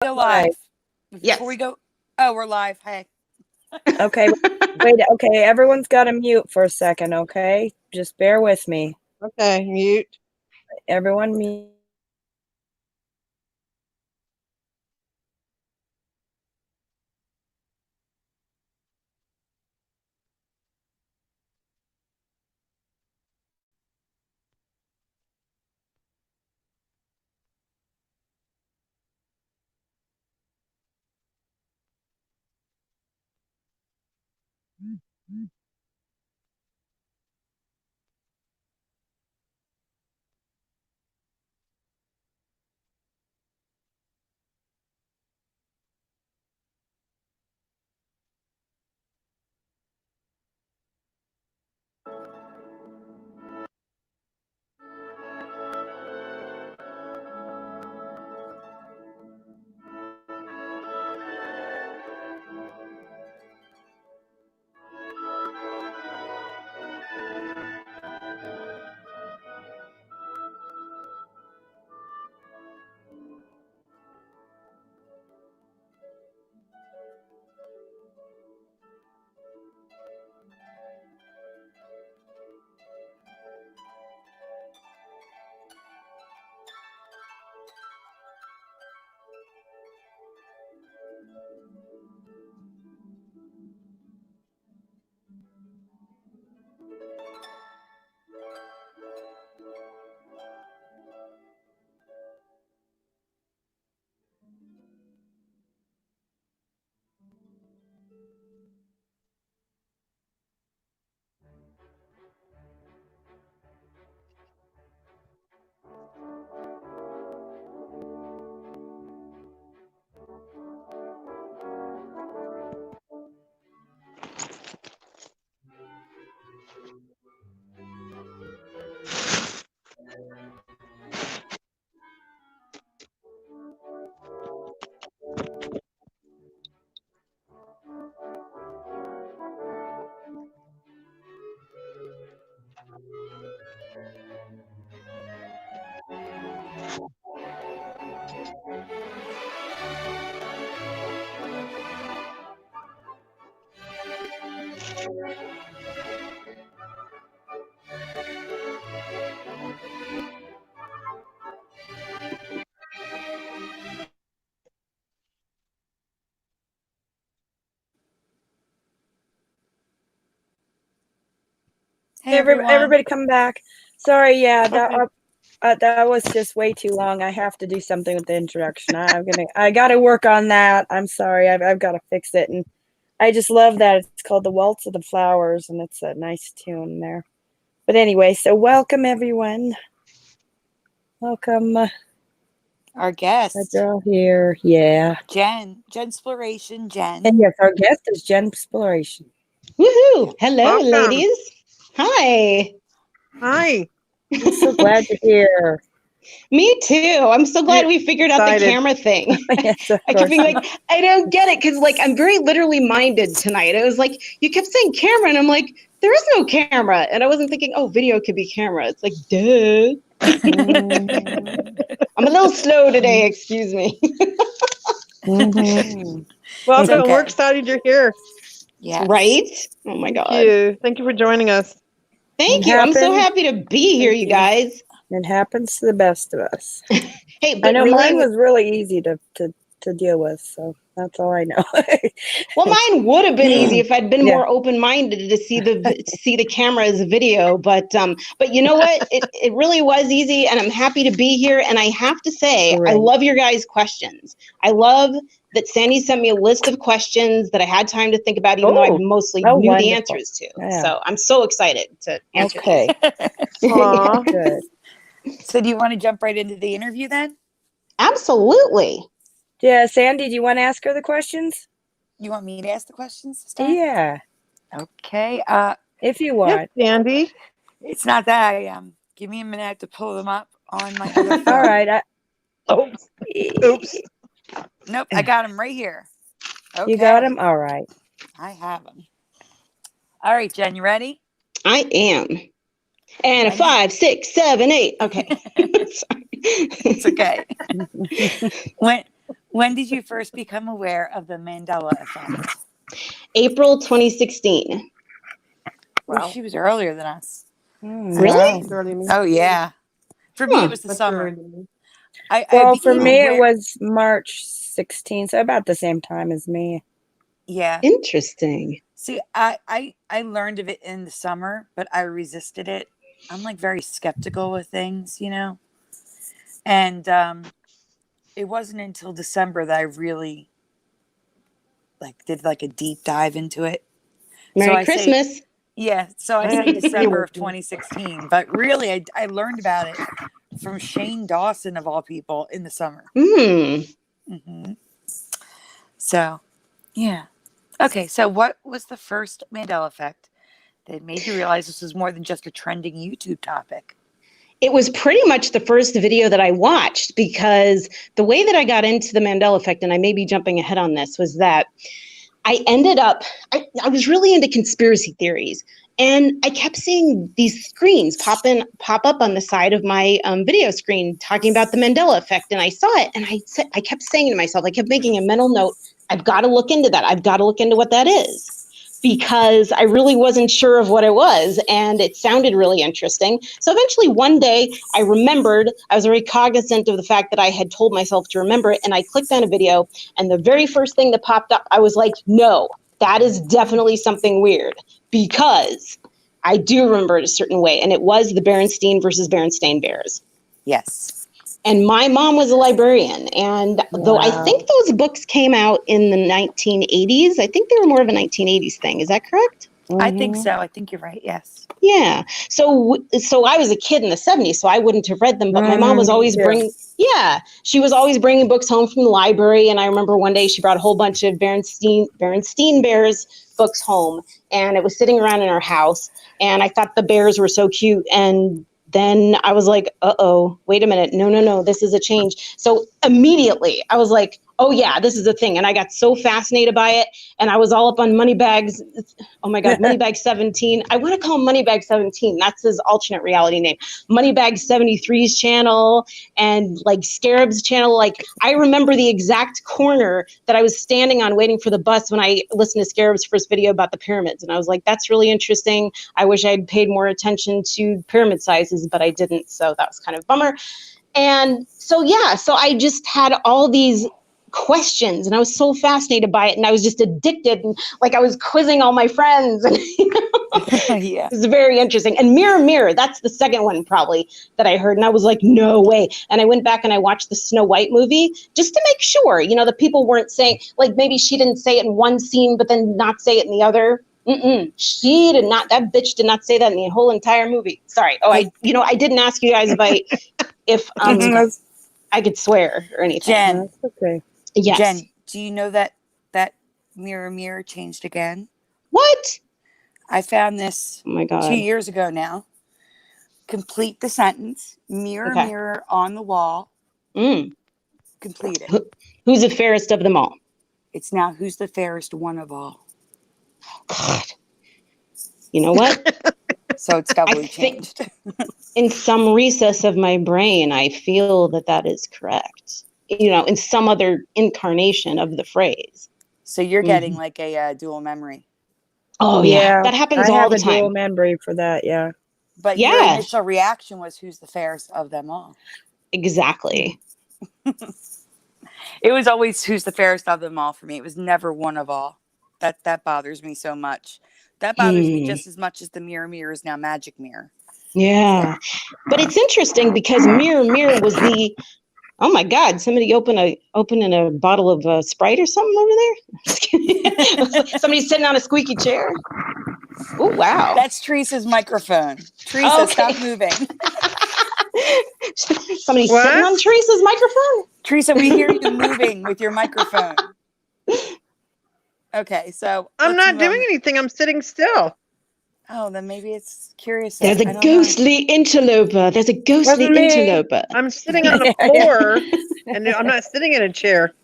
Go live. Yes. Before we go, oh, we're live. Hey. Okay, wait. Okay, everyone's got to mute for a second. Okay, just bear with me. Okay, mute. Everyone mute. Hey, everyone. Everybody, come back. Sorry, yeah, that was just way too long. I have to do something with the introduction. I gotta work on that. I'm sorry. I've got to fix it, and I just love that it's called the Waltz of the Flowers, and it's a nice tune there. But anyway, so welcome everyone. Welcome. Our guest. The girl here, yeah. Jensploration, Jen. And yes, our guest is Jensploration. Woohoo! Hello, Welcome. ladies. Hi. Hi. I'm so glad you're here. Me too. I'm so glad we figured out the camera thing. Yes, of I kept course. being like, I don't get it, because like I'm very literally minded tonight. It was like you kept saying camera, and I'm like, there is no camera, and I wasn't thinking, oh, video could be camera. It's like, duh. I'm a little slow today. Excuse me. Welcome. Okay. We're excited you're here. Yes. Right? Oh my God. Thank you for joining us. Thank you. I'm so happy to be here, you guys. It happens to the best of us. Hey, I know mine was really easy to deal with, so that's all I know. Well, mine would have been easy if I'd been more open-minded to see the camera as a video, but you know what? It really was easy, and I'm happy to be here. And I have to say, I love your guys' questions. I love that Sandy sent me a list of questions that I had time to think about, even though I mostly knew the answers to. Yeah. So I'm so excited to answer these. Good. So do you want to jump right into the interview then? Absolutely. Yeah, Sandy, do you want to ask her the questions? You want me to ask the questions to start? Yeah. Okay. If you want. Yes, Sandy. It's not that I give me a minute to pull them up on my other phone. All right. Oops. Nope, I got them right here. Okay. You got them? All right. I have them. All right, Jen, you ready? I am. And a 5, 6, 7, 8. Okay. Sorry. It's okay. When did you first become aware of the Mandela Effect? April 2016. Well, Wow. she was earlier than us. Really? Wow. That's early to me. Oh yeah. For me, Huh. it was the That's summer. early to me. I Well, for became me, it aware. was March 16th, so about the same time as me. Yeah. Interesting. See, I learned of it in the summer, but I resisted it. I'm like very skeptical with things, you know. And it wasn't until December that I really like did like a deep dive into it. So Merry I say, Christmas. yeah. So I I say had to be December with of you. 2016, but really, I learned about it from Shane Dawson of all people in the summer. Hmm. Hmm. So, yeah. Okay. So, what was the first Mandela effect that made you realize this was more than just a trending YouTube topic? It was pretty much the first video that I watched because the way that I got into the Mandela Effect, and I may be jumping ahead on this, was that I ended up, I was really into conspiracy theories. And I kept seeing these screens pop up on the side of my video screen talking about the Mandela Effect. And I saw it and I kept saying to myself, I kept making a mental note, I've got to look into that. I've got to look into what that is. Because I really wasn't sure of what it was, and it sounded really interesting. So eventually one day I remembered, I was very cognizant of the fact that I had told myself to remember it, and I clicked on a video, and the very first thing that popped up, I was like, no, that is definitely something weird, because I do remember it a certain way, and it was the Berenstain versus Berenstain Bears. Yes. And my mom was a librarian. And though I Wow. think those books came out in the 1980s, I think they were more of a 1980s thing. Is that correct? I think Mhm. so. I think you're right. Yes. Yeah. So I was a kid in the 70s, so I wouldn't have read them. But my mom was Me always too. she was always bringing books home from the library. And I remember one day she brought a whole bunch of Berenstain Bears books home. And it was sitting around in our house. And I thought the bears were so cute. And then I was like, uh-oh, wait a minute. No, this is a change. So immediately I was like, oh yeah, this is a thing. And I got so fascinated by it. And I was all up on Moneybags. Oh my God, Moneybag 17. I want to call him Moneybag 17. That's his alternate reality name. Moneybag 73's channel and like Scarab's channel. Like I remember the exact corner that I was standing on waiting for the bus when I listened to Scarab's first video about the pyramids. And I was like, that's really interesting. I wish I'd paid more attention to pyramid sizes, but I didn't. So that was kind of a bummer. And so, yeah, so I just had all these questions and I was so fascinated by it and I was just addicted and like I was quizzing all my friends and Yeah. it was very interesting. And Mirror, that's the second one probably that I heard and I was like, no way. And I went back and I watched the Snow White movie just to make sure, you know, the people weren't saying, like maybe she didn't say it in one scene but then not say it in the other. She did not, that bitch did not say that in the whole entire movie. Sorry. Oh, I didn't ask you guys if I could swear or anything. Jen. That's okay. Yes. Jen, do you know that mirror changed again? What? I found this Oh my 2 God. years ago now. Complete the sentence. Mirror, Okay. mirror on the wall. Mm. Complete it. Who's the fairest of them all? It's now who's the fairest one of all. God. You know what? So it's doubly think- changed. In some recess of my brain, I feel that is correct. You know, in some other incarnation of the phrase. So you're getting like a dual memory. Oh yeah, that happens I all have the a dual time. memory for that. Yeah. But your Yeah. initial reaction was who's the fairest of them all. Exactly. It was always who's the fairest of them all for me. It was never one of all. That bothers me so much. That bothers me just as much as the mirror is now magic mirror. Yeah. But it's interesting because mirror was the, oh my God, somebody opening a bottle of Sprite or something over there? Just kidding. Somebody's sitting on a squeaky chair. Oh, wow. That's Teresa's microphone. Teresa, Okay. stop moving. Somebody's What? sitting on Teresa's microphone? Teresa, we hear you moving with your microphone. Okay, so I'm let's not move on. doing anything. I'm sitting still. Oh, then maybe it's curious. There's I a don't know. ghostly interloper. There's a ghostly Wasn't me. interloper. I'm sitting on the Yeah. floor, and I'm not sitting in a chair.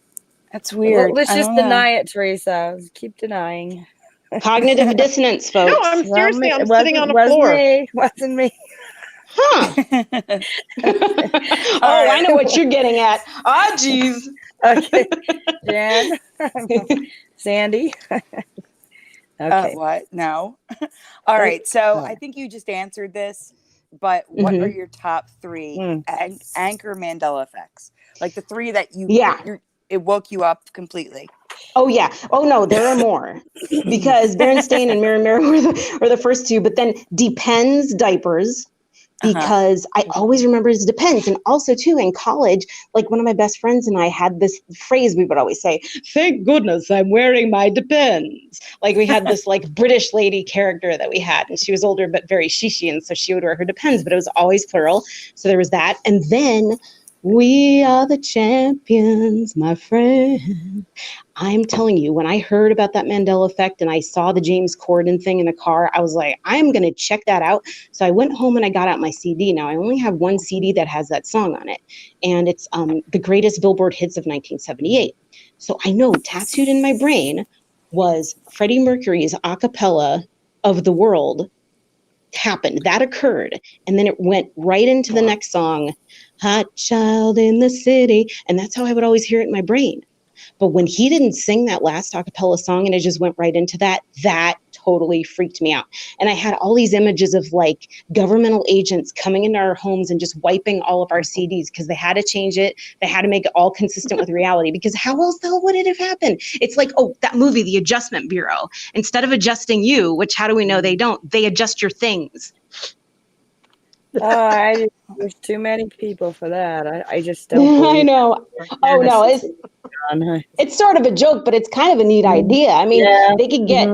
That's weird. Let's I just don't know. deny it, Teresa. Keep denying. Cognitive dissonance, folks. No, I'm seriously. I'm It sitting on the wasn't floor. me. Wasn't me. Huh. Oh, I know what you're getting at. Ah, geez. Okay, Jen, Sandy. Okay. What? No. All right. So I think you just answered this, but what are your top three anchor Mandela effects? Like the three that Yeah. it woke you up completely. Oh yeah. Oh no, there are more. Because Berenstain and Mirror Mirror were the first two, but then Depends diapers. Because I always remember it depends. And also too in college, like one of my best friends and I had this phrase we would always say, thank goodness I'm wearing my Depends. Like we had this like British lady character that we had, and she was older but very shishy, and so she would wear her Depends, but it was always plural. So there was that. And then we are the champions, my friend. I'm telling you, when I heard about that Mandela effect and I saw the James Corden thing in the car, I was like, I'm going to check that out. So I went home and I got out my CD. Now I only have one CD that has that song on it. And it's the greatest Billboard hits of 1978. So I know tattooed in my brain was Freddie Mercury's a cappella of The World happened. That occurred. And then it went right into the next song, Hot Child in the City. And that's how I would always hear it in my brain. But when he didn't sing that last a cappella song and it just went right into that, that totally freaked me out. And I had all these images of like governmental agents coming into our homes and just wiping all of our CDs because they had to change it. They had to make it all consistent with reality, because how else the hell would it have happened? It's like, oh, that movie, The Adjustment Bureau. Instead of adjusting you, which how do we know they don't? They adjust your things. Oh, there's too many people for that. I just don't. I know. Oh no, it's sort of a joke, but it's kind of a neat idea. I mean, they could get,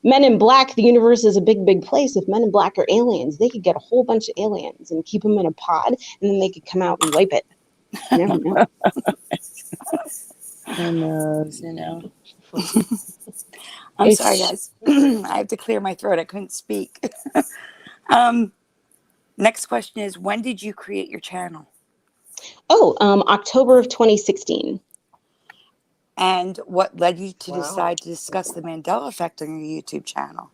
Men in Black, the universe is a big, big place. If Men in Black are aliens, they could get a whole bunch of aliens and keep them in a pod, and then they could come out and wipe it. You never know. Who knows, I'm sorry, guys. I have to clear my throat. I couldn't speak. Next question is, when did you create your channel? October of 2016. And what led you to decide to discuss the Mandela Effect on your YouTube channel?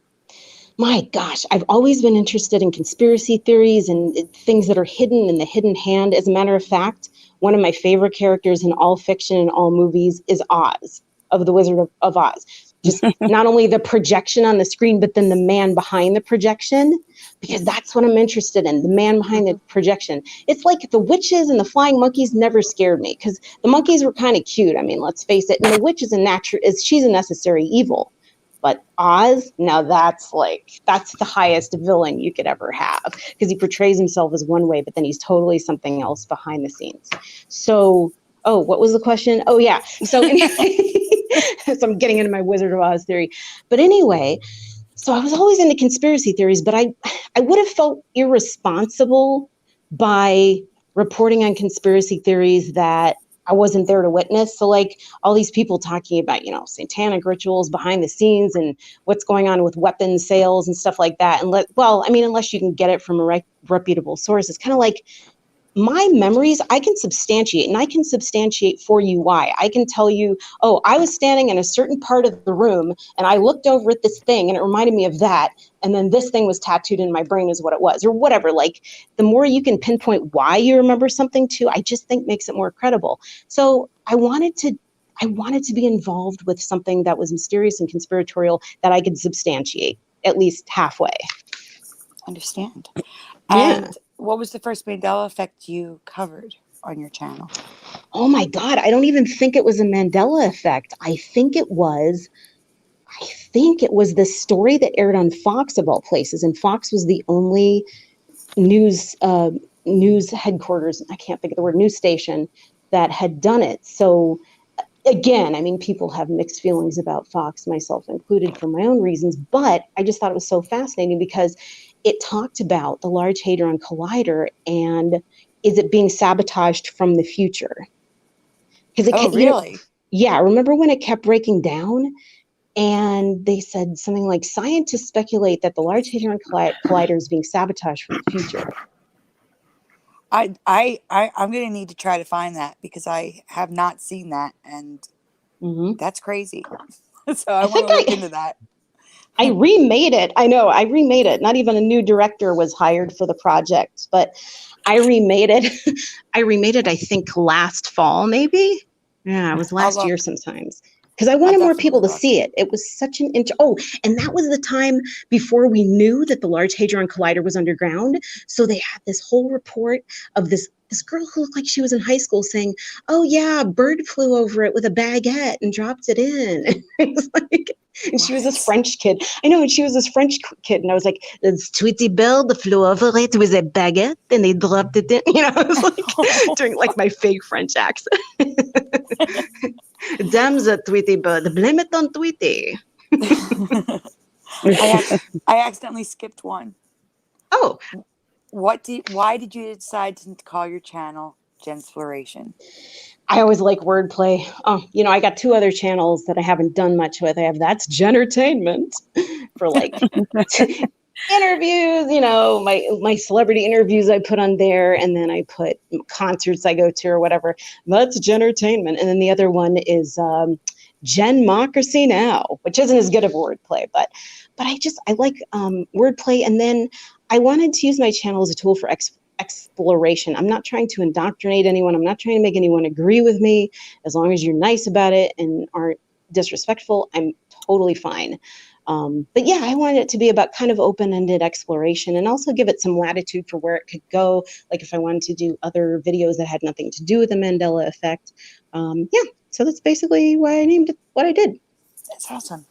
My gosh, I've always been interested in conspiracy theories and things that are hidden in the hidden hand. As a matter of fact, one of my favorite characters in all fiction and all movies is Oz, of The Wizard of Oz. Just not only the projection on the screen, but then the man behind the projection, because that's what I'm interested in, the man behind the projection. It's like the witches and the flying monkeys never scared me, because the monkeys were kind of cute. I mean, let's face it. And the witch she's a necessary evil. But Oz, now that's the highest villain you could ever have, because he portrays himself as one way, but then he's totally something else behind the scenes. So, what was the question? Oh, yeah. So, so I'm getting into my Wizard of Oz theory. But anyway, so I was always into conspiracy theories, but I would have felt irresponsible by reporting on conspiracy theories that I wasn't there to witness. So like all these people talking about, satanic rituals behind the scenes and what's going on with weapon sales and stuff like that. And unless you can get it from a reputable source, it's kind of like my memories, I can substantiate, and I can substantiate for you why. I can tell you, I was standing in a certain part of the room and I looked over at this thing and it reminded me of that. And then this thing was tattooed in my brain is what it was, or whatever. Like the more you can pinpoint why you remember something too, I just think makes it more credible. So I wanted to be involved with something that was mysterious and conspiratorial that I could substantiate at least halfway. Understand. Yeah. And what was the first Mandela Effect you covered on your channel? Oh my God, I don't even think it was a Mandela Effect. I think it was the story that aired on Fox of all places, and Fox was the only news headquarters, I can't think of the word, news station that had done it. So again, I mean, people have mixed feelings about Fox, myself included, for my own reasons, but I just thought it was so fascinating because it talked about the Large Hadron Collider and is it being sabotaged from the future? Because really? Yeah, remember when it kept breaking down? And they said something like, scientists speculate that the Large Hadron Collider is being sabotaged from the future. I'm going to need to try to find that because I have not seen that, and that's crazy. So I want to look into that. I remade it. I know, I remade it. Not even a new director was hired for the project, but I remade it. I remade it, I think, last fall, maybe. Yeah, it was last year sometimes. Because I wanted more people to see it. It was such an and that was the time before we knew that the Large Hadron Collider was underground. So they had this whole report of this girl who looked like she was in high school saying, "Oh yeah, a bird flew over it with a baguette and dropped it in." It was like, and she was this French kid. I know, and she was this French kid, and I was like, "It's Tweety Bird flew over it with a baguette and they dropped it in." You know, I was like doing like my fake French accent. Damn the Tweety Bird, blame it on Tweety. I accidentally skipped one. Oh. Why did you decide to call your channel Jensploration? I always like wordplay. Oh, I got 2 other channels that I haven't done much with. I have That's Gentertainment for like interviews, my celebrity interviews I put on there, and then I put concerts I go to or whatever. That's Gentertainment. And then the other one is Genmocracy Now, which isn't as good of wordplay, but I like wordplay. And then I wanted to use my channel as a tool for exploration. I'm not trying to indoctrinate anyone. I'm not trying to make anyone agree with me. As long as you're nice about it and aren't disrespectful, I'm totally fine. But yeah, I wanted it to be about kind of open-ended exploration and also give it some latitude for where it could go. Like if I wanted to do other videos that had nothing to do with the Mandela Effect. So that's basically why I named it what I did. That's awesome.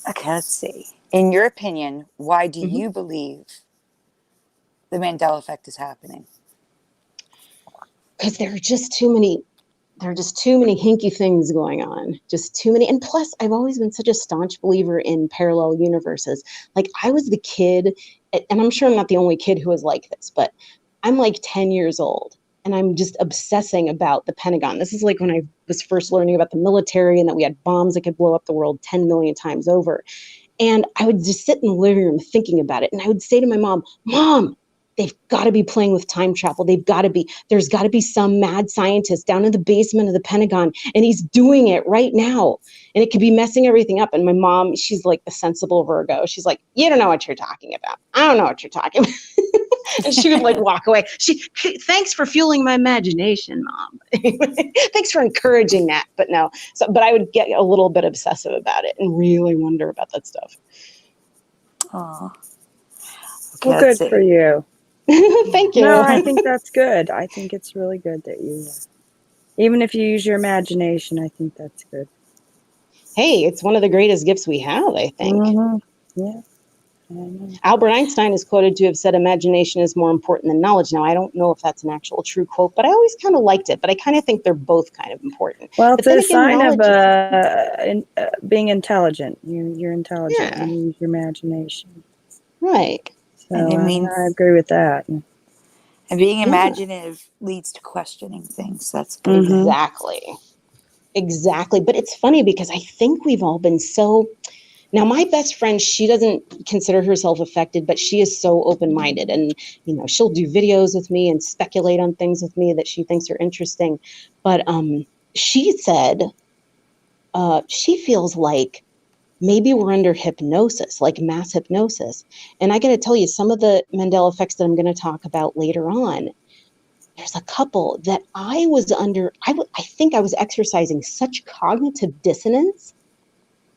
Okay, let's see. In your opinion, why do you believe the Mandela Effect is happening? Because there are just too many hinky things going on, just too many. And plus, I've always been such a staunch believer in parallel universes. Like I was the kid, and I'm sure I'm not the only kid who was like this, but I'm like 10 years old and I'm just obsessing about the Pentagon. This is like when I was first learning about the military and that we had bombs that could blow up the world 10 million times over. And I would just sit in the living room thinking about it. And I would say to my mom, "Mom, they've got to be playing with time travel. There's got to be some mad scientist down in the basement of the Pentagon, and he's doing it right now. And it could be messing everything up." And my mom, she's like the sensible Virgo. She's like, "You don't know what you're talking about. I don't know what you're talking about." And she would like walk away. Thanks for fueling my imagination, Mom. Thanks for encouraging that. But no, but I would get a little bit obsessive about it and really wonder about that stuff. Oh, okay, well, good for you. Thank you. No, I think that's good. I think it's really good that you, even if you use your imagination, I think that's good. Hey, it's one of the greatest gifts we have, I think. Yeah. Albert Einstein is quoted to have said imagination is more important than knowledge. Now, I don't know if that's an actual true quote, but I always kind of liked it. But I kind of think they're both kind of important. Well, it's a sign of being intelligent. You're intelligent. Yeah. You use your imagination. Right. So I agree with that. And being imaginative leads to questioning things. That's good. Exactly. But it's funny because I think we've all been so... Now, my best friend, she doesn't consider herself affected, but she is so open-minded. And, she'll do videos with me and speculate on things with me that she thinks are interesting. But she said she feels like maybe we're under hypnosis, like mass hypnosis. And I got to tell you, some of the Mandela effects that I'm going to talk about later on, there's a couple that I was under, I think I was exercising such cognitive dissonance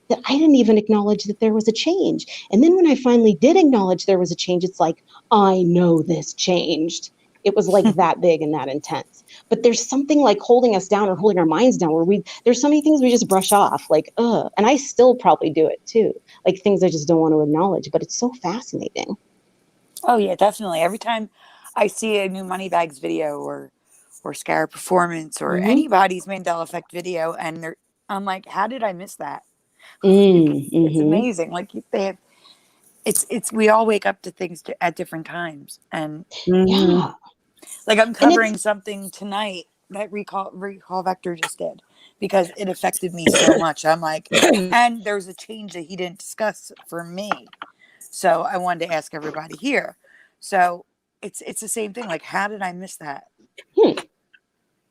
that I didn't even acknowledge that there was a change. And then when I finally did acknowledge there was a change, it's like, I know this changed. It was like that big and that intense. But there's something like holding us down or holding our minds down where there's so many things we just brush off, like, and I still probably do it too. Like things I just don't want to acknowledge, but it's so fascinating. Oh yeah, definitely. Every time I see a new Moneybags video or Scar Performance or anybody's Mandela Effect video, and I'm like, how did I miss that? It's amazing. Like they have, it's we all wake up to things at different times, and like I'm covering something tonight that Recall Vector just did because it affected me so much. I'm like, and there's a change that he didn't discuss for me, so I wanted to ask everybody here. So it's the same thing. Like, how did I miss that?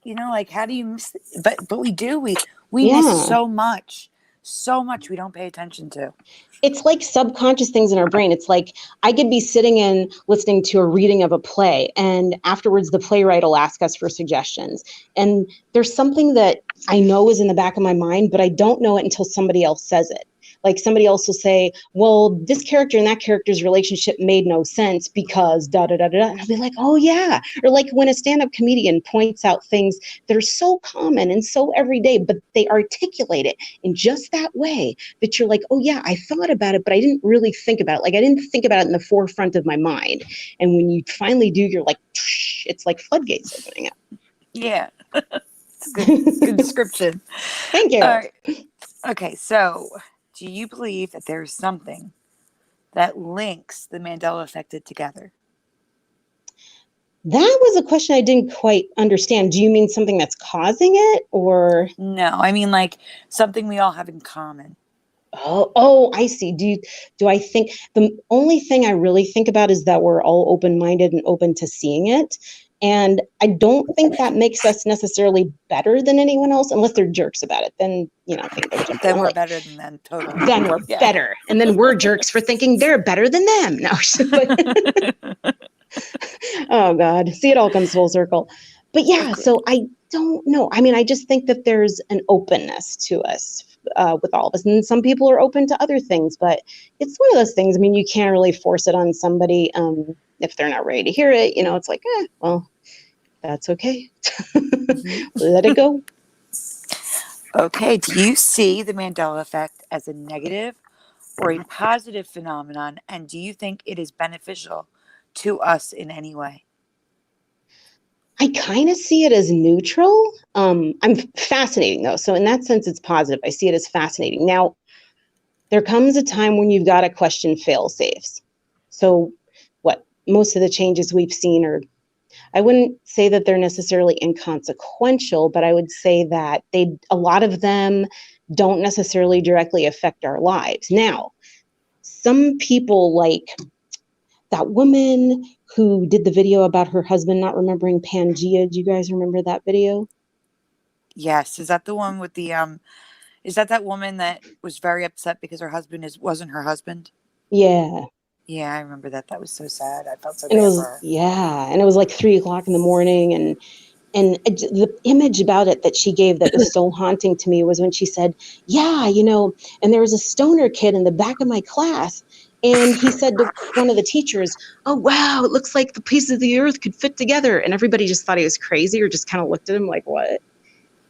Like, how do you miss it? But we do. We miss so much. so much we don't pay attention to. It's like subconscious things in our brain. It's like I could be sitting and listening to a reading of a play, and afterwards the playwright will ask us for suggestions. And there's something that I know is in the back of my mind, but I don't know it until somebody else says it. Like somebody else will say, well, this character and that character's relationship made no sense because da da da da. And I'll be like, oh yeah. Or like when a stand-up comedian points out things that are so common and so everyday, but they articulate it in just that way that you're like, oh yeah, I thought about it, but I didn't really think about it. Like I didn't think about it in the forefront of my mind. And when you finally do, you're like, it's like floodgates opening up. Yeah. It's a good description. Thank you. All right. Okay, so do you believe that there's something that links the Mandela Effect together? That was a question I didn't quite understand. Do you mean something that's causing it, or? No, I mean like something we all have in common. Oh, I see. Do I think the only thing I really think about is that we're all open-minded and open to seeing it. And I don't think that makes us necessarily better than anyone else, unless they're jerks about it. Then, things are different. Then we're better than them, totally. Then we're better. And then we're jerks for thinking they're better than them. No. Oh, God. See, it all comes full circle. But yeah, so I don't know. I mean, I just think that there's an openness to us with all of us. And some people are open to other things, but it's one of those things. I mean, you can't really force it on somebody if they're not ready to hear it. It's like, well, that's okay. Let it go. Okay. Do you see the Mandela Effect as a negative or a positive phenomenon? And do you think it is beneficial to us in any way? I kind of see it as neutral. I'm fascinating though. So in that sense, it's positive. I see it as fascinating. Now, there comes a time when you've got to question fail safes. So most of the changes we've seen are, I wouldn't say that they're necessarily inconsequential, but I would say that a lot of them don't necessarily directly affect our lives. Now, some people like that woman who did the video about her husband not remembering Pangea. Do you guys remember that video? Yes. Is that the one with the is that woman that was very upset because her husband wasn't her husband? Yeah. Yeah, I remember that. That was so sad. I felt so And bad for her. and it was like 3:00 in the morning, and the image about it that she gave that was so haunting to me was when she said, yeah, and there was a stoner kid in the back of my class, and he said to one of the teachers, oh, wow, it looks like the pieces of the earth could fit together. And everybody just thought he was crazy or just kind of looked at him like, what?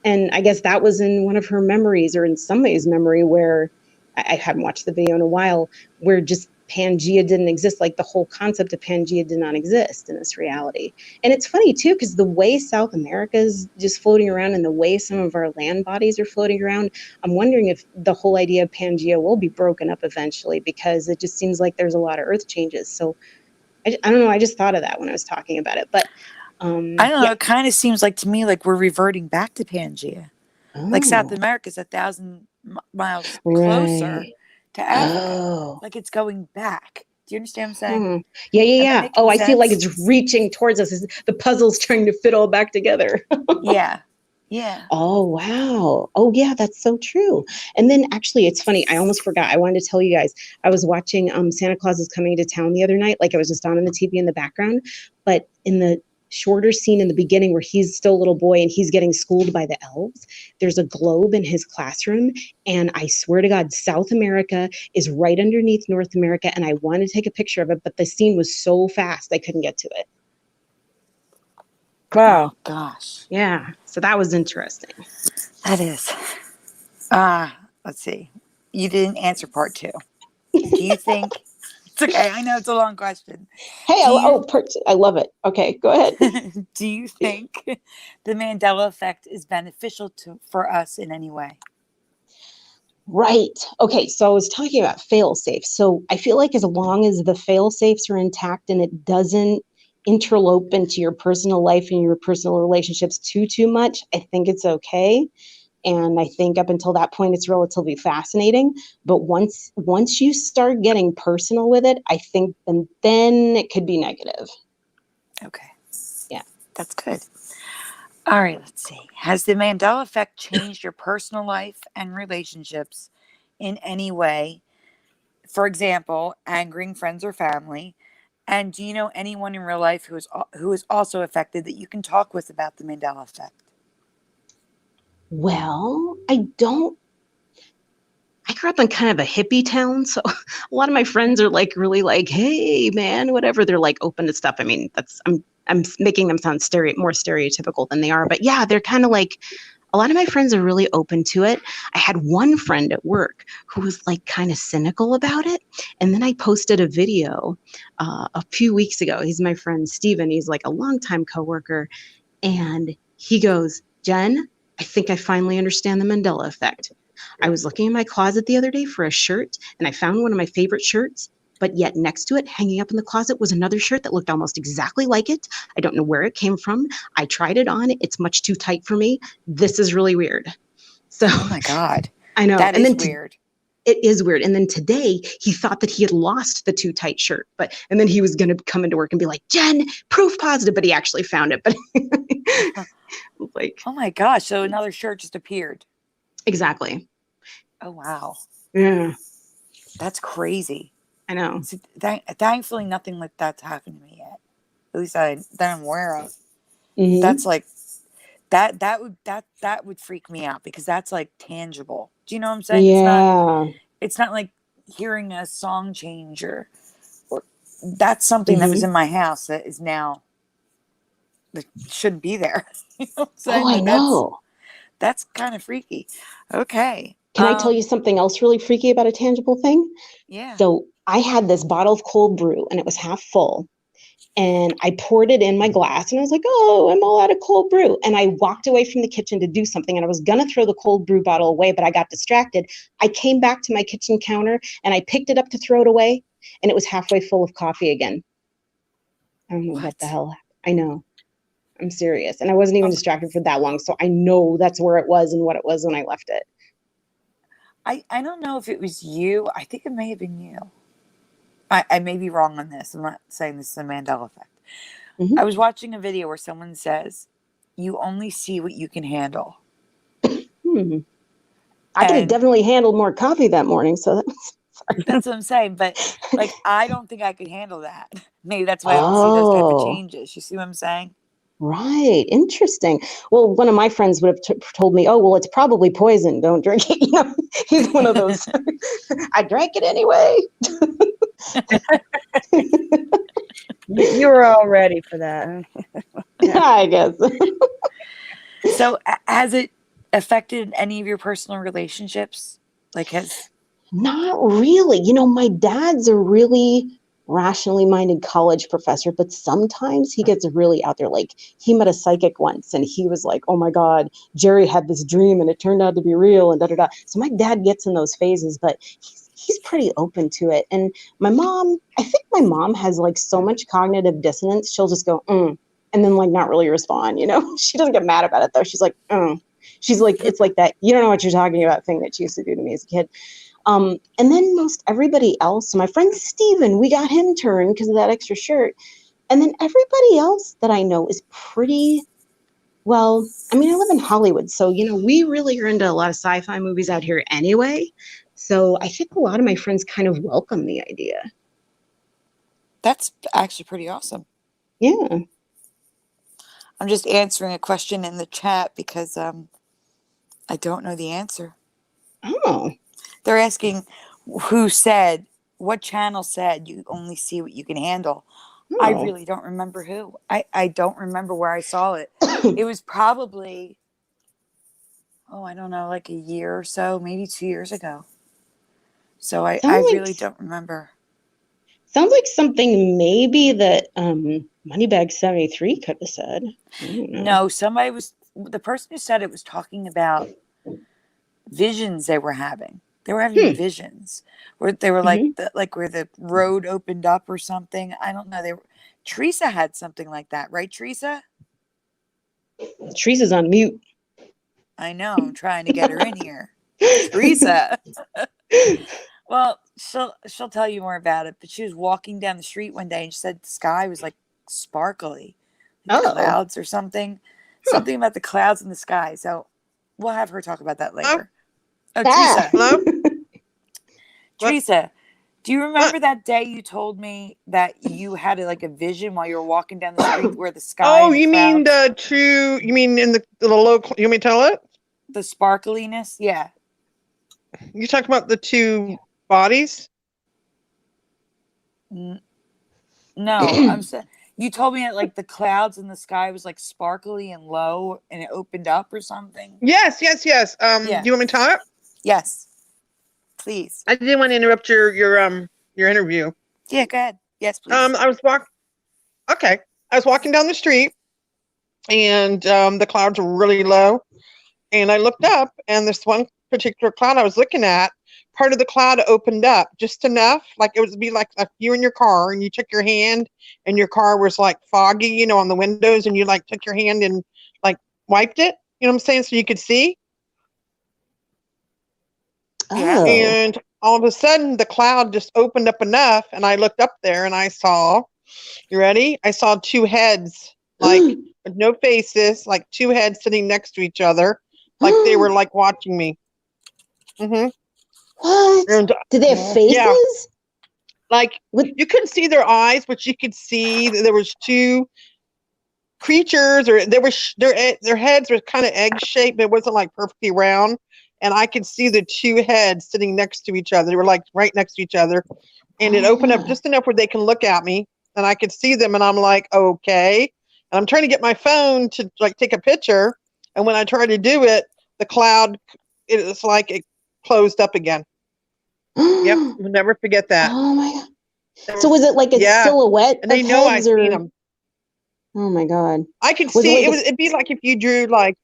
And I guess that was in one of her memories or in somebody's memory where I haven't watched the video in a while, where just Pangea didn't exist. Like the whole concept of Pangea did not exist in this reality. And it's funny too, because the way South America is just floating around and the way some of our land bodies are floating around, I'm wondering if the whole idea of Pangea will be broken up eventually, because it just seems like there's a lot of earth changes. So I don't know. I just thought of that when I was talking about it, but I don't know. It kind of seems like to me like we're reverting back to Pangea. Like South America's 1,000 miles closer to Africa. Like it's going back. Do you understand what I'm saying? Yeah. Oh, I see. Like it's reaching towards us. The puzzle's trying to fit all back together. Yeah. Oh, wow. Oh, yeah, that's so true. And then actually, it's funny. I almost forgot. I wanted to tell you guys. I was watching Santa Claus is Coming to Town the other night. Like I was just on the TV in the background. But in the shorter scene in the beginning where he's still a little boy and he's getting schooled by the elves, there's a globe in his classroom, and I swear to God, South America is right underneath North America, and I wanted to take a picture of it, but the scene was so fast I couldn't get to it. Wow. Oh, gosh. Yeah, so that was interesting. That is. Let's see. You didn't answer part 2. Do you think it's okay? I know it's a long question. Hey, I love it. Okay, go ahead. Do you think the Mandela Effect is beneficial for us in any way? Right. Okay, so I was talking about fail safes. So I feel like as long as the fail safes are intact and it doesn't interlope into your personal life and your personal relationships too much, I think it's okay. And I think up until that point, it's relatively fascinating. But once you start getting personal with it, I think then it could be negative. Okay. Yeah. That's good. All right, let's see. Has the Mandela Effect changed your personal life and relationships in any way? For example, angering friends or family. And do you know anyone in real life who is also affected that you can talk with about the Mandela effect? Well, I don't. I grew up in kind of a hippie town, so a lot of my friends are like really like, "Hey, man, whatever." They're like open to stuff. I mean, I'm making them sound more stereotypical than they are, but yeah, they're kind of like. A lot of my friends are really open to it. I had one friend at work who was like kind of cynical about it. And then I posted a video a few weeks ago. He's my friend Steven. He's like a longtime coworker. And he goes, "Jen, I think I finally understand the Mandela effect. I was looking in my closet the other day for a shirt and I found one of my favorite shirts. But yet next to it, hanging up in the closet, was another shirt that looked almost exactly like it. I don't know where it came from. I tried it on. It's much too tight for me. This is really weird." So Oh my God. I know. That And is then weird. it is weird. And then today he thought that he had lost the too tight shirt, and then he was going to come into work and be like, "Jen, proof positive," but he actually found it. But like, Oh my gosh. So another shirt just appeared. exactly. Oh, wow. Yeah, That's crazy. I know. See, thankfully, nothing like that's happened to me yet. At least that I'm aware of. Mhm. That's like that would freak me out because that's like tangible. Do you know what I'm saying? Yeah. It's not like hearing a song change or that's something that was Mhm. in my house that is now that shouldn't be there. You know what I'm Oh, saying? I know. That's kind of freaky. Okay. Can I tell you something else really freaky about a tangible thing? Yeah. So I had this bottle of cold brew and it was half full. And I poured it in my glass and I was like, "Oh, I'm all out of cold brew." And I walked away from the kitchen to do something and I was going to throw the cold brew bottle away, but I got distracted. I came back to my kitchen counter and I picked it up to throw it away and it was halfway full of coffee again. I don't know what the hell. I know. I'm serious. And I wasn't even distracted for that long. So I know that's where it was and what it was when I left it. I don't know if it was you. I think it may have been you. I may be wrong on this. I'm not saying this is a Mandela effect. Mhm. I was watching a video where someone says, "You only see what you can handle." I could have And definitely handled more coffee that morning. So that's what I'm saying. But like, I don't think I could handle that. Maybe that's why I don't see those type of Oh, changes. You see what I'm saying? right. Interesting. Well, one of my friends would have told me, "Oh, well, it's probably poison. Don't drink it." You know, he's one of those. I drank it anyway. You were all ready for that. Yeah, I guess. So has it affected any of your personal relationships? Like has Not really. You know, my dad's a really rationally minded college professor, but sometimes he gets really out there. Like he met a psychic once and he was like, "Oh my God, Jerry had this dream and it turned out to be real," and da da da. So my dad gets in those phases, but he's pretty open to it. And my mom, I think my mom has like so much cognitive dissonance, she'll just go, and then like not really respond, you know? She doesn't get mad about it though. She's like, mm. She's like, it's like that, "You don't know what you're talking about" thing that she used to do to me as a kid. And then most everybody else, so my friend Steven, we got him turned because of that extra shirt. And then everybody else that I know is pretty, well, I mean, I live in Hollywood, so, you know, we really are into a lot of sci-fi movies out here anyway. So I think a lot of my friends kind of welcome the idea. that's actually pretty awesome. Yeah. I'm just answering a question in the chat because I don't know the answer. Oh. They're asking what channel said you only see what you can handle. I Oh. really don't remember who. I don't remember where I saw it. It was probably, I don't know, like a year or so, maybe 2 years ago. So I really don't remember. Sounds like something maybe that Moneybag 73 could have said. I don't know. No, the person who said it was talking about visions they were having. They were having visions where they were like, like where the road opened up or something. I don't know. Theresa had something like that, right, Theresa? Teresa's on mute. I know. I'm trying to get her in here. Theresa. Well, she'll tell you more about it. But she was walking down the street one day and she said the sky was like sparkly, like clouds or something. Something about the clouds in the sky. So we'll have her talk about that later. Oh, Theresa. Hello? What? Teresa, do you remember What? that day you told me that you had like a vision while you were walking down the street where the sky Oh, and the you mean clouds, the true? You mean in the low? You want me to tell it? the sparkliness? Yeah. You talking about the two bodies? N- No, I'm saying you told me that like the clouds in the sky was like sparkly and low and it opened up or something. Yes, yes, yes. Do Yeah. you want me to tell it? Yes. Please. I didn't want to interrupt your interview. Yeah, go ahead. Yes, please. I was Okay, I was walking down the street, and the clouds were really low, and I looked up, and this one particular cloud I was looking at, part of the cloud opened up just enough, like it would be like you in your car, and you took your hand, and your car was like foggy, on the windows, and you like took your hand and like wiped it. You know what I'm saying? So you could see. Yeah. Oh. And all of a sudden, the cloud just opened up enough, and I looked up there, and I saw. You ready? I saw two heads, like with no faces, like two heads sitting next to each other, like they were like watching me. Mm-hmm. What? And Did they have faces? yeah. Like What? you couldn't see their eyes, but you could see that there was two creatures, or there was their heads were kind of egg shaped, but it wasn't like perfectly round. And I could see the two heads sitting next to each other. They were like right next to each other, and it opened up just enough where they can look at me, and I could see them, and I'm like, okay. And I'm trying to get my phone to like take a picture, and when I tried to do it, the cloud, it's like it closed up again. Yep, we'll never forget that. Oh my god. So was it like a Yeah. silhouette And they of know I've heads or? seen them. Oh my god. I could Was it see like it'd be like if you drew like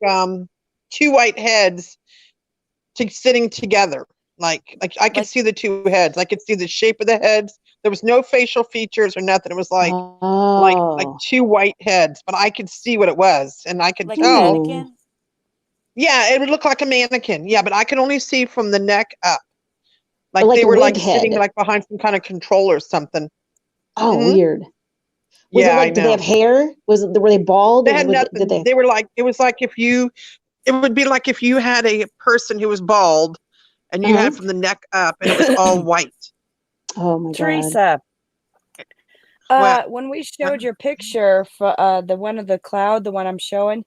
two white heads sitting together. Like I could Like- see the two heads. I could see the shape of the heads. There was no facial features or nothing. It was like like two white heads, but I could see what it was, and I could Like a tell. mannequin? Yeah, it would look like a mannequin. Yeah, but I could only see from the neck up. Like Like they a were like wig head. sitting like behind some kind of control or something. Oh, Mhm. weird. Was Yeah, it like? I Did they know. have hair? Were they bald? They or had was nothing. Did they? They were like, it was like if you, it would be like if you had a person who was bald and you had from the neck up and it was all white. Oh my god. Teresa, What? when we showed your picture for the one of the cloud, the one I'm showing,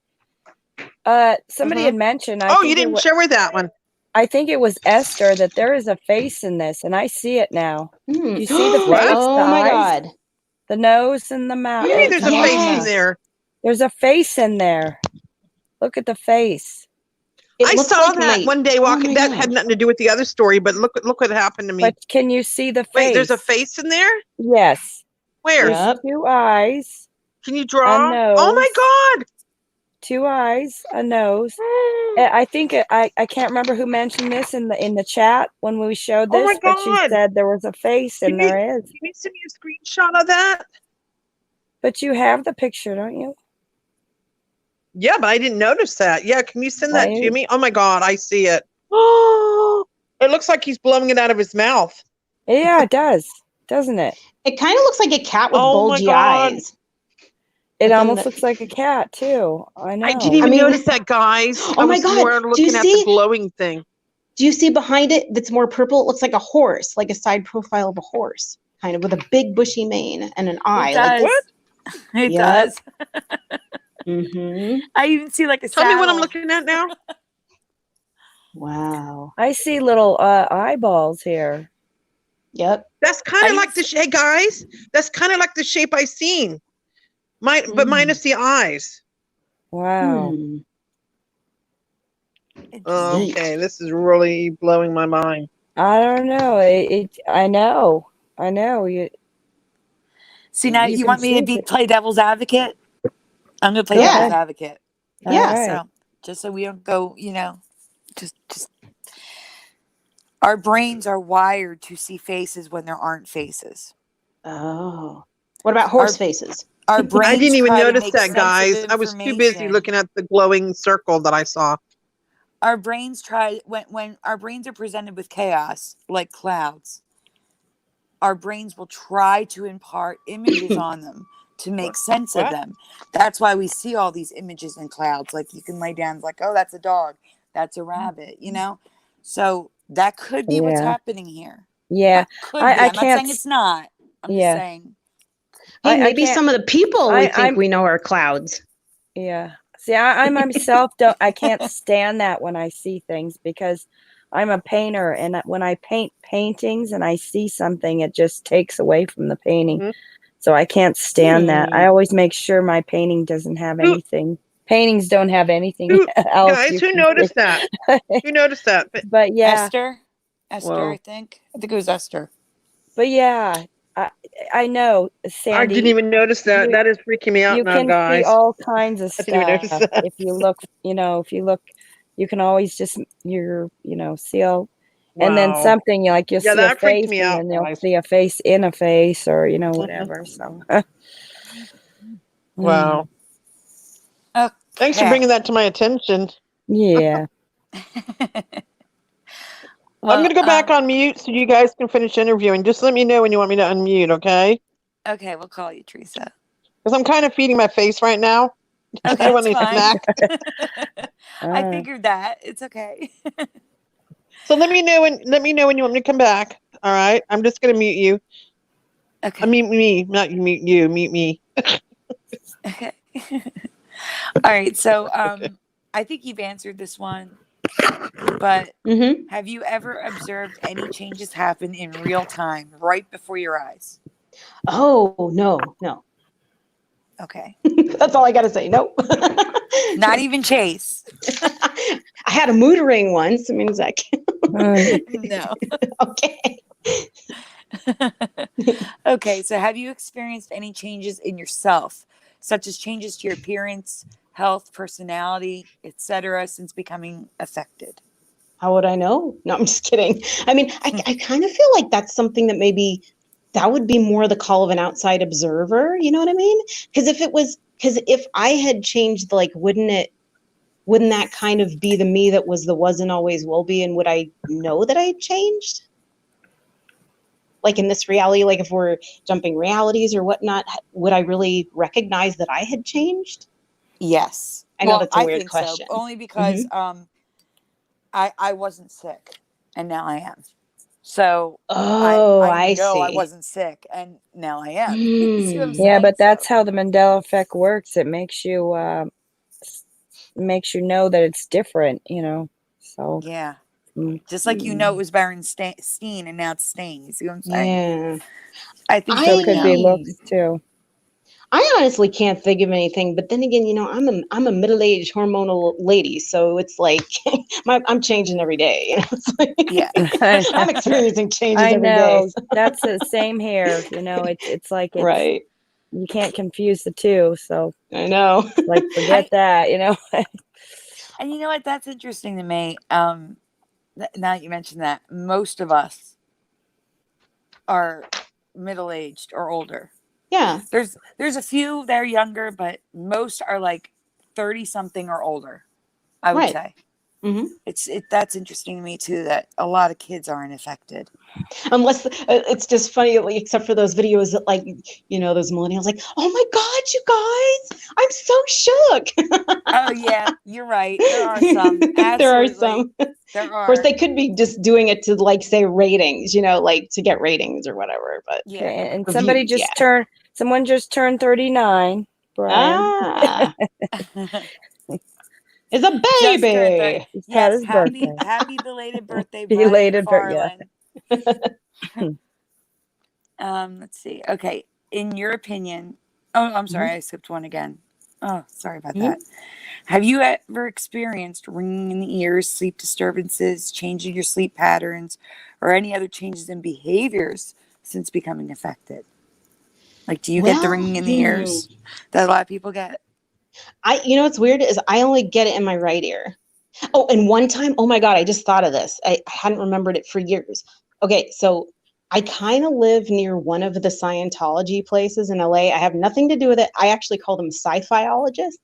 somebody had mentioned. Oh, you didn't show her that one. I think it was Esther that there is a face in this, and I see it now. Hmm. You see the face, What? the Oh my eyes, god. the nose, and the mouth. What do you mean there's a face in there? There's a face in there. Look at the face. It I looks saw like that my- one day oh walking. my That gosh. had nothing to do with the other story, but look what happened to me. But can you see the face? Wait, there's a face in there? Yes. Where? Yeah. Yep. Two eyes, Can you draw? nose. Oh my god! two eyes, a nose. I think I can't remember who mentioned this in the chat when we showed Oh this, my but she God. said there was a face, and there is. Can you send me a screenshot of that? But you have the picture, don't you? Yeah, but I didn't notice that. Yeah, can you send that to Right. me? Oh my god, I see it. Oh, it looks like he's blowing it out of his mouth. Yeah, it does, doesn't it? It kind of looks like a cat with Oh my bulgy God. eyes. It But then almost the- looks like a cat too. I know. I didn't even I mean- notice that, guys. Oh I my was God, more do you looking at see? the glowing thing. Do you see behind it that's more purple? It looks like a horse, like a side profile of a horse, kind of with a big bushy mane and an eye. It Like does. what? It Yep. does. Mm-hmm. I even see like a Tell me what I'm saddle. looking at now. Wow. I see little eyeballs here. Yep. That's kind I of like the hey guys. That's kind of like the shape I seen. But minus the eyes. Wow. Hmm. Okay, this is really blowing my mind. I don't know. I know. You. See, now You you can want me see to be it. play devil's advocate? I'm gonna play Yeah. devil's advocate. Yeah. Alright. So just so we don't go, just our brains are wired to see faces when there aren't faces. Oh. What about horse faces? Our brains I didn't even try to notice make that, sense of guys. I was too busy information. looking at the glowing circle that I saw. Our brains try when our brains are presented with chaos like clouds. Our brains will try to impart images on them to make sense of What? them. That's why we see all these images in clouds. Like you can lay down, like, oh, that's a dog, that's a rabbit, So that could be what's Yeah. happening here. Yeah, Could be. I I'm not can't. saying it's not. I'm just Yeah, saying. Hey, I maybe can't. some of the people we think I'm we know are clouds. Yeah. See, I myself don't. I can't stand that when I see things because I'm a painter, and when I paint paintings and I see something, it just takes away from the painting. Mhm. So I can't stand that. I Hmm. always make sure my painting doesn't have Who, anything. Paintings don't have anything who, else guys, you who can see. noticed that? Who noticed that? But yeah, Esther? Esther, I Whoa. think. I think it was Esther. but yeah, I I know, I didn't Sandy. even notice that. You That is freaking me out you now, can see guys. all kinds of I didn't even notice stuff that. if you look. If you look, you can always just see all. And then Wow. something like you'll Yeah, see a that freaked face, me and out, then you'll guys. see a face in a face, or Mhm. whatever. So, Wow. Thanks for Okay. bringing that to my attention. yeah. I'm Well, going to go back on mute so you guys can finish interviewing. Just let me know when you want me to unmute, okay? okay, we'll call you Theresa. Because I'm kind of feeding my face right now. Okay, I it's want a fine. snack. I figured that. It's okay. So let me know when you want me to come back. All right. I'm just going to mute you. Okay. Mute me, not you mute you. Mute me. Okay. All right. So I think you've answered this one, but Hmm. have you ever observed any changes happen in real time right before your eyes? Oh, no. Okay. That's all I got to say. Nope. Not even Chase. I had a mood ring once. I mean, it's like, No. okay. Okay. So have you experienced any changes in yourself, such as changes to your appearance, health, personality, etc., since becoming affected? How would I know? No, I'm just kidding. I mean, I kind of feel like that's something that maybe that would be more the call of an outside observer. You know what I mean? Because if I had changed, like, wouldn't that kind of be the me that was the wasn't always will be? And would I know that I had changed? Like in this reality, like if we're jumping realities or whatnot, would I really recognize that I had changed? Yes. I know Well, that's a I weird think so, question. only because Hmm. I wasn't sick and now I am. So Oh, I I know I see. wasn't sick and now I am. You see what I'm Hmm. Yeah, saying? but So that's how the Mandela effect works. It makes you know that it's different. So, yeah. mm, Just like it was Baron Steen and now it's Stain. You see what I'm saying? Yeah. I think so you it would could know. be looks too. I honestly can't think of anything, but then again, I'm a middle-aged hormonal lady, so it's like I'm changing every day. It's like, Yeah. I'm experiencing changes I every day. know that's the same here. It's like Right. you can't confuse the two. So I know. like forget that. And you know what? That's interesting to me. Now that you mentioned that, most of us are middle aged or older. Yeah. There's a few that are younger, but most are like 30 something or older, I would Right. say. Hmm. That's interesting to me too, that a lot of kids aren't affected. Unless it's just funny, like, except for those videos that, like, those millennials, like, oh my God, you guys, I'm so shook. Oh yeah, you're right. There are some. There are Absolutely. some. There Of course, are. they could be just doing it to, like, say ratings, like to get ratings or whatever. But Yeah. Okay, and reviews, yeah. someone just turned 39, Brian. Ah, it's a Just turned 30. baby. He's had Yes, his birthday. happy belated birthday, Brian Belated, but yeah. McFarlane. Let's see. Okay. In your opinion, oh, I'm sorry, I skipped one again. Oh, sorry about that. Have you ever experienced ringing in the ears, sleep disturbances, changing your sleep patterns, or any other changes in behaviors since becoming affected? Like, do you get the Well, ringing in the ears that a lot of people get? what's weird is I only get it in my right ear. Oh, and one time, oh my God, I just thought of this. I hadn't remembered it for years. Okay, so I kind of live near one of the Scientology places in LA. I have nothing to do with it. I actually call them sci-fiologists.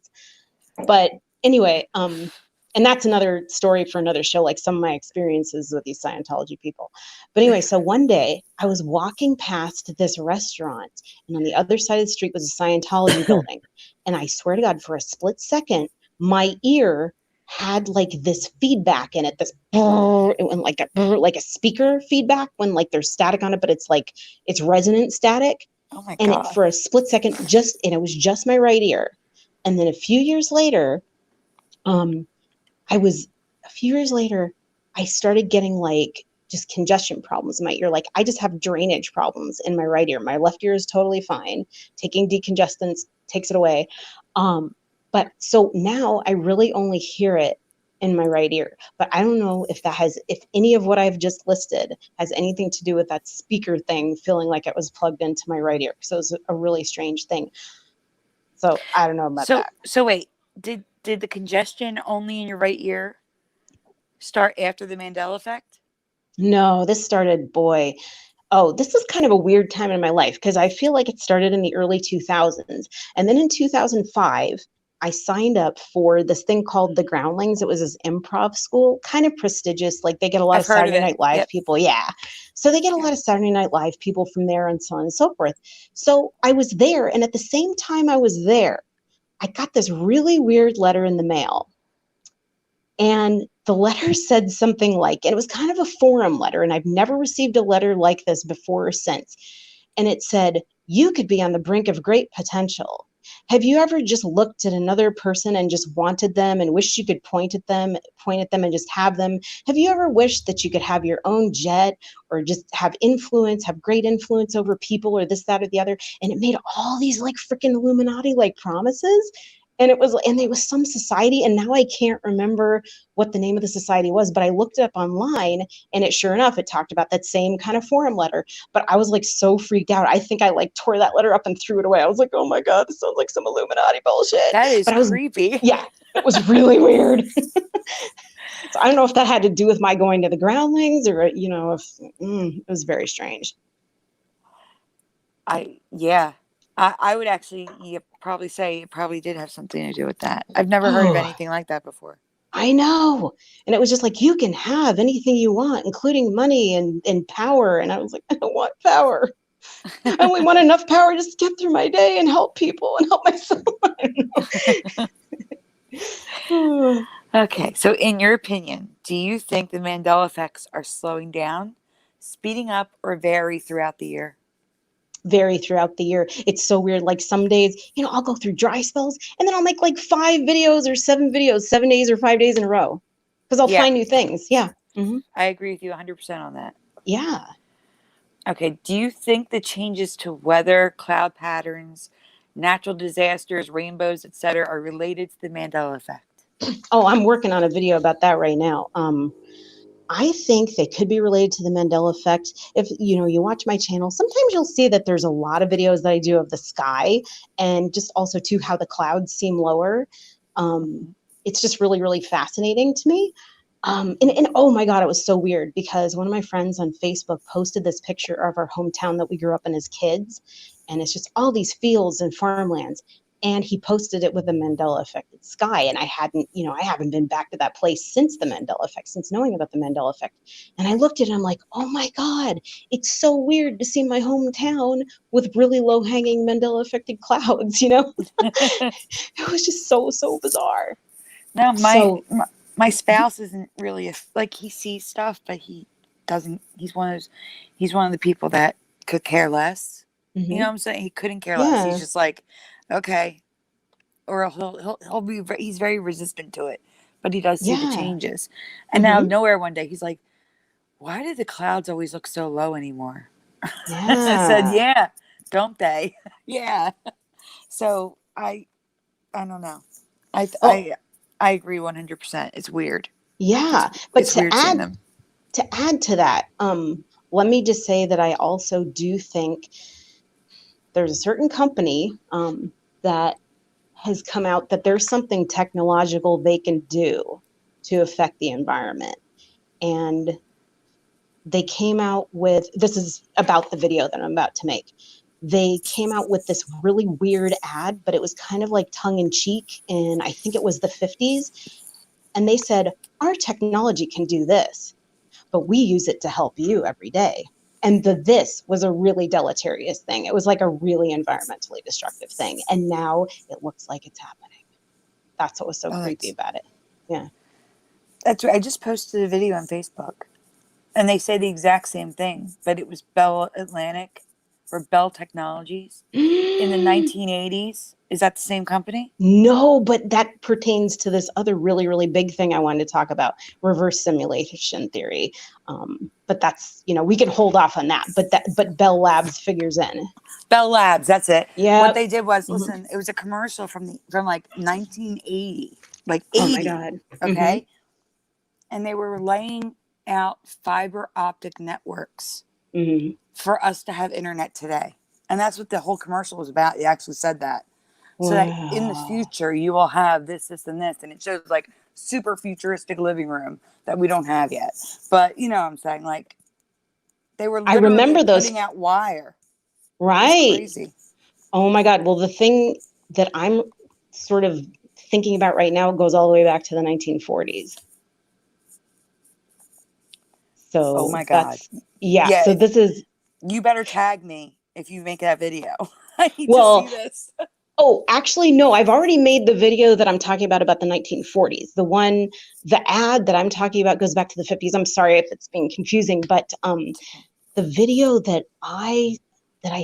But anyway, and that's another story for another show, like some of my experiences with these Scientology people. But anyway, so one day I was walking past this restaurant, and on the other side of the street was a Scientology building. And I swear to God, for a split second, my ear had like this feedback in it, this brrr, and like a brrr, like a speaker feedback when like there's static on it, but it's like it's resonant static. Oh my And God. for a split second, and it was just my right ear. And then a few years later, I started getting like just congestion problems in my ear. Like I just have drainage problems in my right ear. My left ear is totally fine. Taking decongestants takes it away. But so now I really only hear it in my right ear. But I don't know if if any of what I've just listed has anything to do with that speaker thing feeling like it was plugged into my right ear. So it was a really strange thing. So I don't know about that. So wait, did the congestion only in your right ear start after the Mandela effect? No, this started, this was kind of a weird time in my life because I feel like it started in the early 2000s. And then in 2005, I signed up for this thing called the Groundlings. It was this improv school, kind of prestigious. Like they get a lot I've of heard of Saturday it. Night Live Yep. people. Yeah. So they get a lot of Saturday Night Live people from there and so on and so forth. So I was there. And at the same time I was there, I got this really weird letter in the mail. And the letter said something like, and it was kind of a forum letter, and I've never received a letter like this before or since. And it said, you could be on the brink of great potential. Have you ever just looked at another person and just wanted them and wished you could point at them and just have them? Have you ever wished that you could have your own jet or just have great influence over people or this, that, or the other? And it made all these like freaking Illuminati like promises. And it was some society, and now I can't remember what the name of the society was, but I looked it up online, and sure enough, it talked about that same kind of forum letter. But I was like so freaked out. I think I like tore that letter up and threw it away. I was like, oh my God, this sounds like some Illuminati bullshit. That is creepy. Yeah, it was really weird. So I don't know if that had to do with my going to the Groundlings or, it was very strange. I would actually probably say it probably did have something to do with that. I've never heard of anything like that before. I know. And it was just like, you can have anything you want, including money and power. And I was like, I don't want power. I only want enough power just to get through my day and help people and help myself. Okay. So in your opinion, do you think the Mandela effects are slowing down, speeding up, or vary throughout the year? Vary throughout the year. It's so weird. Like some days, I'll go through dry spells and then I'll make like 5 videos or 7 videos, 7 days or 5 days in a row because I'll find new things. Yeah. Mm-hmm. I agree with you 100% on that. Yeah. Okay. Do you think the changes to weather, cloud patterns, natural disasters, rainbows, etc., are related to the Mandela effect? Oh, I'm working on a video about that right now. I think they could be related to the Mandela effect. If you watch my channel, sometimes you'll see that there's a lot of videos that I do of the sky and just also too how the clouds seem lower. It's just really, really fascinating to me. And oh my God, it was so weird because one of my friends on Facebook posted this picture of our hometown that we grew up in as kids. And it's just all these fields and farmlands. And he posted it with the Mandela affected sky. And I haven't been back to that place since the Mandela effect, since knowing about the Mandela effect. And I looked at it and I'm like, oh my God, it's so weird to see my hometown with really low hanging Mandela affected clouds, It was just so bizarre. No, my spouse isn't really he sees stuff, but he doesn't. He's one of the people that could care less. Mm-hmm. You know what I'm saying? He couldn't care less. He's just like, okay, or he's very resistant to it, but he does see the changes. And out of nowhere one day he's like, why do the clouds always look so low anymore? Yeah. I said, yeah, don't they? Yeah. So I don't know. I agree 100%. It's weird. Yeah, but it's weird seeing them. To add to that, let me just say that I also do think there's a certain company that has come out that there's something technological they can do to affect the environment. And they came out with, this is about the video that I'm about to make. They came out with this really weird ad, but it was kind of like tongue in cheek. And I think it was the 50s. And they said, our technology can do this, but we use it to help you every day. And this was a really deleterious thing. It was like a really environmentally destructive thing. And now it looks like it's happening. That's what was so creepy about it. Yeah. That's right. I just posted a video on Facebook, and they say the exact same thing, but it was Bell Atlantic or Bell Technologies in the 1980s. Is that the same company? No, but that pertains to this other really, really big thing I wanted to talk about, reverse simulation theory. But that's, we can hold off on that. But Bell Labs figures in. Bell Labs, that's it. Yeah. What they did was, listen, it was a commercial from like 1980, like 80. Oh my God. Okay. And they were laying out fiber optic networks for us to have internet today. And that's what the whole commercial was about. It actually said that. So that in the future, you will have this, this, and this. And it shows like super futuristic living room that we don't have yet. But you know what I'm saying? Like, they were literally remember those putting out wire. Right. Crazy. Oh my God. Well, the thing that I'm sort of thinking about right now goes all the way back to the 1940s. So oh my God. Yeah. So this is. You better tag me if you make that video. I need to see this. Oh, actually, no, I've already made the video that I'm talking about the 1940s. The ad that I'm talking about goes back to the 50s. I'm sorry if it's being confusing, but the video that I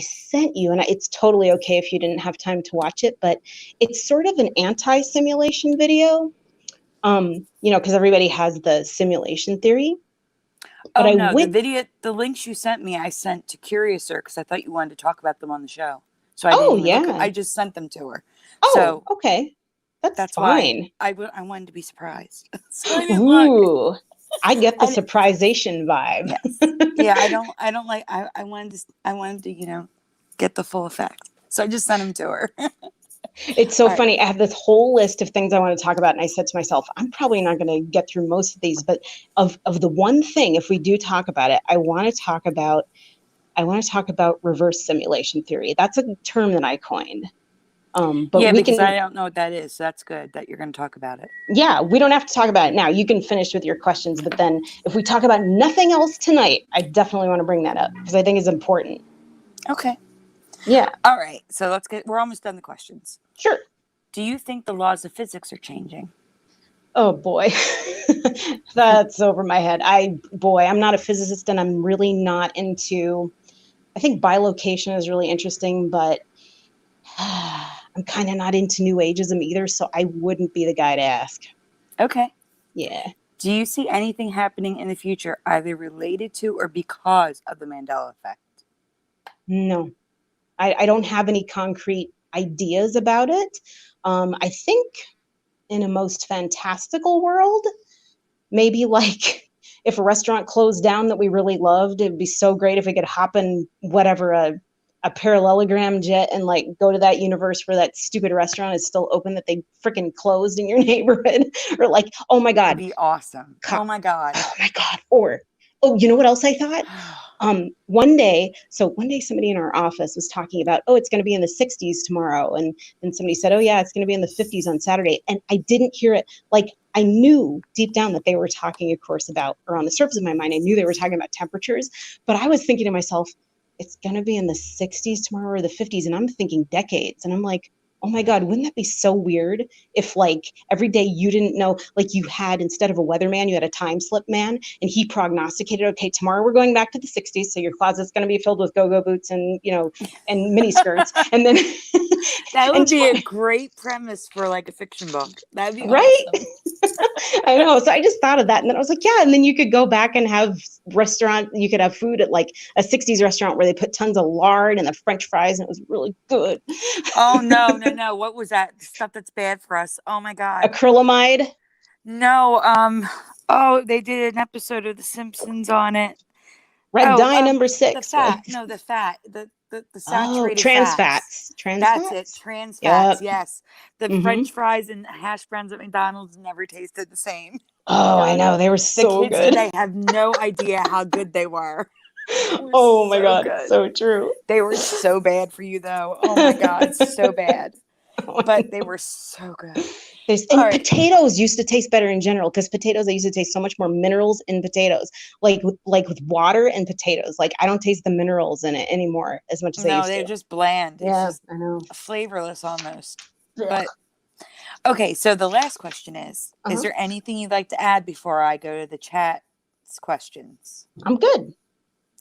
sent you, and it's totally okay if you didn't have time to watch it, but it's sort of an anti-simulation video, because everybody has the simulation theory. But the links you sent me, I sent to Curiouser because I thought you wanted to talk about them on the show. So I just sent them to her. Oh, so okay. That's fine. Why I wanted to be surprised. So I didn't look. I get the surprisation vibe. Yes. Yeah, I don't like I wanted to, get the full effect. So I just sent them to her. It's so funny. I have this whole list of things I want to talk about. And I said to myself, I'm probably not going to get through most of these, but of the one thing, if we do talk about it, I want to talk about reverse simulation theory. That's a term that I coined. Because I don't know what that is. So that's good that you're going to talk about it. Yeah, we don't have to talk about it now. You can finish with your questions, but then if we talk about nothing else tonight, I definitely want to bring that up because I think it's important. Okay. Yeah. All right. So we're almost done the questions. Sure. Do you think the laws of physics are changing? Oh boy, that's over my head. I'm not a physicist and I'm really not into, I think bilocation is really interesting, but I'm kind of not into New Ageism either, so I wouldn't be the guy to ask. Okay. Yeah. Do you see anything happening in the future either related to or because of the Mandela Effect? No. I don't have any concrete ideas about it. I think in a most fantastical world, maybe like if a restaurant closed down that we really loved, it'd be so great if we could hop in a parallelogram jet and like go to that universe where that stupid restaurant is still open that they freaking closed in your neighborhood. Or like, oh my God. That'd be awesome. Oh my God. Oh my God. Or, you know what else I thought? One day somebody in our office was talking about, it's going to be in the 60s tomorrow. And then somebody said, oh yeah, it's going to be in the 50s on Saturday. And I didn't hear it. Like I knew deep down that they were talking, of course, about, or on the surface of my mind, I knew they were talking about temperatures, but I was thinking to myself, it's going to be in the 60s tomorrow or the 50s. And I'm thinking decades. And I'm like, oh my God, wouldn't that be so weird if like every day you didn't know, like you had, instead of a weatherman, you had a time slip man and he prognosticated, okay, tomorrow we're going back to the 60s. So your closet's going to be filled with go-go boots and, and mini skirts. And then that would be a great premise for like a fiction book. That'd be right. Awesome. I know. So I just thought of that. And then I was like, yeah. And then you could go back and have you could have food at like a 60s restaurant where they put tons of lard and the French fries and it was really good. Oh, no. What was that? Stuff that's bad for us. Oh my God. Acrylamide? No. They did an episode of The Simpsons on it. Red dye number 6. The fat. No, the fat. The saturated trans fats. That's it. Trans fats. Yes. The French Mm-hmm. fries and hash browns at McDonald's never tasted the same. Oh, I know. They were so the kids good. They have no idea how good they were. Oh my God. Good. So true. They were so bad for you though. Oh my God. So bad. But they were so good. Potatoes used to taste better in general because potatoes, I used to taste so much more minerals in potatoes, like with water and potatoes. Like I don't taste the minerals in it anymore as much as I used to. No, they're just bland. Yeah, it's just I know. Flavorless almost. Yeah. But Okay, so the last question is Uh-huh. there anything you'd like to add before I go to the chat's questions? I'm good.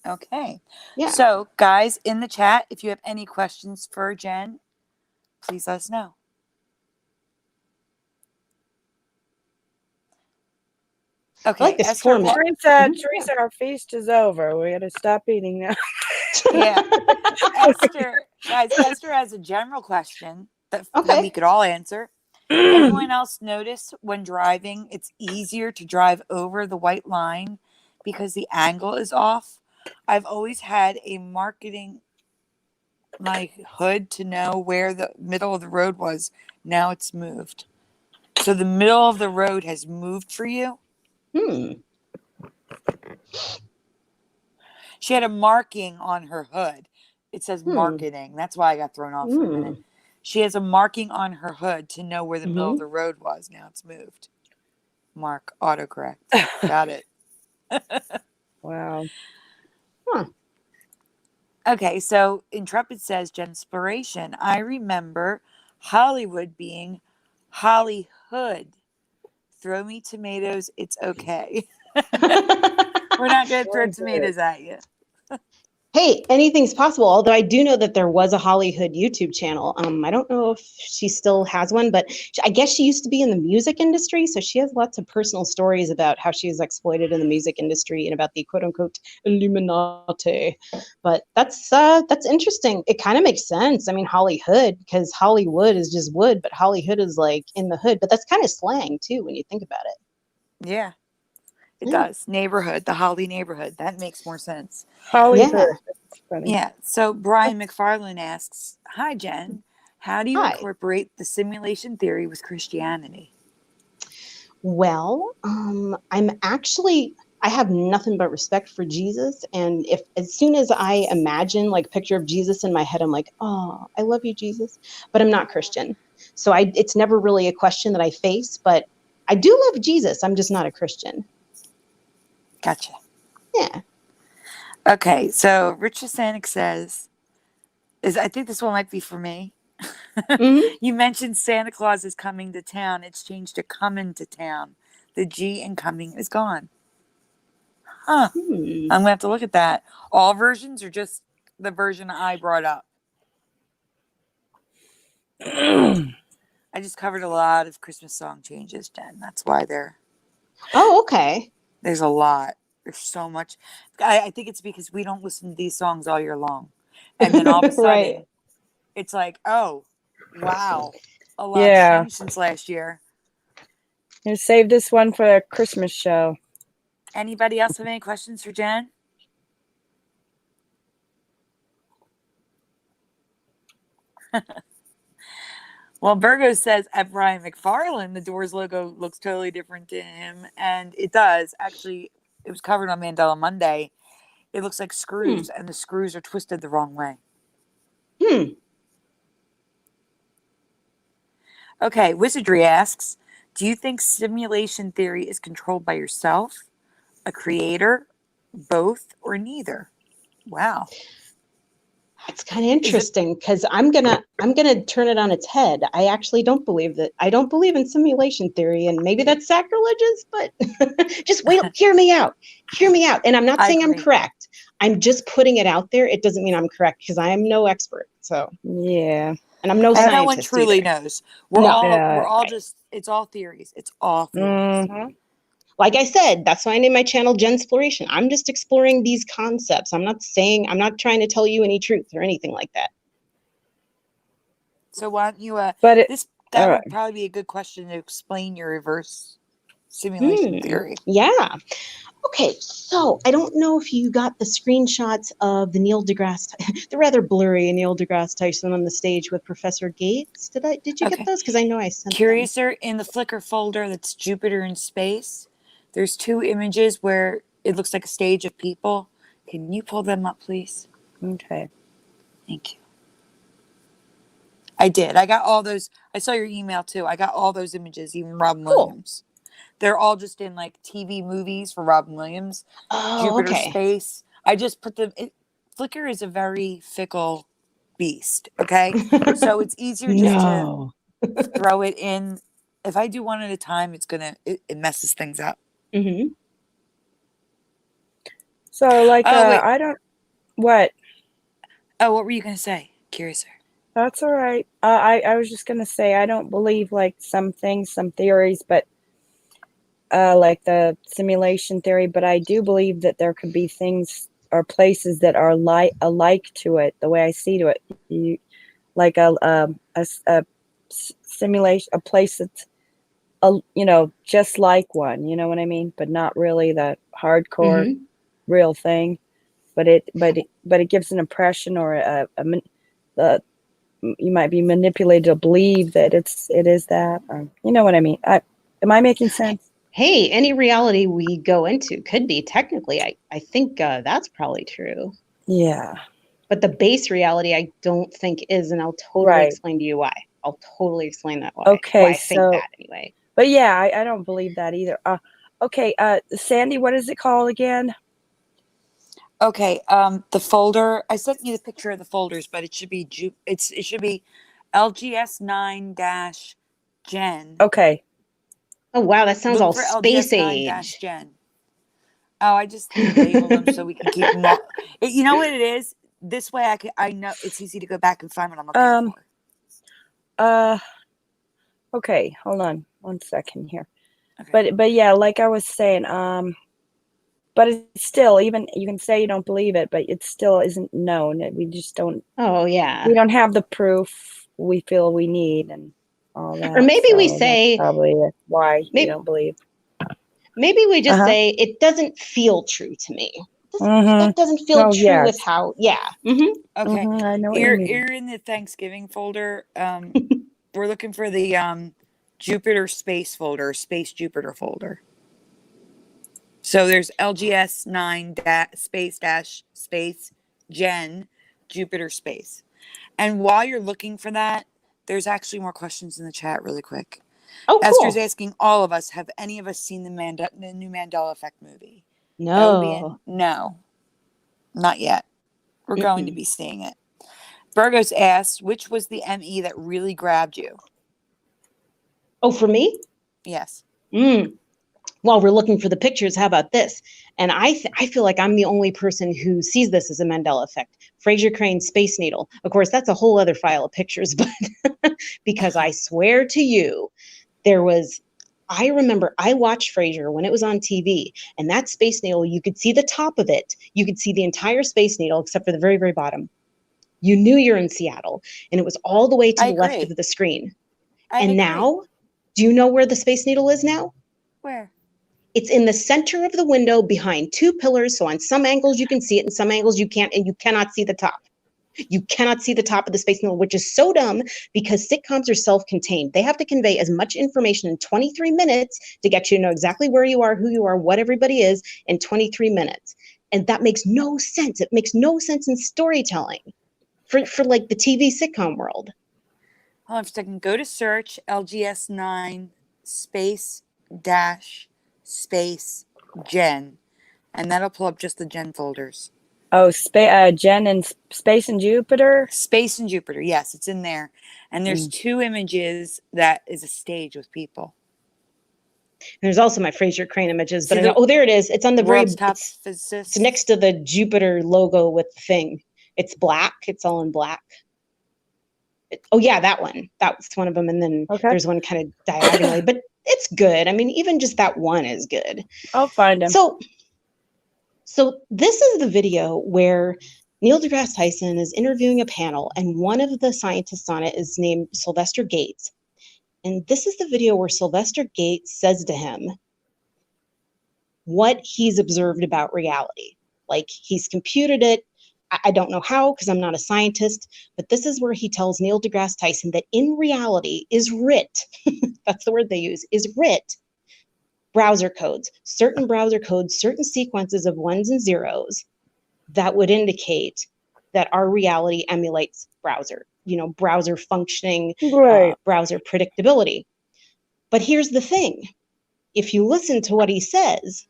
Okay. Yeah. So, guys in the chat, if you have any questions for Jen, please let us know. Okay, I like this Esther, format. Teresa, our feast is over. We got to stop eating now. Yeah. Esther, guys, Esther has a general question that Okay. we could all answer. Anyone else notice when driving, it's easier to drive over the white line because the angle is off? I've always had a marketing my hood to know where the middle of the road was. Now it's moved. So the middle of the road has moved for you? She had a marking on her hood. It says marketing. That's why I got thrown off for a minute. She has a marking on her hood to know where the middle of the road was. Now it's moved. Mark, autocorrect. Got it. Wow. Okay, so Intrepid says Jensploration. I remember Hollywood being Hollyhood. Throw me tomatoes, it's okay. We're not going to throw tomatoes at you. Hey, anything's possible. Although I do know that there was a Hollywood YouTube channel. I don't know if she still has one, but I guess she used to be in the music industry. So she has lots of personal stories about how she was exploited in the music industry and about the quote unquote Illuminati. But that's interesting. It kind of makes sense. I mean, Hollywood, because Hollywood is just wood, but Hollywood is like in the hood. But that's kind of slang too when you think about it. Yeah. It does. Neighborhood, the Holly neighborhood. That makes more sense. Hollywood. Yeah. That's funny. Yeah. So Brian McFarlane asks, hi, Jen. How do you Hi. incorporate the simulation theory with Christianity? Well, I have nothing but respect for Jesus. And if as soon as I imagine like a picture of Jesus in my head, I'm like, oh, I love you, Jesus. But I'm not Christian. So it's never really a question that I face, but I do love Jesus. I'm just not a Christian. Gotcha. Yeah. Okay. So Richard Sanic says, I think this one might be for me. You mentioned Santa Claus is coming to town. It's changed to coming to town. The G in coming is gone. Huh. I'm going to have to look at that. All versions or just the version I brought up? I just covered a lot of Christmas song changes, Jen. That's why Oh, okay. there's a lot. There's so much. I think it's because we don't listen to these songs all year long. And then all of a sudden, Right. it's like, oh, wow. A lot changed since last year. You save this one for a Christmas show. Anybody else have any questions for Jen? Well, Virgo says at Brian McFarlane, the Doors logo looks totally different to him. And it does. Actually, it was covered on Mandela Monday. It looks like screws, and the screws are twisted the wrong way. Okay, Wizardry asks, do you think simulation theory is controlled by yourself, a creator, both, or neither? Wow. It's kind of interesting because I'm gonna turn it on its head. I actually don't believe that. I don't believe in simulation theory, and maybe that's sacrilegious. But just wait, hear me out. Hear me out. And I'm not saying I'm correct. I'm just putting it out there. It doesn't mean I'm correct because I am no expert. So yeah, and I'm no and scientist. No one truly either. knows. We're all just. It's all theories. It's all theories. Like I said, that's why I named my channel Jensploration. I'm just exploring these concepts. I'm not trying to tell you any truth or anything like that. So why don't you, that would probably be a good question to explain your reverse simulation theory. Yeah. Okay, so I don't know if you got the screenshots of the Neil deGrasse, the rather blurry Neil deGrasse Tyson on the stage with Professor Gates. Did you get those? Because I know I sent Curiouser, in the Flickr folder that's Jupiter in space, there's 2 images where it looks like a stage of people. Can you pull them up, please? Okay. Thank you. I did. I got all those. I saw your email too. I got all those images, even Robin Williams. They're all just in like TV movies for Robin Williams. Jupiter space. I just put them. Flickr is a very fickle beast. Okay. So it's easier just to throw it in if I do one at a time, it messes things up. Mm-hmm. So like, Oh, wait. I don't, what? Oh, what were you gonna say? Curiouser. That's all right. I was just going to say, I don't believe like some things, some theories, but like the simulation theory, but I do believe that there could be things or places that are alike to it, the way I see to it. Like a simulation, a place that's, just like one, you know what I mean? But not really the hardcore Mm-hmm. real thing. But it gives an impression or you might be manipulated to believe that it is that, or, you know what I mean? Am I making sense? Hey, any reality we go into could be technically. I think that's probably true. Yeah. But the base reality, I don't think is, and I'll totally Right. explain to you why. I'll totally explain that why. Okay, Why I think that anyway. But yeah, I don't believe that either. Okay, Sandy, what is it called again? Okay, the folder. I sent you the picture of the folders, but it should be it should be LGS9-Gen. Okay. Oh wow, that sounds Look all for space age. LGS9-Gen. Oh, I just labeled them so we can keep them all. You know what it is? This way I know it's easy to go back and find what I'm looking for. Okay, hold on 1 second here. Okay. But yeah, like I was saying, but it's still, even you can say you don't believe it, but it still isn't known. We just don't. Oh yeah. We don't have the proof we feel we need and all that. Or maybe we so say that's probably why you don't believe. Maybe we just Uh-huh. say it doesn't feel true to me. Mhm. That doesn't feel Oh, true yes. with how. Yeah. Mm-hmm. Okay. Mhm, I know what you mean. You're in the Thanksgiving folder. We're looking for the Jupiter space folder, space Jupiter folder. So there's LGS9 space Gen Jupiter space. And while you're looking for that, there's actually more questions in the chat really quick. Oh, cool. Esther's asking all of us, have any of us seen the new Mandela Effect movie? That would be no, not yet. We're going to be seeing it. Burgos asked, which was the ME that really grabbed you? Oh, for me? Yes. While we're looking for the pictures, how about this? And I feel like I'm the only person who sees this as a Mandela Effect. Fraser Crane's Space Needle. Of course, that's a whole other file of pictures, but because I swear to you, I remember I watched Frasier when it was on TV, and that Space Needle, you could see the top of it. You could see the entire Space Needle except for the very, very bottom. You knew you're in Seattle, and it was all the way to the left of the screen. Now, do you know where the Space Needle is now? Where? It's in the center of the window behind two pillars. So on some angles you can see it, and some angles you can't, and you cannot see the top. You cannot see the top of the Space Needle, which is so dumb because sitcoms are self-contained. They have to convey as much information in 23 minutes to get you to know exactly where you are, who you are, what everybody is in 23 minutes. And that makes no sense. It makes no sense in storytelling for like the TV sitcom world. Hold on a second. Go to search LGS9 space Gen, and that'll pull up just the Gen folders. Oh, Gen and Space and Jupiter? Space and Jupiter, yes, it's in there. And there's two images that is a stage with people. And there's also my Fraser Crane images, but there it is. It's on the world's top physicist. It's next to the Jupiter logo with the thing. It's black. It's all in black. Oh yeah, that one. That's one of them. And then there's one kind of diagonally, but it's good. I mean, even just that one is good. I'll find him. So this is the video where Neil deGrasse Tyson is interviewing a panel, and one of the scientists on it is named Sylvester Gates. And this is the video where Sylvester Gates says to him what he's observed about reality. Like, he's computed it. I don't know how, because I'm not a scientist, but this is where he tells Neil deGrasse Tyson that in reality is writ, that's the word they use, is writ, browser codes, certain sequences of ones and zeros that would indicate that our reality emulates browser, browser functioning, browser predictability. But here's the thing. If you listen to what he says,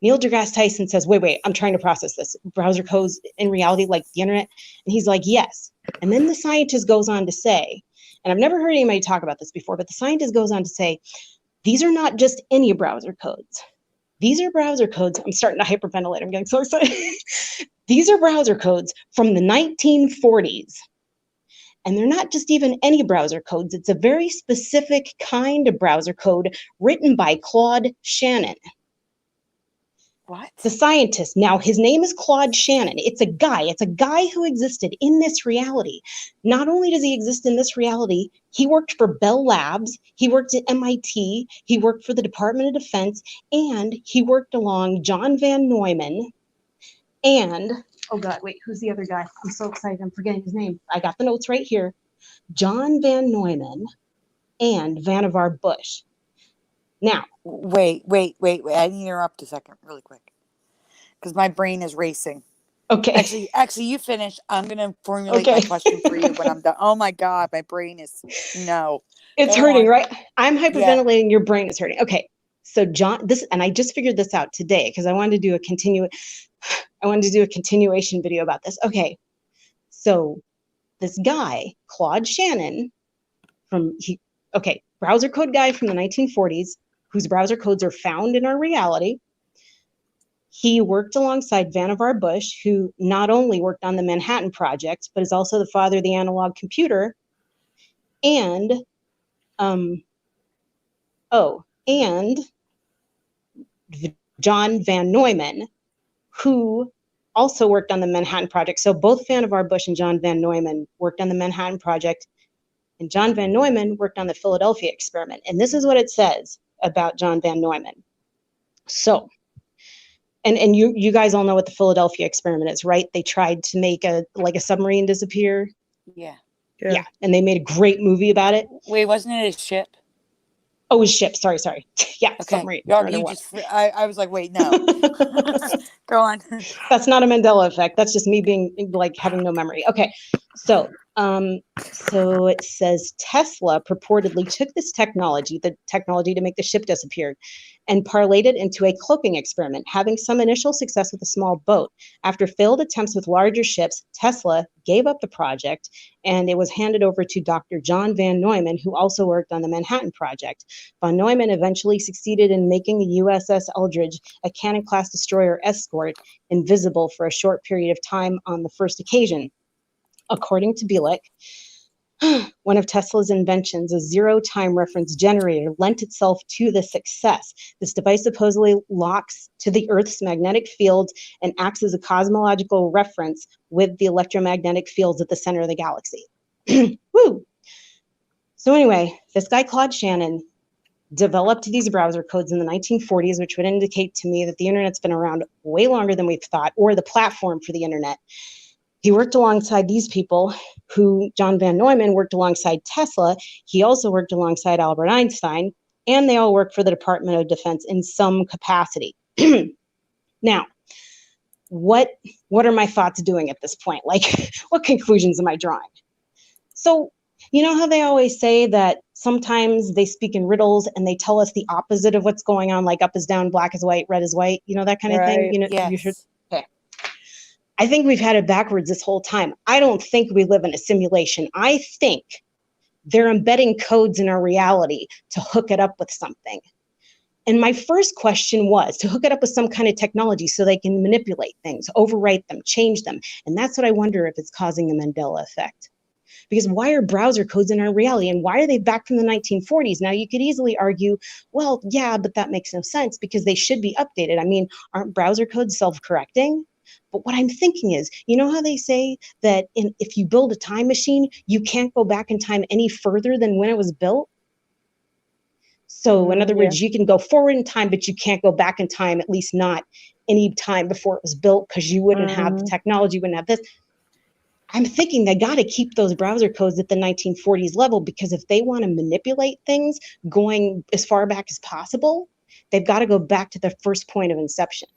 Neil deGrasse Tyson says, wait, I'm trying to process this. Browser codes in reality, like the internet? And he's like, yes. And then the scientist goes on to say And I've never heard anybody talk about this before, but the scientist goes on to say, these are not just any browser codes. These are browser codes. I'm starting to hyperventilate. I'm getting so excited. These are browser codes from the 1940s. And they're not just even any browser codes. It's a very specific kind of browser code written by Claude Shannon. What? The scientist. Now, his name is Claude Shannon. It's a guy who existed in this reality. Not only does he exist in this reality, he worked for Bell Labs, he worked at MIT, he worked for the Department of Defense, and he worked along John Van Neumann and, oh God, wait, who's the other guy? I'm so excited, I'm forgetting his name. I got the notes right here. John Van Neumann and Vannevar Bush. Now, Wait. I need to interrupt a second really quick because my brain is racing. okay. Actually, you finish. I'm going to formulate my question for you when I'm done. Oh my God, my brain is, no. It's Go hurting, on. right? I'm hyperventilating, your brain is hurting. Okay, so John, and I just figured this out today because I wanted to do a continuation video about this. Okay, so this guy, Claude Shannon, browser code guy from the 1940s, whose browser codes are found in our reality. He worked alongside Vannevar Bush, who not only worked on the Manhattan Project, but is also the father of the analog computer. And, John Van Neumann, who also worked on the Manhattan Project. So both Vannevar Bush and John Van Neumann worked on the Manhattan Project, and John Van Neumann worked on the Philadelphia experiment. And this is what it says about John Van Neumann. So, and you guys all know what the Philadelphia experiment is, right? They tried to make a submarine disappear. Yeah. Yeah, and they made a great movie about it. Wait, wasn't it a ship? Oh, it was ship. Sorry. Yeah, Okay. submarine. I was like, wait, no. Go on. That's not a Mandela effect. That's just me being having no memory. Okay, so it says Tesla purportedly took this technology, the technology to make the ship disappear, and parlayed it into a cloaking experiment, having some initial success with a small boat. After failed attempts with larger ships, Tesla gave up the project, and it was handed over to Dr. John Van Neumann, who also worked on the Manhattan Project. Von Neumann eventually succeeded in making the USS Eldridge, a Cannon-class destroyer escort, invisible for a short period of time on the first occasion. According to Bielek, one of Tesla's inventions, a zero-time reference generator, lent itself to the success. This device supposedly locks to the Earth's magnetic fields and acts as a cosmological reference with the electromagnetic fields at the center of the galaxy. Woo! So anyway, this guy, Claude Shannon, developed these browser codes in the 1940s, which would indicate to me that the internet's been around way longer than we've thought, or the platform for the internet. He worked alongside these people who, John Van Neumann worked alongside Tesla. He also worked alongside Albert Einstein, and they all worked for the Department of Defense in some capacity. Now, what are my thoughts doing at this point? What conclusions am I drawing? So, you know how they always say that sometimes they speak in riddles and they tell us the opposite of what's going on, like up is down, black is white, red is white, that kind of thing? Yes. You should. Okay. I think we've had it backwards this whole time. I don't think we live in a simulation. I think they're embedding codes in our reality to hook it up with something. And my first question was to hook it up with some kind of technology so they can manipulate things, overwrite them, change them. And that's what I wonder if it's causing the Mandela effect. Because why are browser codes in our reality, and why are they back from the 1940s? Now, you could easily argue, well, yeah, but that makes no sense because they should be updated. I mean, aren't browser codes self-correcting? But what I'm thinking is, you know how they say that if you build a time machine, you can't go back in time any further than when it was built? So in other words, you can go forward in time, but you can't go back in time, at least not any time before it was built, because you wouldn't have the technology, wouldn't have this. I'm thinking they got to keep those browser codes at the 1940s level, because if they want to manipulate things going as far back as possible, they've got to go back to the first point of inception.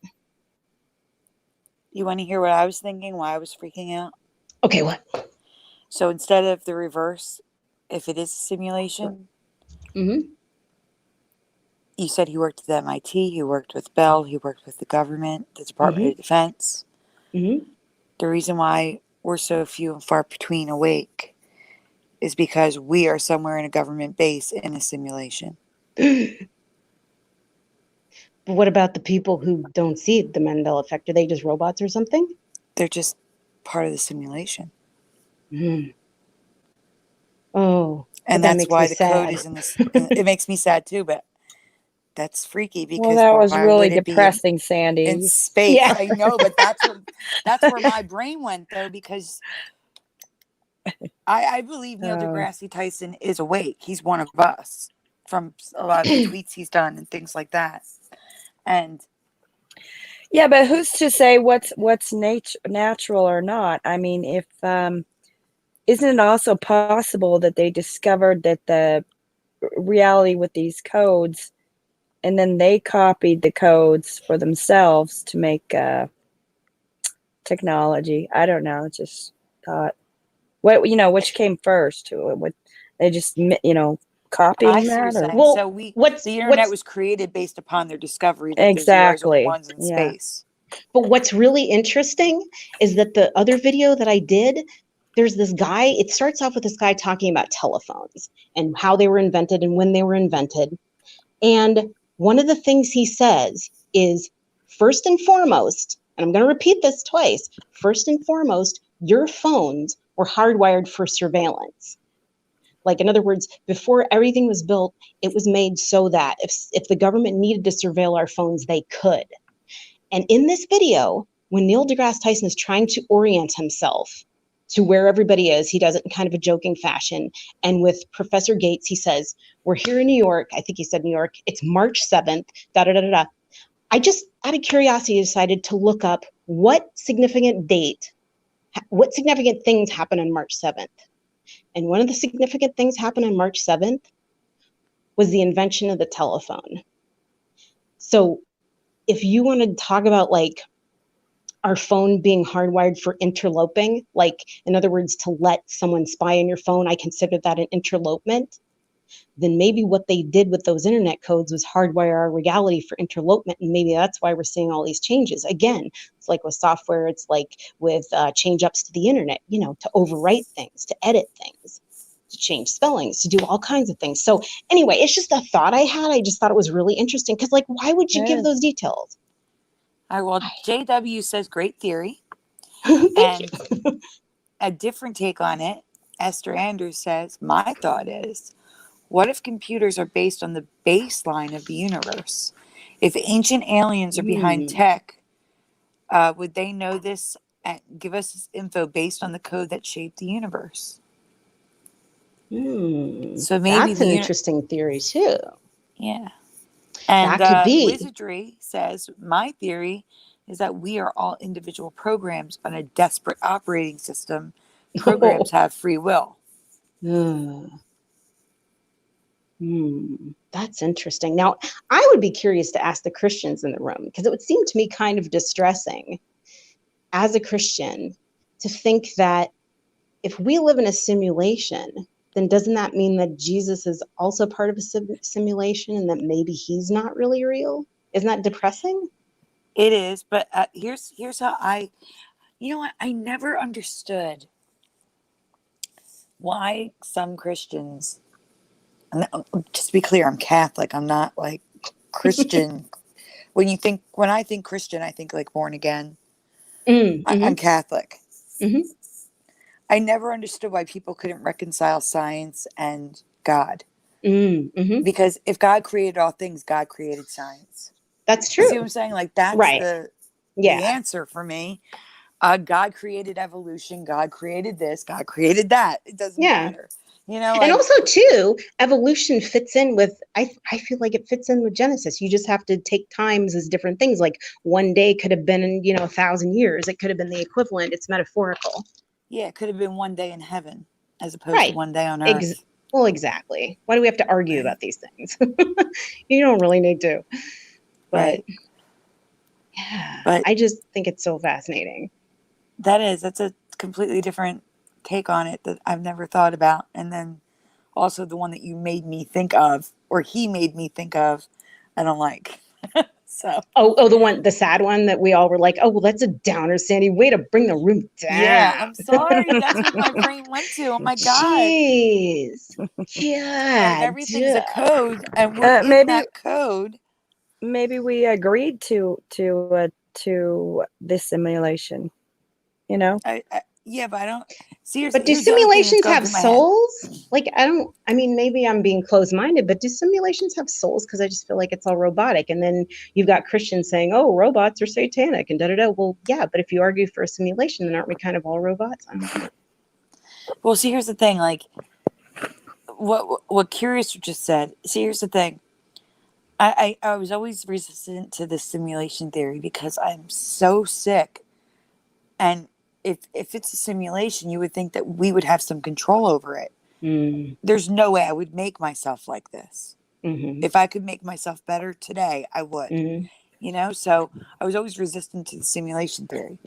You want to hear what I was thinking, why I was freaking out? Okay, what? So instead of the reverse, if it is a simulation, you said he worked at MIT, he worked with Bell, he worked with the government, the Department of Defense. The reason why we're so few and far between awake is because we are somewhere in a government base in a simulation. But what about the people who don't see the Mandela Effect? Are they just robots or something? They're just part of the simulation. Mm. Oh, And that that's makes why me the sad. code is in this. It makes me sad too, but that's freaky Well, because that was why really would it be depressing, Sandy. in space? Yeah. I know, but that's where my brain went though, because I believe Neil deGrasse Tyson is awake. He's one of us from a lot of the tweets he's done and things like that. And Yeah, but who's to say what's natural or not? I mean, if isn't it also possible that they discovered that the reality with these codes, and then they copied the codes for themselves to make technology? I don't know. Just thought, which came first? What they just copying I see what you're that, or saying. Well, So the internet what's was created based upon their discovery that the zeros and the exactly? ones in Yeah. space. But what's really interesting is that the other video that I did, there's this guy, it starts off with this guy talking about telephones and how they were invented and when they were invented. And one of the things he says is, first and foremost, and I'm going to repeat this twice, first and foremost, your phones were hardwired for surveillance. Like, in other words, before everything was built, it was made so that if the government needed to surveil our phones, they could. And in this video, when Neil deGrasse Tyson is trying to orient himself to where everybody is, he does it in kind of a joking fashion. And with Professor Gates, he says, we're here in New York. I think he said New York. It's March 7th, da da da da. I just, out of curiosity, decided to look up what significant things happen on March 7th. And one of the significant things happened on March 7th was the invention of the telephone. So if you want to talk about like our phone being hardwired for interloping, like in other words, to let someone spy on your phone, I consider that an interlopement, then maybe what they did with those internet codes was hardwire our reality for interlopement. And maybe that's why we're seeing all these changes. Again, it's like with software, it's like with change ups to the internet, to overwrite things, to edit things, to change spellings, to do all kinds of things. So anyway, it's just a thought I had. I just thought it was really interesting because, like, why would you give those details? JW says great theory. Thank you. A different take on it, Esther Andrews says, my thought is, what if computers are based on the baseline of the universe? If ancient aliens are behind tech, would they know this and give us this info based on the code that shaped the universe? So maybe that's an interesting theory too. Yeah. And that could be. Wizardry says, my theory is that we are all individual programs on a desperate operating system. Programs have free will. That's interesting. Now, I would be curious to ask the Christians in the room, because it would seem to me kind of distressing as a Christian to think that if we live in a simulation, then doesn't that mean that Jesus is also part of a simulation and that maybe he's not really real? Isn't that depressing? It is, but here's how I never understood why some Christians, and just to be clear, I'm Catholic. I'm not like Christian. When I think Christian, I think like born again. I'm Catholic. I never understood why people couldn't reconcile science and God. Because if God created all things, God created science. That's true. You see what I'm saying? Like that's right. the answer for me. God created evolution. God created this. God created that. It doesn't matter. And also too, evolution fits in with, I feel like it fits in with Genesis. You just have to take times as different things. Like one day could have been, 1,000 years. It could have been the equivalent. It's metaphorical. Yeah, it could have been one day in heaven as opposed to one day on earth. Well, exactly. Why do we have to argue about these things? You don't really need to. But I just think it's so fascinating. That's a completely different take on it that I've never thought about. And then also the one that you made me think of, or he made me think of, I don't like. So the sad one that we all were like, oh, well, that's a downer, Sandy. Way to bring the room down. yeah, I'm sorry. That's what my brain went to. Oh my God. Jeez. Like Yeah. everything's a code, and we're in that code. Maybe we agreed to this simulation, you know? Yeah, but I don't. Seriously, But do here's the other thing that's simulations going have through my head. souls? Like, I mean, maybe I'm being closed-minded, but do simulations have souls? Because I just feel like it's all robotic. And then you've got Christians saying, oh, robots are satanic and da-da-da. Well, yeah, but if you argue for a simulation, then aren't we kind of all robots? I don't know. Well, see, here's the thing. Like, what Curious just said. See, here's the thing. I was always resistant to the simulation theory because I'm so sick. And if it's a simulation, you would think that we would have some control over it. There's no way I would make myself like this. If I could make myself better today, I would. You know, so I was always resistant to the simulation theory.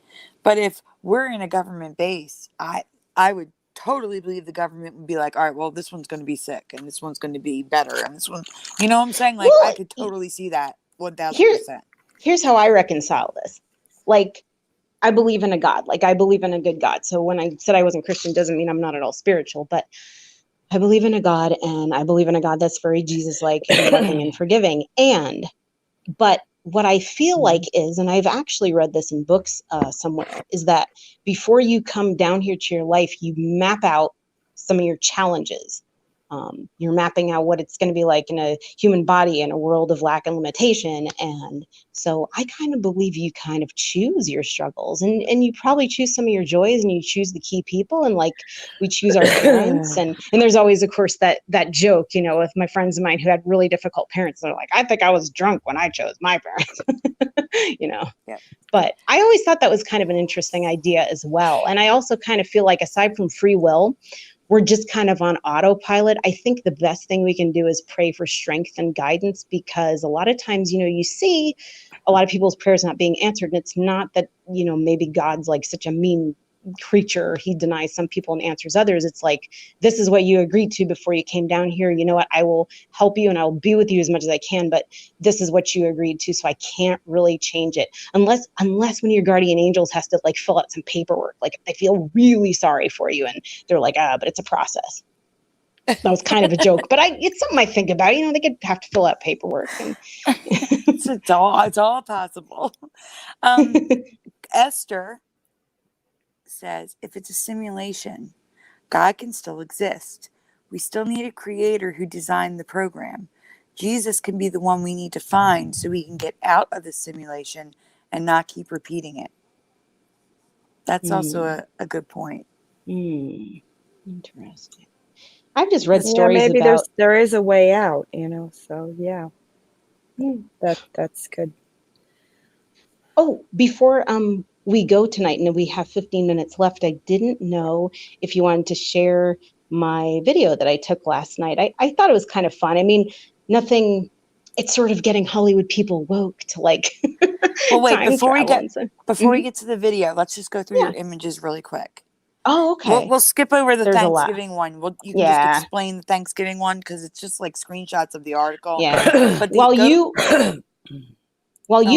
But if we're in a government base, I would totally believe the government would be like, all right, well, this one's going to be sick and this one's going to be better. And this one, you know what I'm saying? Like, Well, I could totally see that 1000%. Here's how I reconcile this. Like, I believe in a God. Like, I believe in a good God. So when I said I wasn't Christian, doesn't mean I'm not at all spiritual, but I believe in a God, and I believe in a God that's very Jesus-like and loving and forgiving. But what I feel like is, and I've actually read this in books somewhere, is that before you come down here to your life, you map out some of your challenges. You're mapping out what it's going to be like in a human body in a world of lack and limitation. And so I kind of believe you kind of choose your struggles, and you probably choose some of your joys, and you choose the key people, and like we choose our parents. And there's always, of course, that joke, you know, with my friends of mine who had really difficult parents. They're like, I think I was drunk when I chose my parents, you know. Yep. But I always thought that was kind of an interesting idea as well. And I also kind of feel like, aside from free will, we're just kind of on autopilot. I think the best thing we can do is pray for strength and guidance, because a lot of times, you know, you see a lot of people's prayers not being answered. And it's not that, you know, maybe God's like such a mean creature. He denies some people and answers others. It's like, this is what you agreed to before you came down here. You know what? I will help you and I'll be with you as much as I can, but this is what you agreed to. So I can't really change it unless one of your guardian angels has to like fill out some paperwork. Like, I feel really sorry for you. And they're like, but it's a process. That was kind of a joke, but it's something I think about. You know, they could have to fill out paperwork. And it's all possible. Esther says, if it's a simulation, God can still exist. We still need a creator who designed the program. Jesus can be the one we need to find so we can get out of the simulation and not keep repeating it. That's also a good point. Interesting. I've just read stories maybe about... there is a way out, you know, so yeah. That's good. Oh, before we go tonight, and we have 15 minutes left, I didn't know if you wanted to share my video that I took last night. I thought it was kind of fun. I mean, nothing, it's sort of getting Hollywood people woke to like well, wait, before we get to the video, let's just go through your images really quick. Oh, okay. We'll skip over the Thanksgiving one. You can just explain the Thanksgiving one because it's just like screenshots of the article. Yeah. But while you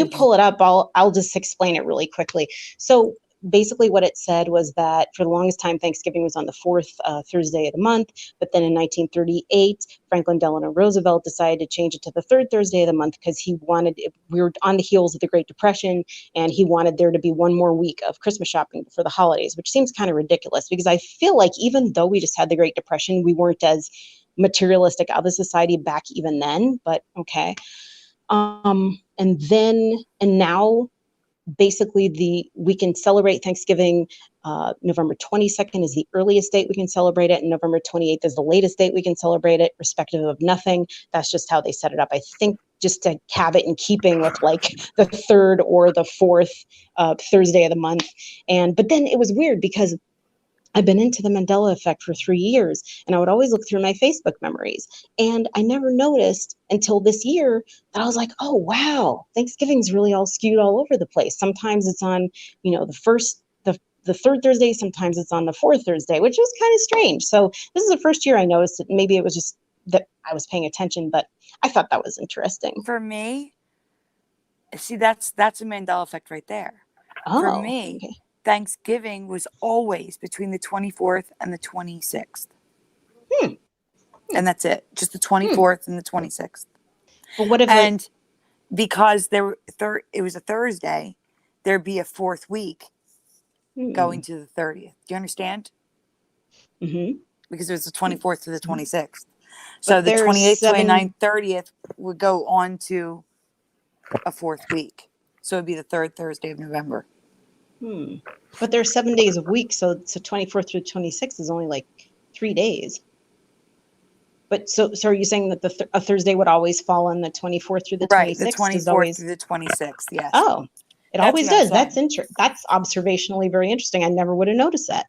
pull it up, I'll just explain it really quickly. So basically what it said was that for the longest time, Thanksgiving was on the fourth Thursday of the month. But then in 1938, Franklin Delano Roosevelt decided to change it to the third Thursday of the month because we were on the heels of the Great Depression, and he wanted there to be one more week of Christmas shopping for the holidays, which seems kind of ridiculous because I feel like even though we just had the Great Depression, we weren't as materialistic of a society back even then, but okay. And now basically we can celebrate Thanksgiving. November 22nd is the earliest date we can celebrate it, and November 28th is the latest date we can celebrate it, respective of nothing. That's just how they set it up. I think just to have it in keeping with like the third or the fourth Thursday of the month. But then it was weird because I've been into the Mandela Effect for 3 years, and I would always look through my Facebook memories. And I never noticed until this year that I was like, oh, wow, Thanksgiving's really all skewed all over the place. Sometimes it's on, you know, the third Thursday, sometimes it's on the fourth Thursday, which was kind of strange. So this is the first year I noticed it. Maybe it was just that I was paying attention, but I thought that was interesting. For me, See, that's a Mandela effect right there. For Oh, me, okay. Thanksgiving was always between the 24th and the 26th. Hmm. And that's it. Just the 24th and the 26th. But what if And because it was a Thursday, there'd be a fourth week going to the 30th. Do you understand? Mm-hmm. Because it was the 24th to the 26th. So But the there's 28th, 29th, seven. 30th would go on to a fourth week. So it'd be the third Thursday of November. But there's 7 days a week, so 24th through 26th is only like 3 days. But so are you saying that a Thursday would always fall on the 24th through the 26th? Right, the Is 24th always. through the 26th, yes. Oh, it That's always what I'm does. That's saying. that's observationally very interesting. I never would have noticed that.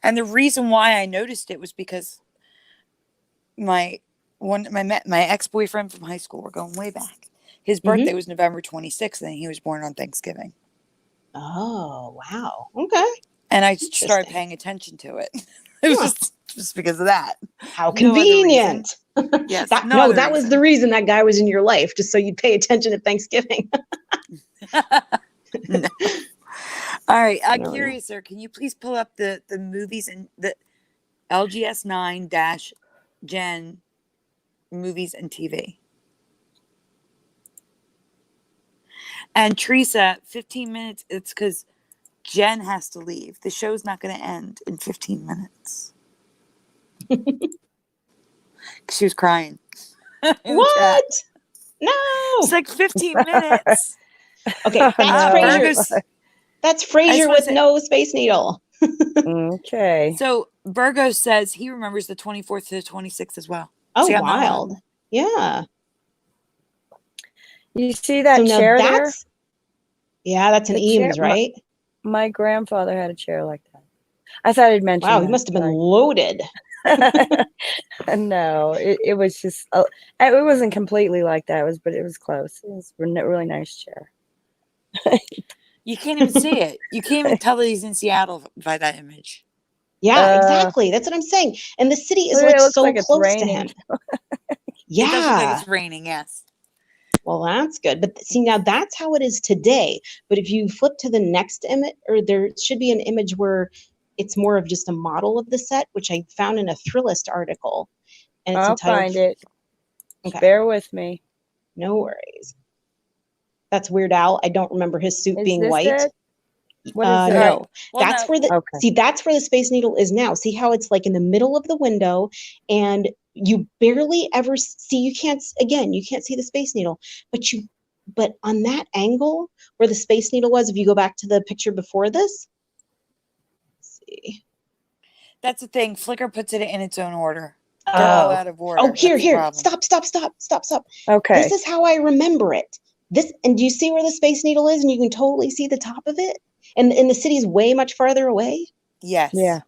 And the reason why I noticed it was because my ex-boyfriend from high school, we're going way back. His birthday was November 26th, and he was born on Thanksgiving. Oh, wow. Okay. And I started Interesting. paying attention to it. It was just because of that. How No other convenient. Yes. That was the reason that guy was in your life, just so you'd pay attention at Thanksgiving. No. All right. No, Curious, sir, can you please pull up the movies and the LGS 9-Gen movies and TV? And Theresa, 15 minutes. It's because Jen has to leave. The show's not going to end in 15 minutes. She was crying. What? No. It's like 15 minutes. Okay, that's Frasier. That's Frasier with no Space Needle. Okay. So Virgo says he remembers the 24th to the 26th as well. Oh, See, wild. Yeah. You see that So chair there? Yeah, that's an The Eames, chair- right? My grandfather had a chair like that. I thought I'd mention Wow, that. he must have been loaded. No, it was just, it wasn't completely like that. But it was close. It was a really nice chair. You can't even see it. You can't even tell that he's in Seattle by that image. Yeah, exactly. That's what I'm saying. And the city is It looks so like it's close to raining. him. It does look like Yeah. it's raining, yes. Well, that's good. But see, now that's how it is today. But if you flip to the next image, or there should be an image where it's more of just a model of the set, which I found in a Thrillist article. And it's I'll entitled, find it. Okay. Bear with me. No worries. That's Weird Al. I don't remember his suit Is being this white. it? What is it? No. Well, That's no. where the Okay. that's where the Space Needle is now. See how it's like in the middle of the window, and you barely ever see. You can't see the Space Needle, but on that angle where the Space Needle was, if you go back to the picture before this, let's see. That's the thing. Flickr puts it in its own order. They're all out of order. Oh, here. That's the problem. Stop. Okay. This is how I remember it. And do you see where the Space Needle is? And you can totally see the top of it. And the city's way much farther away. Yes. Yeah.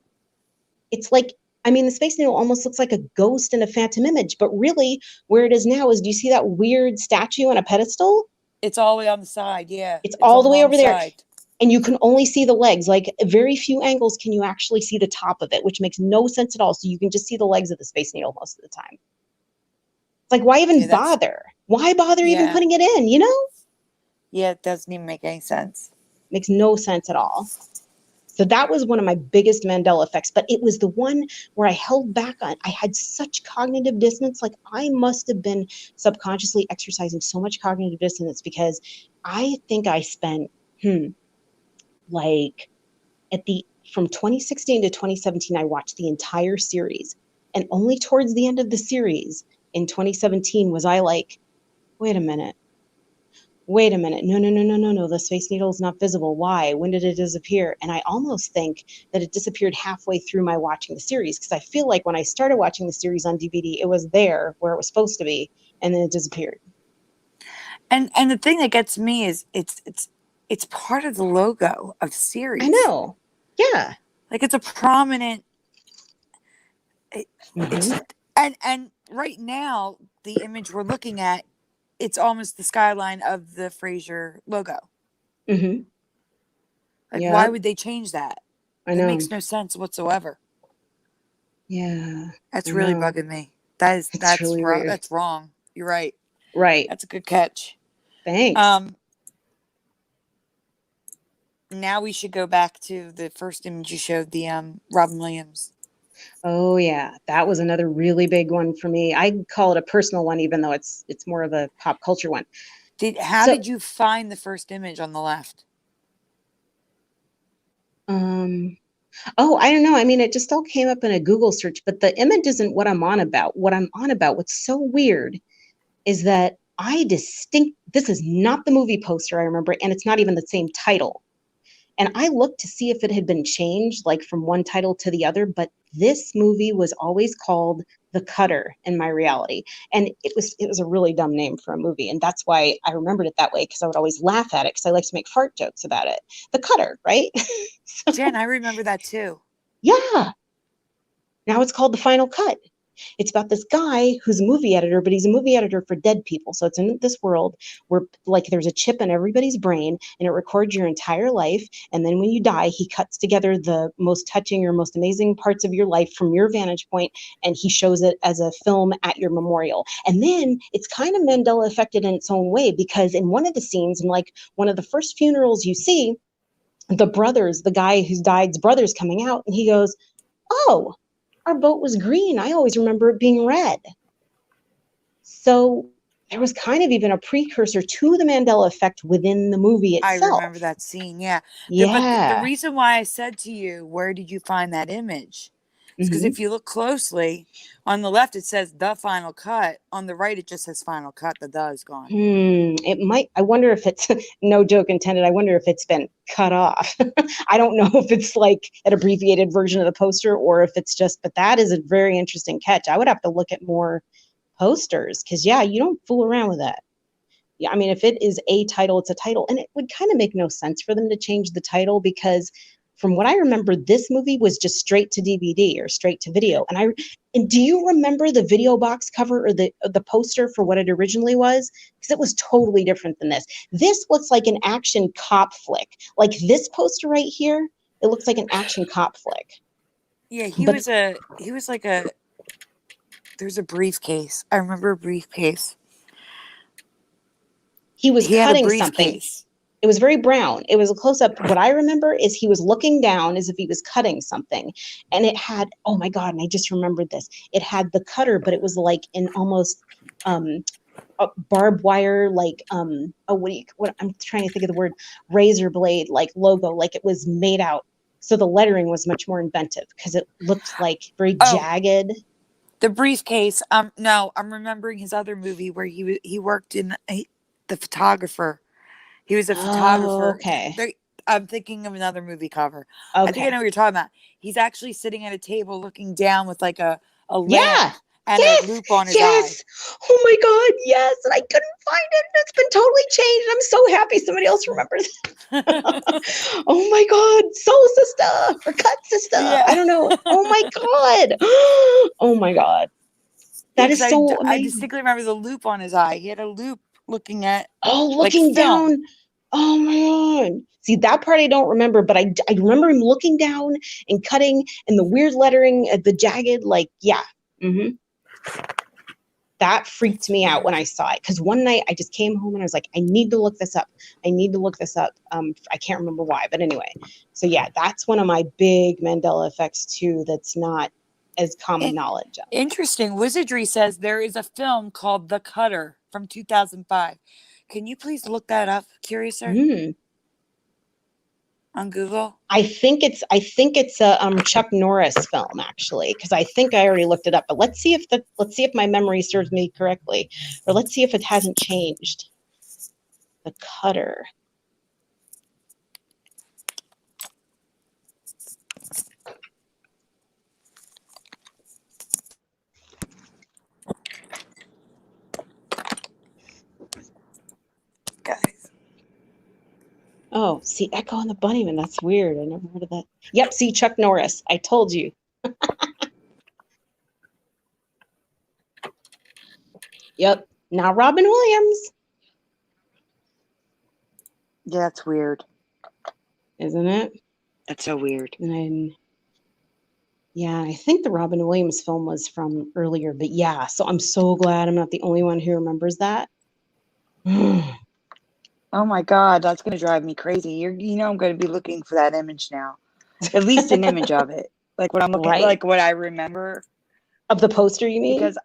It's like, the Space Needle almost looks like a ghost in a phantom image, but really where it is now is, do you see that weird statue on a pedestal? It's all the way on the side, yeah. It's all on the way wrong over there. side. And you can only see the legs. Like, very few angles can you actually see the top of it, which makes no sense at all. So you can just see the legs of the Space Needle most of the time. It's like, why even bother? Why bother even putting it in, Yeah, it doesn't even make any sense. Makes no sense at all. So that was one of my biggest Mandela effects, but it was the one where I held back on. I had such cognitive dissonance. Like, I must have been subconsciously exercising so much cognitive dissonance, because I think I spent, from 2016 to 2017, I watched the entire series. And only towards the end of the series in 2017 was I like, wait a minute. No. The Space Needle is not visible. Why? When did it disappear? And I almost think that it disappeared halfway through my watching the series, because I feel like when I started watching the series on DVD, it was there where it was supposed to be, and then it disappeared. And the thing that gets me is it's part of the logo of the series. I know. Yeah. Like, it's a prominent. And right now, the image we're looking at, it's almost the skyline of the Frasier logo. Mm-hmm. Like, why would they change that? I know. It makes no sense whatsoever. Yeah. That's really bugging me. That's really wrong. weird. That's wrong. You're right. Right. That's a good catch. Thanks. Now we should go back to the first image you showed, the Robin Williams. Oh yeah, that was another really big one for me. I call it a personal one, even though it's more of a pop culture one. How So, did you find the first image on the left? Oh, I don't know. I mean, it just all came up in a Google search, but the image isn't what I'm on about. What I'm on about, what's so weird is that this is not the movie poster I remember, and it's not even the same title. And I looked to see if it had been changed, like from one title to the other, but this movie was always called The Cutter in my reality. And it was a really dumb name for a movie. And that's why I remembered it that way, because I would always laugh at it, because I like to make fart jokes about it. The Cutter, right? So, Jen, I remember that too. yeah. Now it's called The Final Cut. It's about this guy who's a movie editor, but he's a movie editor for dead people. So it's in this world where like there's a chip in everybody's brain and it records your entire life. And then when you die, he cuts together the most touching or most amazing parts of your life from your vantage point, and he shows it as a film at your memorial. And then it's kind of Mandela affected in its own way, because in one of the scenes, in like one of the first funerals you see, the guy who's died's brother's coming out, and he goes, "Oh, our boat was green. I always remember it being red." So there was kind of even a precursor to the Mandela effect within the movie itself. I remember that scene, yeah. Yeah. But the reason why I said to you, where did you find that image? It's because if you look closely, on the left it says The Final Cut. On the right it just says Final Cut. The "the" is gone. It might, I wonder if it's, no joke intended, I wonder if it's been cut off. I don't know if it's like an abbreviated version of the poster or if it's just, but that is a very interesting catch. I would have to look at more posters, because yeah, you don't fool around with that. Yeah, I mean, if it is a title, it's a title. And it would kind of make no sense for them to change the title, because from what I remember, this movie was just straight to DVD or straight to video. And do you remember the video box cover or the poster for what it originally was? Because it was totally different than this. This looks like an action cop flick. Like this poster right here, it looks like an action cop flick. Yeah, he was like a, there's a briefcase. I remember a briefcase. He was cutting had a something. It was very brown. It was a close-up. What I remember is he was looking down as if he was cutting something. And it had, oh my God, and I just remembered this. It had the cutter, but it was like in almost a barbed wire, like, I'm trying to think of the word, razor blade, like logo, like it was made out. So the lettering was much more inventive because it looked like very jagged. The briefcase. No, I'm remembering his other movie where he worked in the photographer. He was a photographer. Okay. I'm thinking of another movie cover. Okay. I think I know what you're talking about. He's actually sitting at a table looking down with like a lamp and a loop on his eye. Oh my God, yes. And I couldn't find it. It's been totally changed. I'm so happy somebody else remembers. Oh my God, Soul Sister or Cut Sister. Yeah. I don't know. Oh my God. Oh my God. That is so amazing. I distinctly remember the loop on his eye. He had a loop looking at looking down. Oh my God. See, that part I don't remember, but I remember him looking down and cutting and the weird lettering, the jagged, like, yeah. Mm-hmm. That freaked me out when I saw it, because one night I just came home and I was like, I need to look this up. I need to look this up. I can't remember why, but anyway. So yeah, that's one of my big Mandela effects too that's not as common knowledge of. Interesting. Wizardry says there is a film called The Cutter from 2005. Can you please look that up, Curiouser? On Google? I think it's a Chuck Norris film, actually, because I think I already looked it up. But let's see if my memory serves me correctly, or let's see if it hasn't changed. The Cutter. Guys. Oh, see, Echo and the Bunnyman. That's weird. I never heard of that. Yep, see, Chuck Norris. I told you. Yep. Now Robin Williams. Yeah, that's weird. Isn't it? That's so weird. And yeah, I think the Robin Williams film was from earlier, but yeah, so I'm so glad I'm not the only one who remembers that. Oh my God, that's going to drive me crazy. I'm going to be looking for that image now. At least an image of it. Like what I'm looking, Right. like what I remember. Of the poster, you mean? Because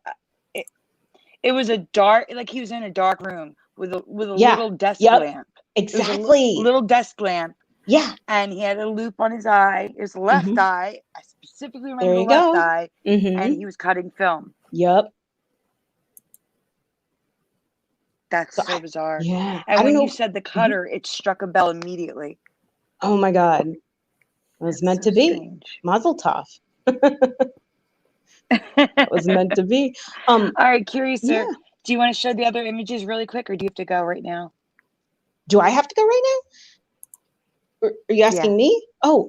it was a dark, like he was in a dark room with a Yeah. little desk Yep. lamp. Exactly. Little desk lamp. Yeah. And he had a loop on his eye, his left eye. I specifically remember There the you left go. eye. And he was cutting film. Yep. That's so bizarre. Yeah. And when you said the cutter, it struck a bell immediately. Oh my God. It was meant to be. Strange. Mazel tov. It was meant to be. All right, Curious, sir. Yeah. Do you want to show the other images really quick, or do you have to go right now? Do I have to go right now? Are you asking me? Oh,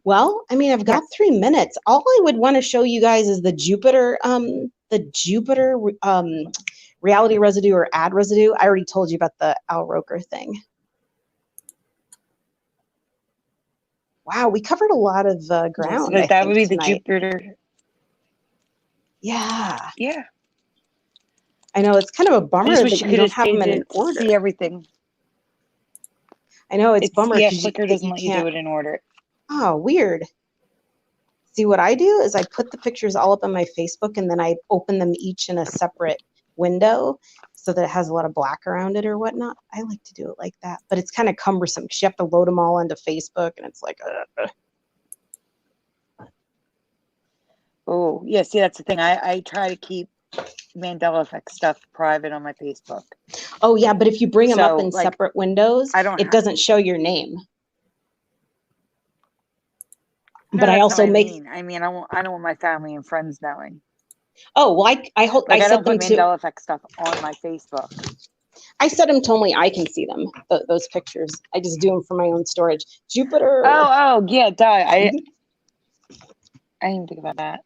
well, I mean, I've got 3 minutes. All I would want to show you guys is the Jupiter reality residue or ad residue. I already told you about the Al Roker thing. Wow, we covered a lot of ground. Yes, that would be tonight. the Jupiter. Yeah. Yeah. I know it's kind of a bummer that you don't have them in an order. See everything. I know it's bummer. Yeah, Flickr doesn't let you do it in order. Oh, weird. See, what I do is I put the pictures all up on my Facebook and then I open them each in a separate window so that it has a lot of black around it or whatnot. I like to do it like that, but it's kind of cumbersome because you have to load them all onto Facebook and it's like, Oh, yeah, see, that's the thing. I try to keep Mandela Effect stuff private on my Facebook. Oh, yeah, but if you bring them up in separate windows, it doesn't show your name. No, but I also I make. I don't want my family and friends knowing. Oh, well, I hope I don't set them put to Mandela Effect stuff on my Facebook. I set them to only I can see them. Those pictures. I just do them for my own storage. Jupiter. Oh, yeah, duh. I didn't think about that.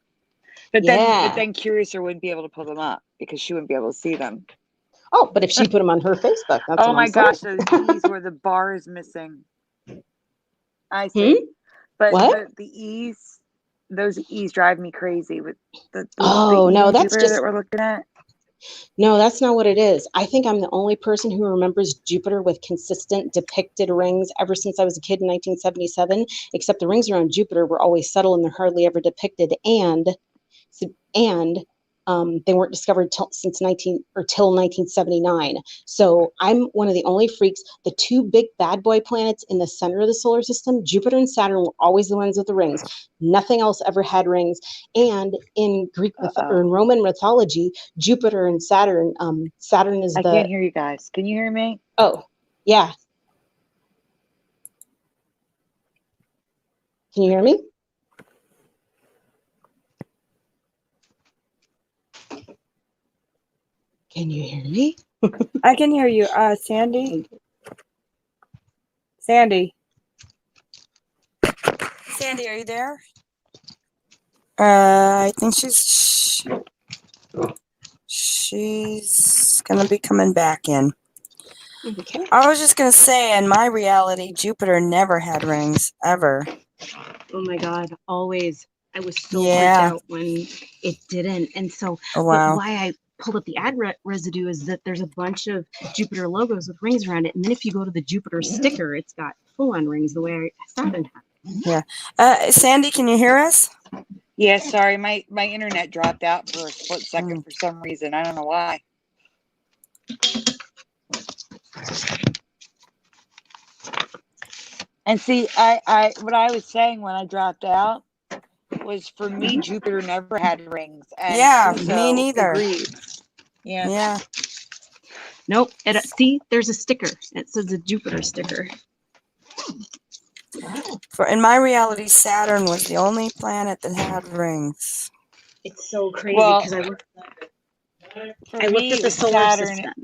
But then Curiouser wouldn't be able to pull them up because she wouldn't be able to see them. Oh, but if she put them on her Facebook, that's oh my gosh, those E's where the bar is missing. I see. But the E's, those E's drive me crazy with the no, that's Jupiter just that we're looking at. No, that's not what it is. I think I'm the only person who remembers Jupiter with consistent depicted rings ever since I was a kid in 1977, except the rings around Jupiter were always subtle and they're hardly ever depicted. And they weren't discovered till 1979. So I'm one of the only freaks. The 2 big bad boy planets in the center of the solar system, Jupiter and Saturn, were always the ones with the rings. Nothing else ever had rings. And in Greek or in Roman mythology, Jupiter and Saturn, Saturn is I can't hear you guys. Can you hear me? Oh, yeah. Can you hear me? Can you hear me? I can hear you. Sandy? Sandy, are you there? I think she's going to be coming back in. Okay. I was just going to say, in my reality, Jupiter never had rings, ever. Oh my God, always. I was so freaked out when it didn't. And so why I pulled up the ad residue is that there's a bunch of Jupiter logos with rings around it. And then if you go to the Jupiter sticker, it's got full-on rings the way Saturn had. Yeah. Sandy, can you hear us? Yeah, sorry. My internet dropped out for a split second for some reason. I don't know why. And see, I what I was saying when I dropped out was, for me, Jupiter never had rings. And me neither. Agreed. Yeah. Nope. See, there's a sticker. It says a Jupiter sticker. In my reality, Saturn was the only planet that had rings. It's so crazy because I looked at the solar system.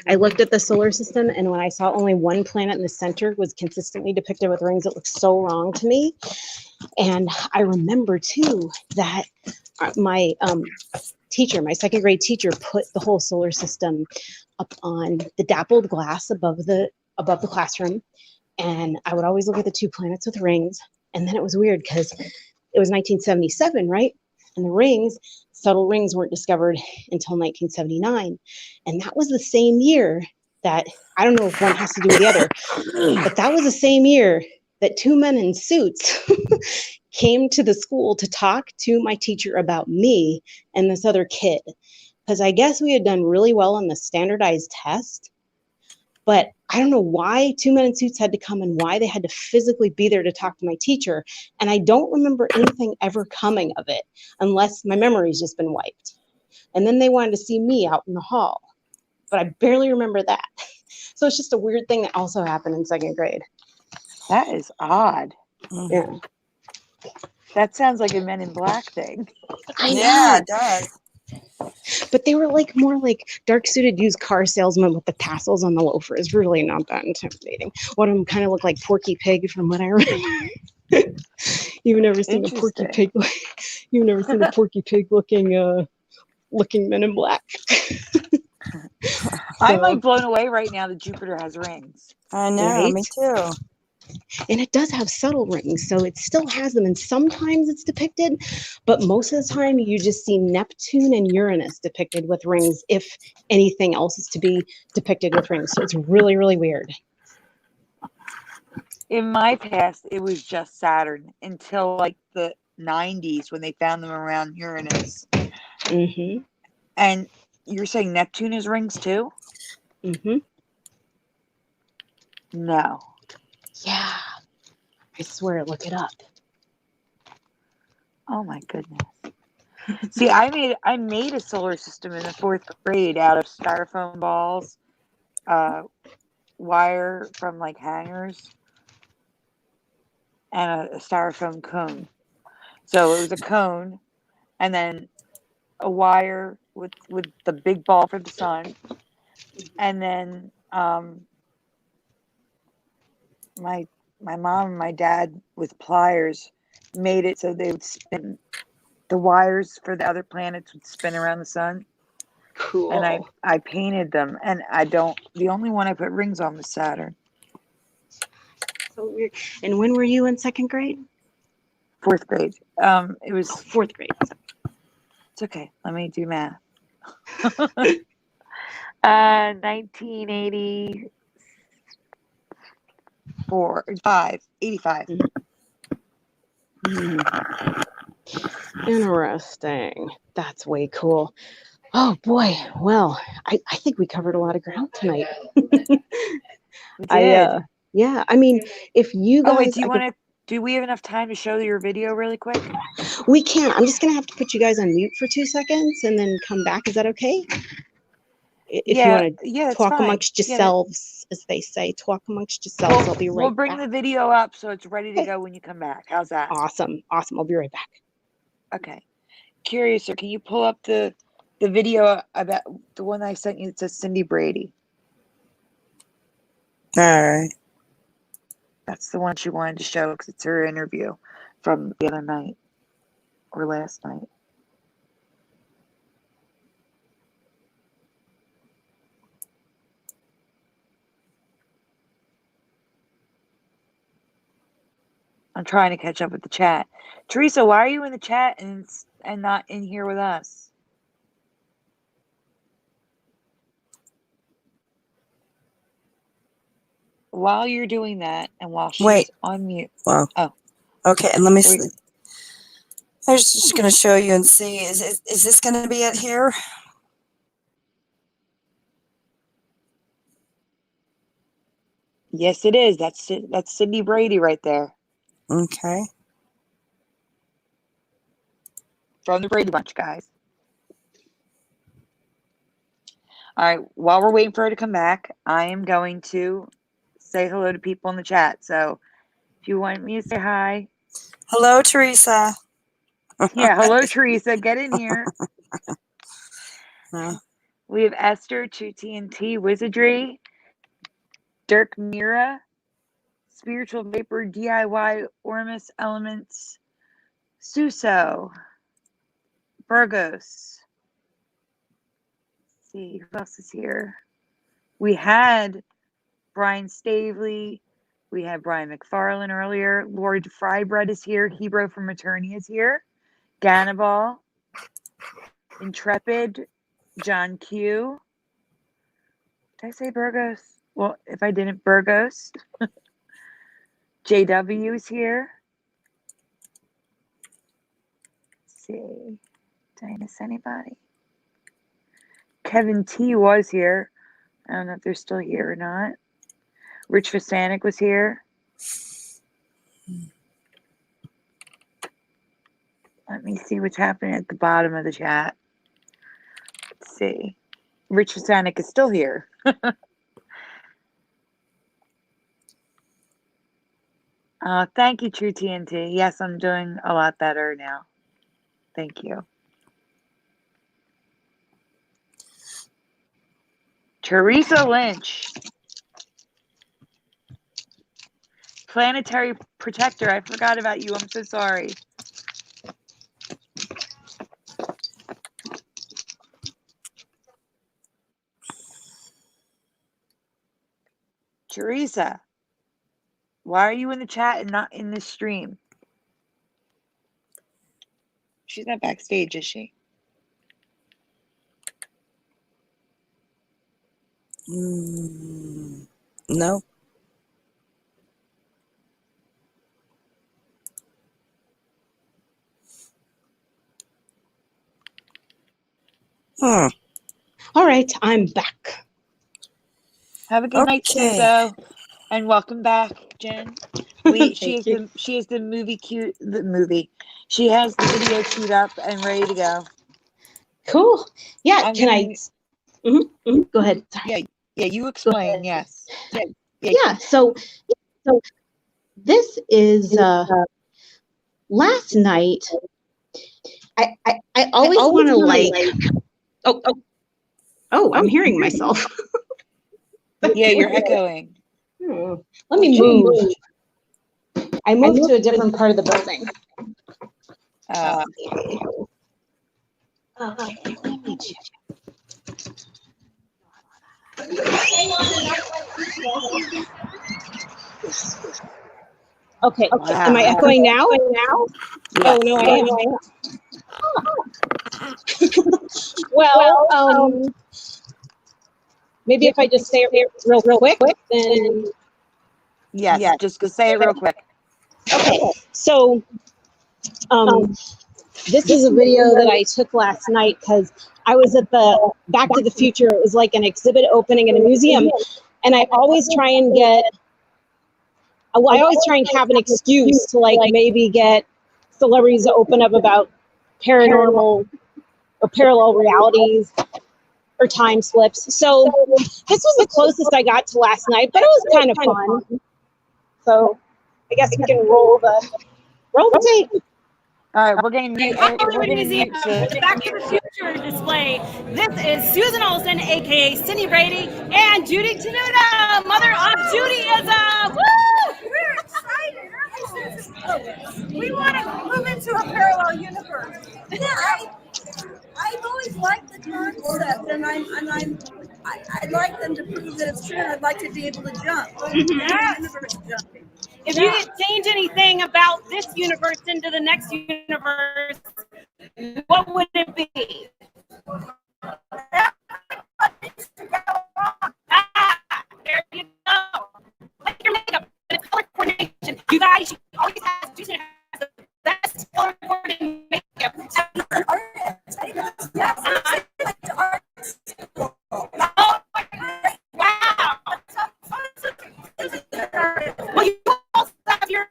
I looked at the solar system, and when I saw only one planet in the center was consistently depicted with rings, it looked so wrong to me. And I remember too that my teacher, my second grade teacher, put the whole solar system up on the dappled glass above the classroom, and I would always look at the 2 planets with rings. And then it was weird because it was 1977, right? And the rings, subtle rings, weren't discovered until 1979. And that was the same year that, I don't know if one has to do with the other, but that was the same year that two men in suits came to the school to talk to my teacher about me and this other kid. Because I guess we had done really well on the standardized test, but I don't know why two men in suits had to come and why they had to physically be there to talk to my teacher. And I don't remember anything ever coming of it, unless my memory's just been wiped. And then they wanted to see me out in the hall, but I barely remember that. So it's just a weird thing that also happened in second grade. That is odd. Yeah. That sounds like a Men in Black thing. I know. Yeah, it does. But they were like more like dark suited used car salesmen with the tassels on the loafers. Really not that intimidating. One of them kind of looked like Porky Pig from what I remember. You've never seen a Porky Interesting. Pig. You've never seen a Porky Pig looking Men in Black. I'm like blown away right now that Jupiter has rings. I know, Right? me too. And it does have subtle rings, so it still has them. And sometimes it's depicted, but most of the time you just see Neptune and Uranus depicted with rings, if anything else is to be depicted with rings. So it's really, really weird. In my past, it was just Saturn until like the 90s when they found them around Uranus. Mm-hmm. And you're saying Neptune has rings too? Mm-hmm. No. Yeah. I swear, look it up. Oh my goodness. See, I made a solar system in the 4th grade out of styrofoam balls, wire from like hangers, and a styrofoam cone. So it was a cone, and then a wire with the big ball for the sun, and then my mom and my dad with pliers made it so they would spin. The wires for the other planets would spin around the sun. Cool. And I painted them, and the only one I put rings on was Saturn. So weird. And when were you in second grade? 4th grade. It was Fourth grade. It's okay. Let me do math. 1984, 85. Interesting. That's way cool. Oh boy. Well, I think we covered a lot of ground tonight. We did. Yeah. I mean, if you guys, Oh wait, do we have enough time to show your video really quick? We can. I'm just gonna have to put you guys on mute for 2 seconds and then come back. Is that okay? If you want to talk amongst yourselves, as they say, talk amongst yourselves. I'll be right back. We'll bring the video up so it's ready to go when you come back. How's that? Awesome. I'll be right back. Okay. Curious, sir, can you pull up the video about the one I sent you that says Cindy Brady? All right. That's the one she wanted to show because it's her interview from the other night or last night. I'm trying to catch up with the chat. Theresa, why are you in the chat and not in here with us? While you're doing that and while she's on mute. Well, oh, okay. And let me see. I was just going to show you and see. Is this going to be it here? Yes, it is. That's Cindy Brady right there. Okay. From the Brady Bunch, guys. All right. While we're waiting for her to come back, I am going to say hello to people in the chat. So if you want me to say hi. Hello, Theresa. Yeah, hello, Theresa. Get in here. We have Esther, 2TNT, Wizardry, Dirk Mira, Spiritual Vapor, DIY, Ormus Elements, Suso, Burgos. Let's see, who else is here? We had Brian Stavely. We had Brian McFarlane earlier. Lord Frybread is here. Hebrew from Attorney is here. Gannibal, Intrepid, John Q. Did I say Burgos? Well, if I didn't, Burgos. JW is here. Let's see. Did I miss anybody? Kevin T was here. I don't know if they're still here or not. Rich Vasanik was here. Let me see what's happening at the bottom of the chat. Let's see. Rich Vasanik is still here. Thank you, True TNT. Yes, I'm doing a lot better now. Thank you. Theresa Lynch. Planetary Protector. I forgot about you. I'm so sorry. Theresa, why are you in the chat and not in the stream? She's not backstage, is she? No. Huh. All right, I'm back. Have a good night, Okay. Suzo, and welcome back, Jen. She Thank is you. the movie. She has the video queued up and ready to go. Cool. Yeah. I'm Can I? gonna- Go ahead. Sorry. Yeah, you explain. Yes. Yeah. So this is last night. I always want to like. Oh, I'm hearing myself. Yeah, you're echoing. Let me move. I moved to a different part of the building. Okay, let me check. Okay, Wow. am I echoing now? Yes. Oh, no, I am. Well, maybe if I just say it real quick, then. Yes, just go say it real quick. Okay, so this is a video that I took last night because I was at the Back to the Future. It was like an exhibit opening in a museum, and I always try and have an excuse to like maybe get celebrities to open up about paranormal or parallel realities or time slips. So this was the closest I got to last night, but it was kind of fun. So I guess we can roll the tape. All right, we're gonna mute. We're gonna mute. Back to the Future display. This is Susan Olsen, aka Cindy Brady, and Judy Tenuta, mother of Judaism. Woo! We're excited, aren't we? We want to move into a parallel universe. Yeah, I've always liked the concept, and I'd like them to prove that it's true. I'd like to be able to jump. Universe jumping. If you could change anything about this universe into the next universe, what would it be? There you go. Like your makeup and color coordination. You guys, she always has the best color coordinated makeup. Oh, wow. Well, you also have your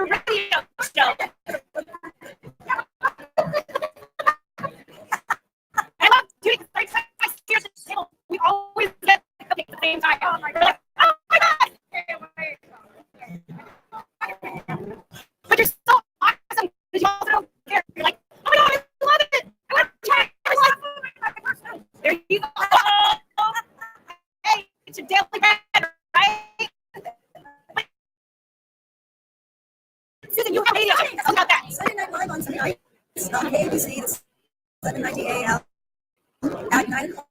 radio show. I love doing like we always get at the same time. We're like, oh my god! But you're so awesome because you also don't care. You're like, oh my god, I love it! I want to try it. There you go. Hey, it's your daily bread, right? Susan, you have radio. How about that? Sunday Night Live on Sunday night on ABC, 7:90 a.m. at 9 o'clock.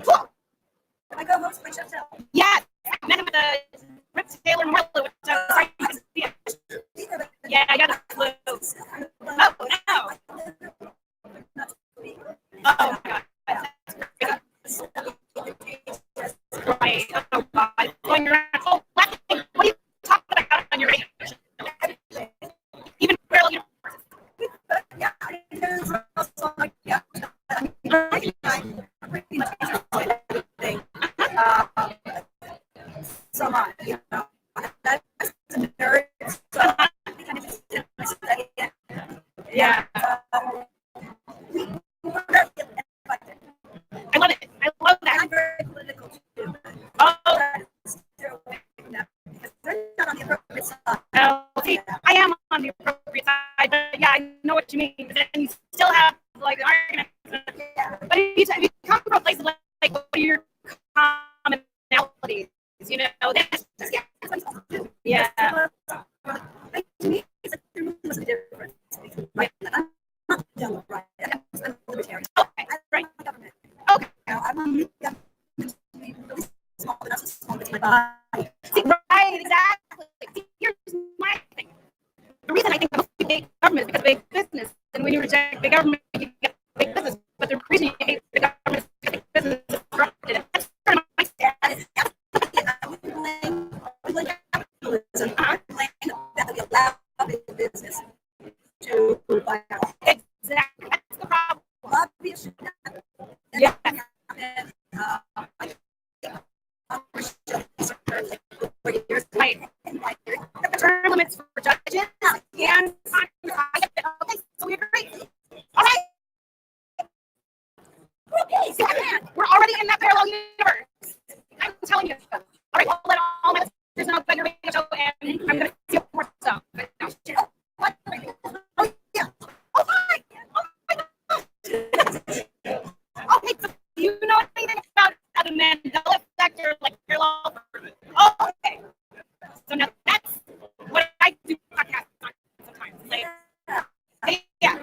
Cool. I go host my show. Yes, I met him at the Rip Taylor Memorial, which I was sorry. Yeah, going around, oh, what are you talking about on your radio show? Even barely, yeah, there's also like, yeah, pretty much everything. So much, you know, that's a nerd. Yeah. I love it. I love that. I'm very political too. Oh. See, I am on the appropriate side, but yeah, I know what you mean. But then you still have like the argument. But if you come from a place like what are your commonalities? You know, yeah. To me, it's like there really was a difference. Right. I'm not right. I'm libertarian. Okay, right. Okay. I'm really small, but not so small with my body. See, right, exactly. See, here's my thing. The reason I think about big government is because big business. And when you reject big government, you get big business. But the reason you hate big government is because big business is corrupted. And that's kind of my stand. We blame capitalism. I blame that we allow big business to buy out. Exactly. That's the problem. Obviously, yeah. Right. Term limits for judges and okay, so we agree. All right. Okay, so we're already in that parallel universe. I'm telling you. All right, well, let all my listeners know that you're making a show, and I'm going to see more stuff. What? Oh, yeah. Oh, hi. Oh, my God. Okay, so do you know anything about the Mandela Effect or like parallel? Oh, okay. So now that's what I do podcasts on sometimes. Like, yeah.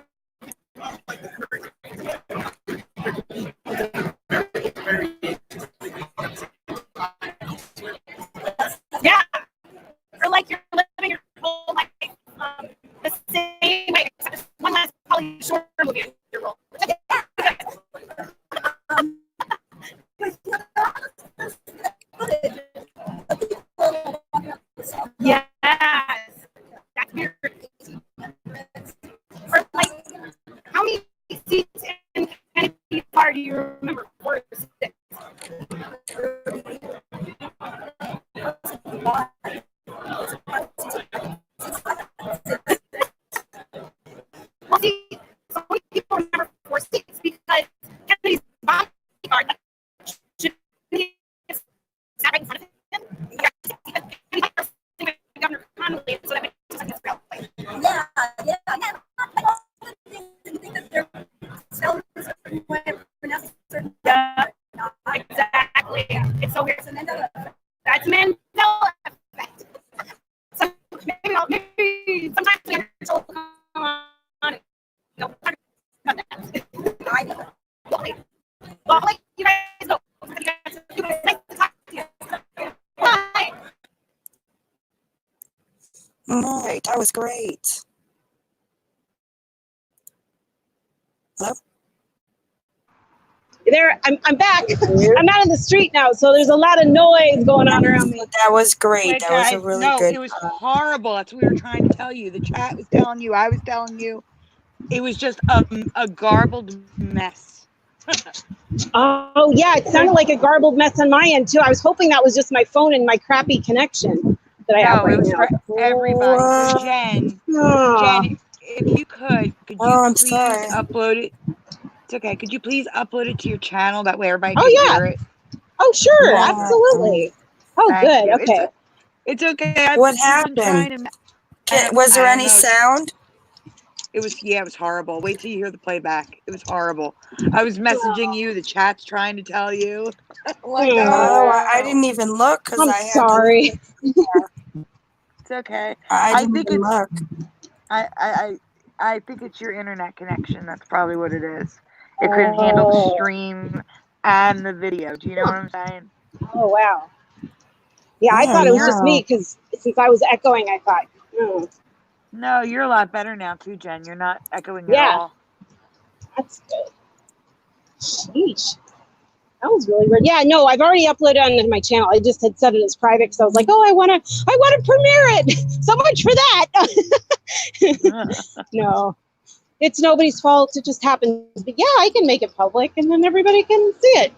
Yeah. Or like you're living your whole life the same way. One last probably short movie in your role. Yes. That's weird. Or like, how many seats in Kennedy Park do you remember? 4 or 6? Well, see, so many people remember 4 seats because Kennedy's bodyguard should be sat right in front of him. Governor Connolly, so that makes sense. Yeah. Exactly. It's so weird. That's Mandela Effect. So maybe sometimes we have to come on. No, I know. Well, like, you guys know. Nice to talk to you. Bye. All right, that was great. Hello? There, I'm back. I'm out in the street now, so there's a lot of noise going on around me. That was great. Wait, That was a guys, really no, good. it was horrible. That's what we were trying to tell you. The chat was telling you. I was telling you. It was just a garbled mess. Oh yeah, it sounded like a garbled mess on my end too. I was hoping that was just my phone and my crappy connection that I have No, it right was now. for everybody. So Jen, Oh. Jen, if you could you I'm please sorry. upload it? It's okay. Could you please upload it to your channel? That way everybody Oh, can yeah. hear it. Oh sure, Yeah. absolutely. Oh Thank good, you. okay. It's okay. I've What been happened? trying to, Was there I don't any know. sound? It was horrible. Wait till you hear the playback. It was horrible. I was messaging you. The chat's trying to tell you. Like, Oh, I didn't even look because I'm I had. sorry. It's okay. I didn't think even it's. look. I think it's your internet connection. That's probably what it is. It couldn't handle the stream and the video. Do you know what I'm saying? Oh wow. Yeah, I Oh, thought it was just no. me because since I was echoing, I thought, No, you're a lot better now too, Jen. You're not echoing at Yeah. all. that's good. Sheesh. That was really weird. Yeah, no, I've already uploaded onto my channel. I just had set it as private because I was like, oh, I want to premiere it. So much for that. No, it's nobody's fault. It just happens. But yeah, I can make it public, and then everybody can see it.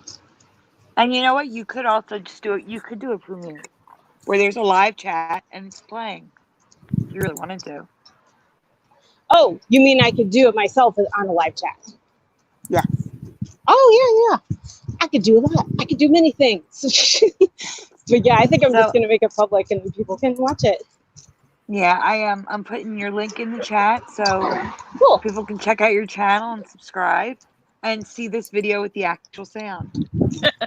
And you know what? You could also just do it. You could do a premiere where there's a live chat and it's playing. If you really wanted to. Oh, you mean I could do it myself on a live chat? Yeah. Oh, yeah. I could do that. I could do many things. But yeah, I think I'm just going to make it public and people can watch it. Yeah, I'm putting your link in the chat so Cool. people can check out your channel and subscribe and see this video with the actual sound.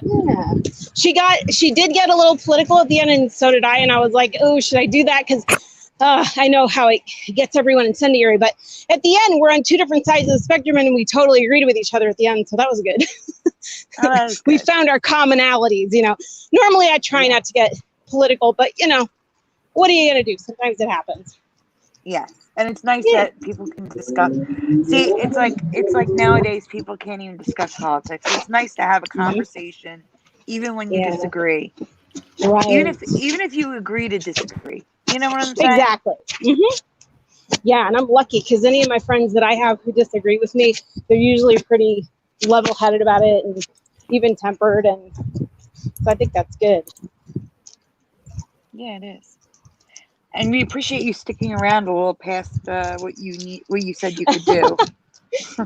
Yeah. She did get a little political at the end, and so did I. And I was like, oh, should I do that? Because I know how it gets everyone incendiary. But at the end, we're on two different sides of the spectrum, and we totally agreed with each other at the end. So that was good. Oh, that was We good. found our commonalities, Normally I try not to get political, but what are you going to do? Sometimes it happens. Yes. And it's nice that people can discuss. See, it's like nowadays people can't even discuss politics. It's nice to have a conversation even when you disagree. Right. Even if you agree to disagree. You know what I'm saying? Exactly. Yeah, and I'm lucky because any of my friends that I have who disagree with me, they're usually pretty level-headed about it and even-tempered, and so I think that's good. Yeah, it is. And we appreciate you sticking around a little past what you said you could do.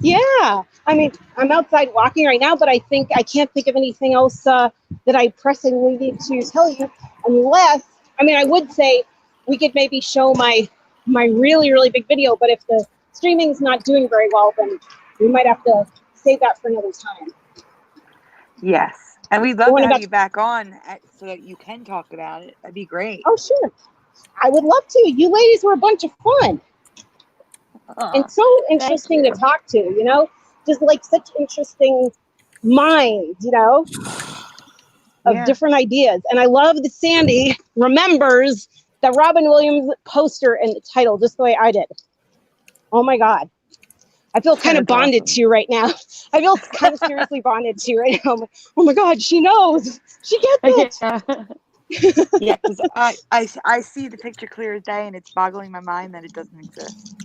Yeah, I mean, I'm outside walking right now, but I can't think of anything else that I pressingly need to tell you, unless, I would say we could maybe show my really, really big video, but if the streaming's not doing very well, then we might have to save that for another time. Yes. And we'd love to have you back on so that you can talk about it. That'd be great. Oh, sure. I would love to. You ladies were a bunch of fun. And so interesting to talk to, just like such interesting minds, of different ideas. And I love that Sandy remembers the Robin Williams poster and the title just the way I did. Oh my God. I feel kind of bonded to you right now. I feel kind of seriously bonded to you right now. Oh my God, she knows. She gets it. Yeah, because I see the picture clear as day, and it's boggling my mind that it doesn't exist.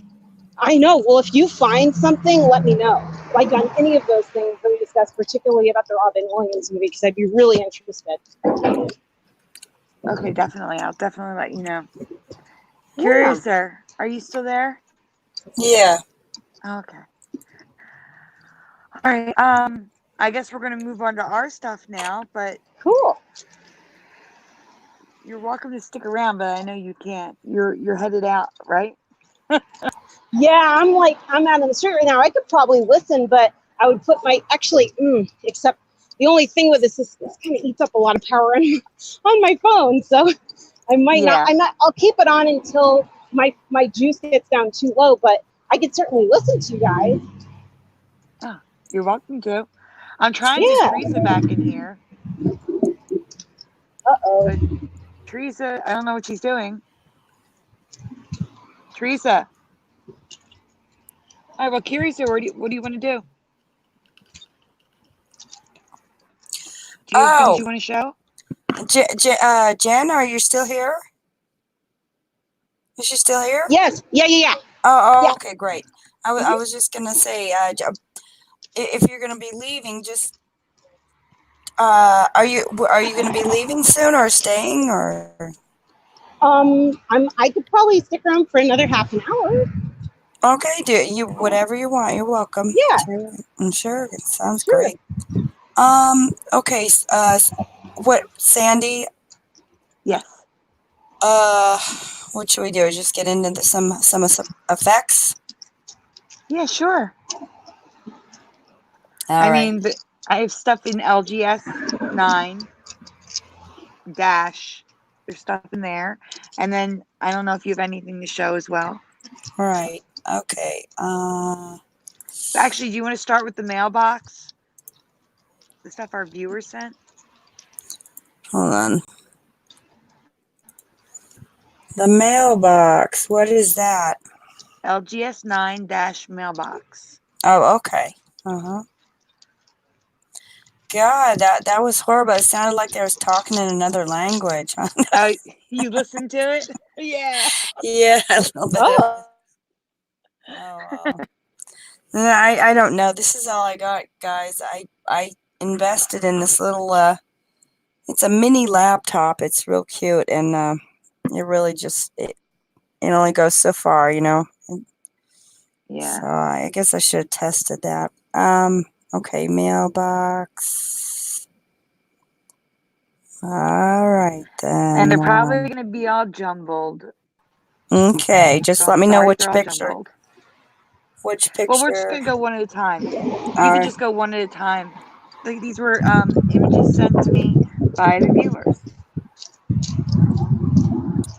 I know. Well, if you find something, let me know. Like on any of those things that we discussed, particularly about the Robin Williams movie, because I'd be really interested. Okay, definitely. I'll definitely let you know. Yeah. Curiouser, are you still there? Yeah. Okay. All right. I guess we're gonna move on to our stuff now, but cool. You're welcome to stick around, but I know you can't. You're headed out, right? Yeah, I'm out on the street right now. I could probably listen, but I would put except the only thing with this is this kind of eats up a lot of power on my phone, so I might not. I'll keep it on until my juice gets down too low, but I could certainly listen to you guys. Oh, you're welcome to. I'm trying to get Theresa back in here. Uh-oh. But Theresa, I don't know what she's doing. Theresa. All right, well, Curiouser, what do you want to do? Do you have things you want to show? Jen, are you still here? Is she still here? Yes. Yeah. Oh, yeah. Okay, great. I was just gonna say, if you're gonna be leaving, just are you gonna be leaving soon or staying or? I could probably stick around for another half an hour. Okay, do you whatever you want. You're welcome. Yeah. I'm sure. It sounds great. Okay. What, Sandy? Yes. What should we do? Just get into some effects? Yeah, sure. All right. mean, I have stuff in LGS 9 dash. There's stuff in there, and then I don't know if you have anything to show as well. All right. Okay. Actually, do you want to start with the mailbox? The stuff our viewers sent? Hold on. The mailbox. What is that? LGS 9 dash mailbox. Oh, okay. Uh-huh. God, that was horrible. It sounded like they was talking in another language. Oh, you listened to it? Yeah. Yeah, a little bit. Oh. Oh, I don't know. This is all I got, guys. I invested in this little it's a mini laptop. It's real cute, and it really just it only goes so far, you know. Yeah. So I guess I should have tested that. Okay, mailbox. All right then. And they're probably going to be all jumbled. Okay, just So let me know sorry which they're all picture. jumbled. Which picture? Well, we're just going to go one at a time. You All can right. just go one at a time. Like, these were images sent to me by the viewers.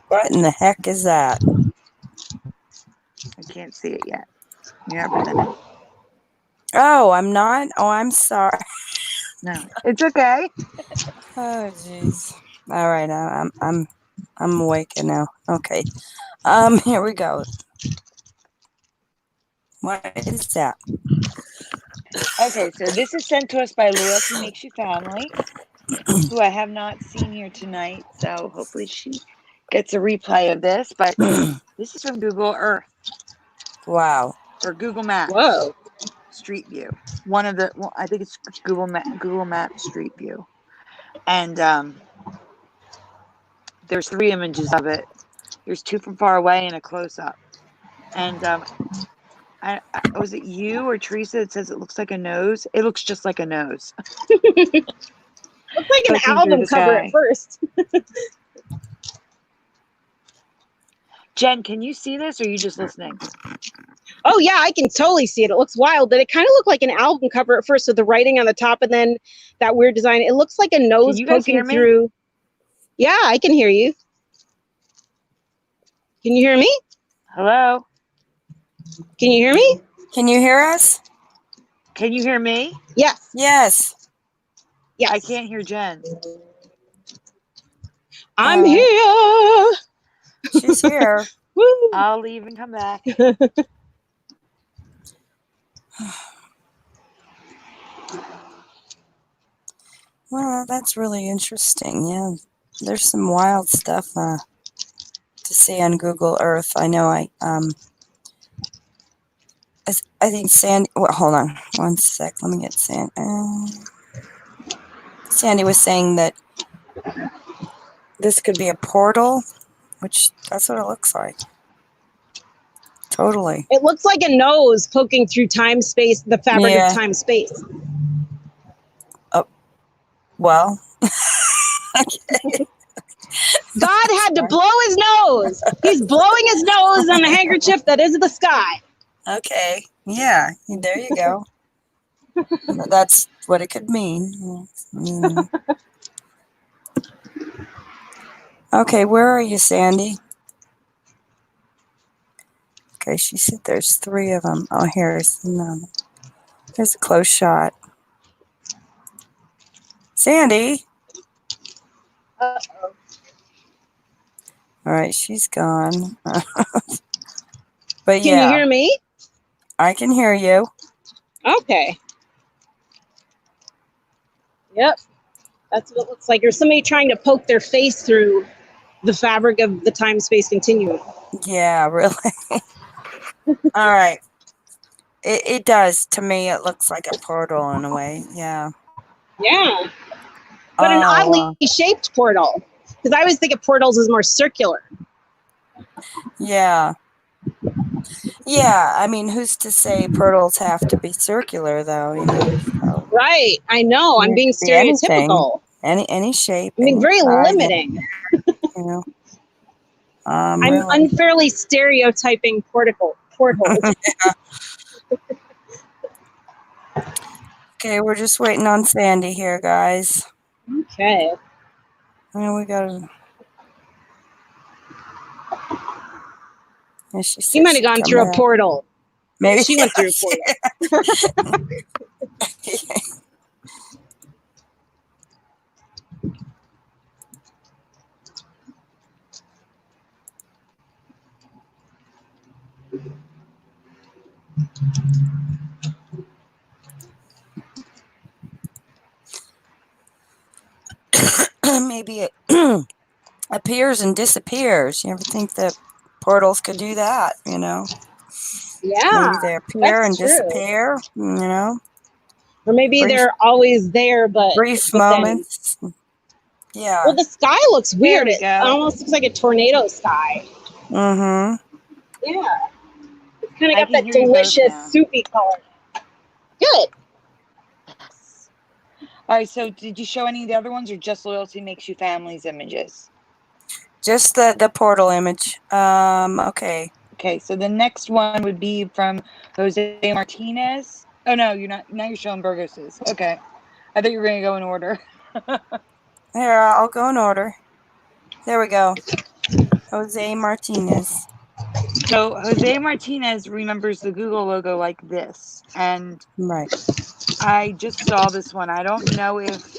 What in the heck is that? I can't see it yet. You're not presented. Oh, I'm not. Oh, I'm sorry. No, it's okay. Oh, jeez. All right, I'm awake now. Okay. Here we go. What is that? Okay, so this is sent to us by Loyalty Makes You Family, who I have not seen here tonight. So hopefully she gets a replay of this. But this is from Google Earth. Wow. Or Google Maps. Whoa. Street View. One of the, well, I think it's Google Maps Street View. And there's 3 images of it. There's 2 from far away and a close up. And was it you or Theresa that says it looks like a nose? It looks just like a nose. Looks like an album cover at first. Jen, can you see this, or are you just listening? Oh yeah, I can totally see it. It looks wild, but it kind of looked like an album cover at first with the writing on the top and then that weird design. It looks like a nose you guys poking hear me? through. Yeah, I can hear you. Can you hear me? Hello? Can you hear me? Can you hear us? Can you hear me? Yes. Yes. Yes. I can't hear Jen. I'm here. She's here. Woo. I'll leave and come back. Well, that's really interesting. Yeah, there's some wild stuff to see on Google Earth. I know. I think Sandy. Well, hold on one sec. Let me get Sandy. Sandy was saying that this could be a portal, which that's what it looks like. Totally. It looks like a nose poking through time space, the fabric of time space. Oh, well. God had to blow his nose. He's blowing his nose on a handkerchief that is the sky. Okay. Yeah. There you go. That's what it could mean. Okay. Where are you, Sandy? Okay. She said there's 3 of them. Oh, here's a close shot. Sandy. Uh-oh. All right. She's gone. But Can you hear me? I can hear you. Okay. Yep. That's what it looks like. There's somebody trying to poke their face through the fabric of the time-space continuum. Yeah, really. All right. It does. To me, it looks like a portal in a way. Yeah. Yeah. But an oddly shaped portal. Because I always think of portals as more circular. Yeah. Yeah. I mean, who's to say portals have to be circular, though? You know. So. Right. I know. I'm being stereotypical. Any shape. I mean, very limiting. You know. I'm really. unfairly stereotyping portals. Okay, we're just waiting on Sandy here, guys. Okay. Well, we gotta. Yeah, she might have gone through a portal. Maybe she went through a portal. maybe it appears and disappears. You ever think that portals could do that, you know? Yeah, Maybe they appear and that's true. disappear, you know? Or maybe Brief, they're always there, but then. moments. Yeah. Well, the sky looks There weird. we It go. almost looks like a tornado sky. Mm-hmm. Yeah. It's kind of I got can that hear you both delicious now. soupy color. Good. Yes. All right. So, did you show any of the other ones, or just Loyalty Makes You Family's images? Just the portal image. Okay. Okay. So the next one would be from Jose Martinez. Oh no, you're not. Now you're showing Burgos's. Okay. I thought you were going to go in order. Here, I'll go in order. There we go. Jose Martinez. So Jose Martinez remembers the Google logo like this, and Right. I just saw this one. I don't know if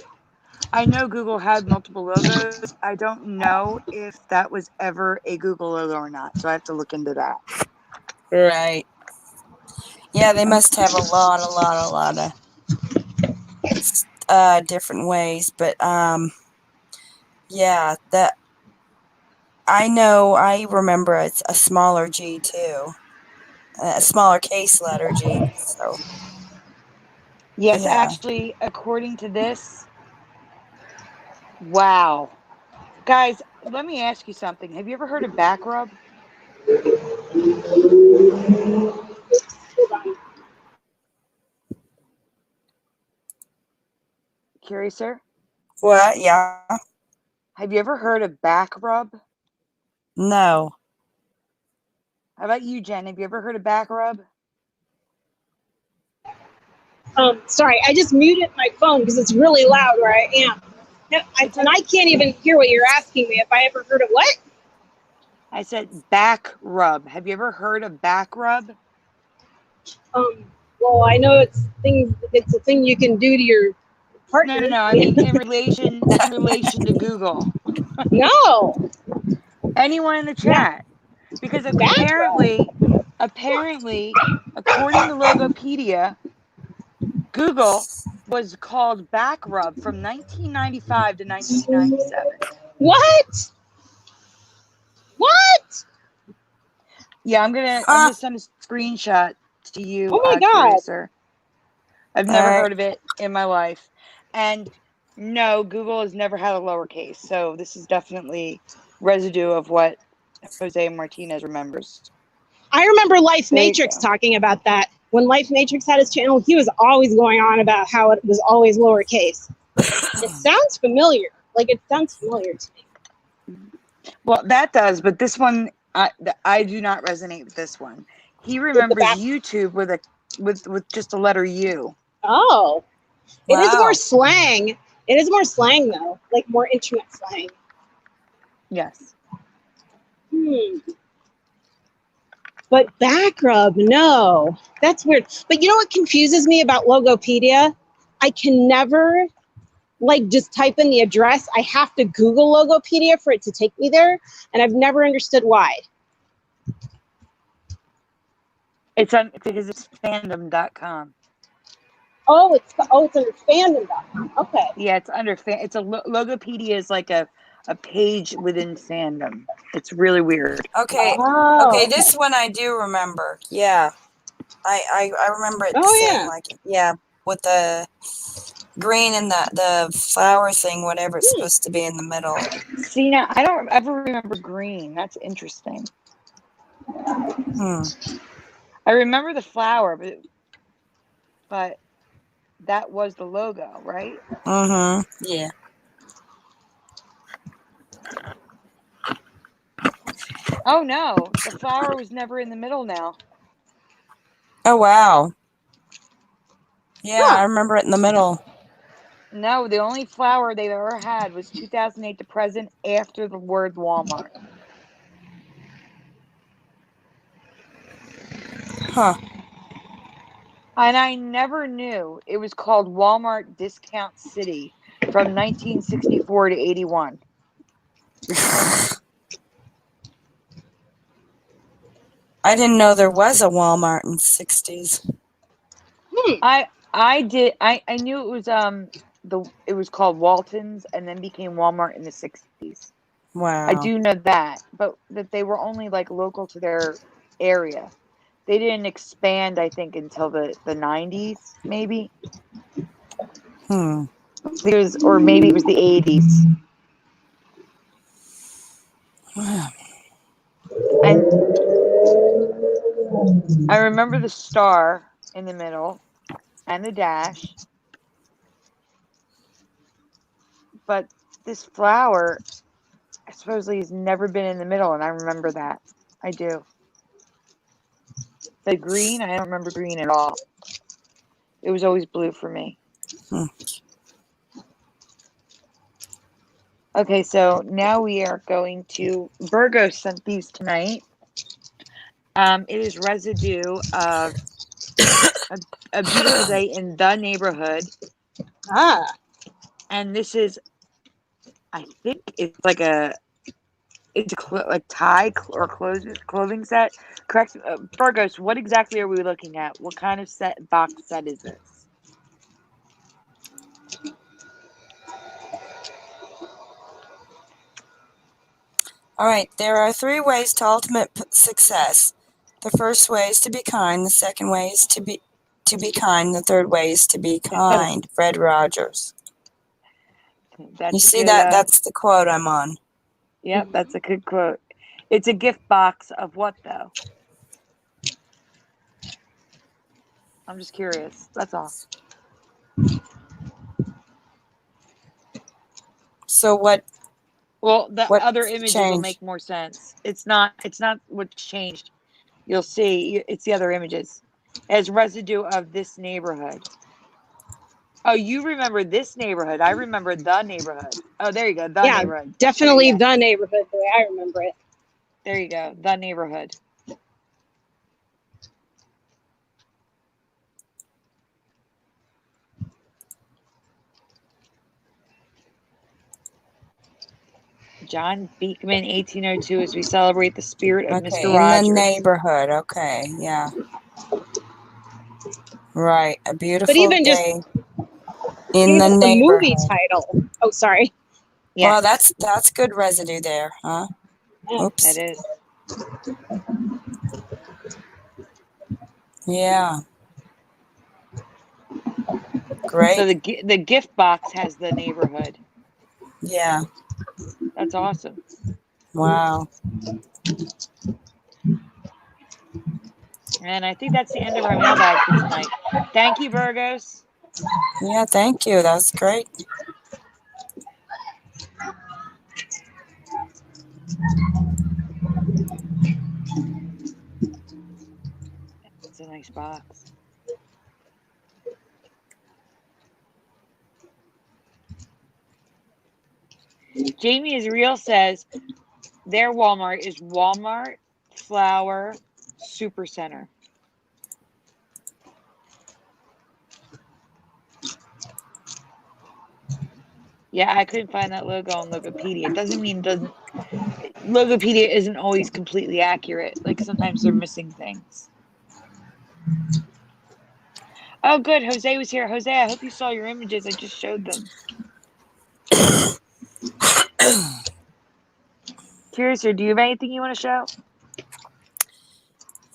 I know Google had multiple logos. I don't know if that was ever a Google logo or not. So I have to look into that. Right. Yeah, they must have a lot of different ways, but yeah, that I remember it's a smaller G too. A smaller case letter G. So, Yes, yeah. actually, according to this, wow. Guys, let me ask you something. Have you ever heard of back rub? Curious, sir? What? Yeah. Have you ever heard of back rub? No. How about you, Jen? Have you ever heard of back rub? Sorry, I just muted my phone because it's really loud where I am. And I can't even hear what you're asking me. If I ever heard of what? I said back rub. Have you ever heard of back rub? Well, I know it's a thing you can do to your partner. No. I mean in relation to Google. No. Anyone in the Yeah. chat? Because Back apparently, according to Logopedia, Google was called back rub from 1995 to 1997. What? What? Yeah, I'm gonna send a screenshot to you. Oh my God. Sir. I've never Alright. heard of it in my life, and no, Google has never had a lowercase. So this is definitely residue of what Jose Martinez remembers. I remember Life There you Matrix go. talking about that. When Life Matrix had his channel, he was always going on about how it was always lowercase. It sounds familiar. Like, it sounds familiar to me. Well, that does, but this one, I do not resonate with this one. He remembers YouTube with just a letter U. Oh. Wow. It is more slang. It is more slang, though. Like, more internet slang. Yes. But back rub, no. That's weird. But you know what confuses me about Logopedia? I can never, like, just type in the address. I have to Google Logopedia for it to take me there, and I've never understood why. It's because it's fandom.com. Oh, it's under fandom.com. Okay. Yeah, it's under Logopedia is like a page within fandom. It's really weird. Okay. Oh, Okay, this one I do remember. Yeah. I remember it the same, like, yeah, with the green and the flower thing, whatever it's supposed to be in the middle. See, now I don't ever remember green. That's interesting. I remember the flower, but that was the logo, right? Yeah. Oh no, the flower was never in the middle now. Oh wow. Yeah, I remember it in the middle. No, the only flower they've ever had was 2008 to present after the word Walmart. Huh. And I never knew it was called Walmart Discount City from 1964 to 81. I didn't know there was a Walmart in the 60s. I did. I knew it was it was called Walton's and then became Walmart in the 60s. Wow. I do know that, but that they were only like local to their area. They didn't expand, I think, until the 90s, maybe. Hmm. Or maybe it was the 80s. And I remember the star in the middle and the dash. But this flower supposedly has never been in the middle, and I remember that. I do. The green, I don't remember green at all. It was always blue for me. Okay, so now we are going to... Virgo sent these tonight. It is residue of a beautiful day in the neighborhood. And this is, I think it's like like tie or clothing set. Correct, Virgos. What exactly are we looking at? What kind of box set is this? All right, there are 3 ways to ultimate success. The first way is to be kind. The second way is to be kind. The third way is to be kind. Fred Rogers. You see good, that? That's the quote I'm on. Yep, that's a good quote. It's a gift box of what, though? I'm just curious. That's all. So what? Well, the what other images changed? will make more sense. It's not what's changed. You'll see. It's the other images. As residue of this neighborhood. Oh, you remember this neighborhood. I remember the neighborhood. Oh, there you go. The neighborhood. Definitely the neighborhood the way I remember it. There you go. The neighborhood. John Beekman, 1802, as we celebrate the spirit of Mr. Rogers. In the neighborhood. Okay, yeah. Right, a beautiful even day just in the the neighborhood. movie title. Oh, sorry. Well, that's good residue there, huh? Oops. That is. Yeah. Great. So the gift box has the neighborhood. Yeah. That's awesome. Wow. And I think that's the end of our mailbag for tonight. Thank you, Virgos. Yeah, thank you. That was great. It's a nice box. Jamie is real says their Walmart is Walmart Flower Super Center. Yeah, I couldn't find that logo on Logopedia. It doesn't mean Logopedia isn't always completely accurate. Like sometimes they're missing things. Oh, good. Jose was here. Jose, I hope you saw your images. I just showed them. Curious, do you have anything you want to show?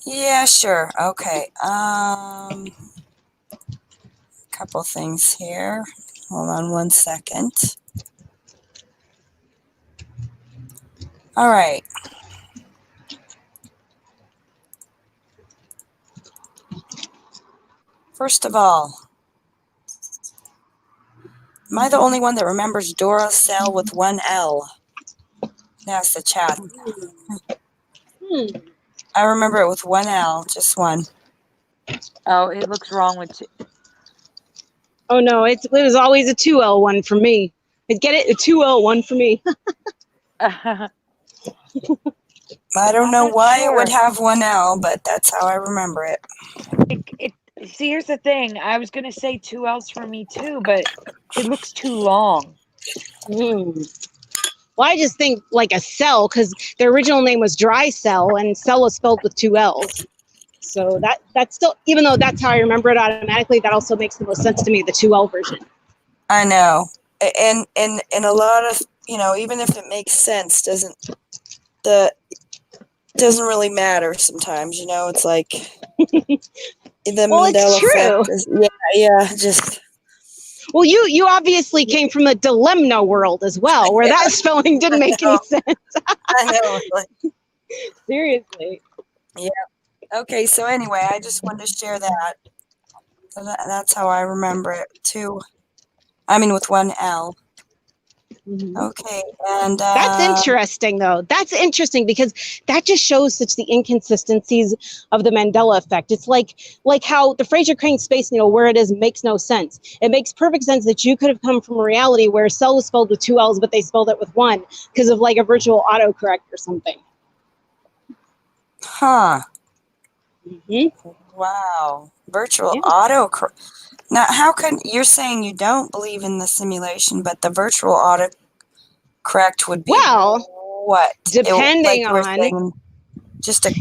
Yeah, sure. Okay. Couple things here. Hold on 1 second. All right. First of all, am I the only one that remembers Duracell with 1 L? That's the chat. I remember it with 1 L, just one. Oh, it looks wrong with two. Oh no, it was always a 2L one for me. Get it? A 2L one for me. I don't know why it would have 1 L, but that's how I remember it. See, here's the thing. I was going to say 2 L's for me too, but it looks too long. Well, I just think like a cell because their original name was Dry Cell and cell is spelled with 2 L's. So that's still, even though that's how I remember it automatically, that also makes the most sense to me, the 2L version. I know. And a lot of, even if it makes sense, doesn't really matter sometimes, it's like the Well, it's Mandela true. effect is, just Well, you obviously came from the dilemma world as well, where that spelling didn't make any sense. I know. Like, Seriously. yeah. Okay, so anyway, I just wanted to share that. So that's how I remember it too. I mean, with one L. Okay, and That's interesting, though. That's interesting because that just shows such the inconsistencies of the Mandela effect. It's like how the Fraser Crane Space Needle, where it is, makes no sense. It makes perfect sense that you could have come from a reality where cell was spelled with 2 L's, but they spelled it with 1 because of like a virtual autocorrect or something. Huh. Wow. Virtual autocorrect. Now, how can you're saying you don't believe in the simulation, but the virtual autocorrect would be what? Depending on just a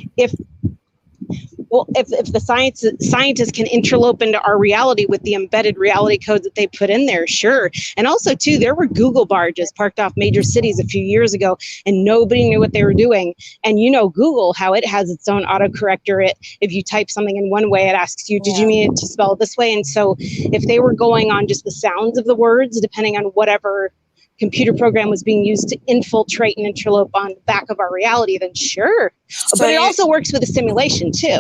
if the scientists can interlope into our reality with the embedded reality codes that they put in there, sure. And also, too, there were Google barges parked off major cities a few years ago, and nobody knew what they were doing. And Google, how it has its own autocorrector. If you type something in one way, it asks you, did you mean it to spell it this way? And so if they were going on just the sounds of the words, depending on whatever computer program was being used to infiltrate and interlope on the back of our reality, then sure. So but it also works with a simulation, too.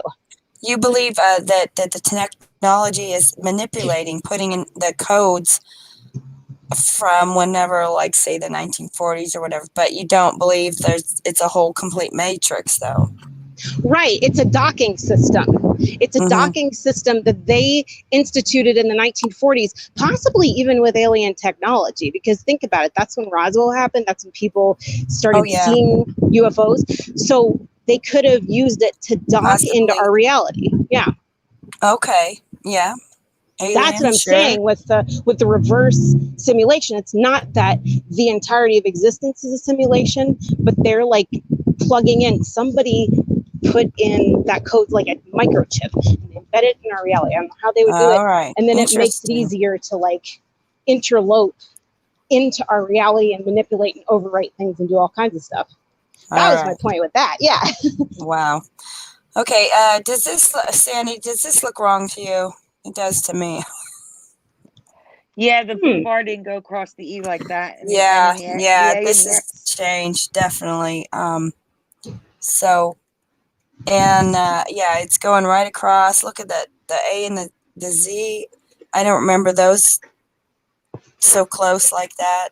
You believe that the technology is manipulating, putting in the codes from whenever, like, say, the 1940s or whatever, but you don't believe it's a whole complete matrix, though. Right. It's a docking system. It's a docking system that they instituted in the 1940s, possibly even with alien technology, because think about it. That's when Roswell happened. That's when people started seeing UFOs. So they could have used it to dock into our reality. Yeah. Okay. Yeah. That's what I'm saying with the reverse simulation. It's not that the entirety of existence is a simulation, but they're like plugging in. Somebody put in that code like a microchip and embed it in our reality. I don't know how they would do it. Right. And then it makes it easier to like interlope into our reality and manipulate and overwrite things and do all kinds of stuff. That was my point with that. Yeah. Wow. Okay. Sandy, does this look wrong to you? It does to me. Yeah, the bar didn't go across the E like that. This is changed, definitely. So, and it's going right across. Look at the A and the Z. I don't remember those so close like that.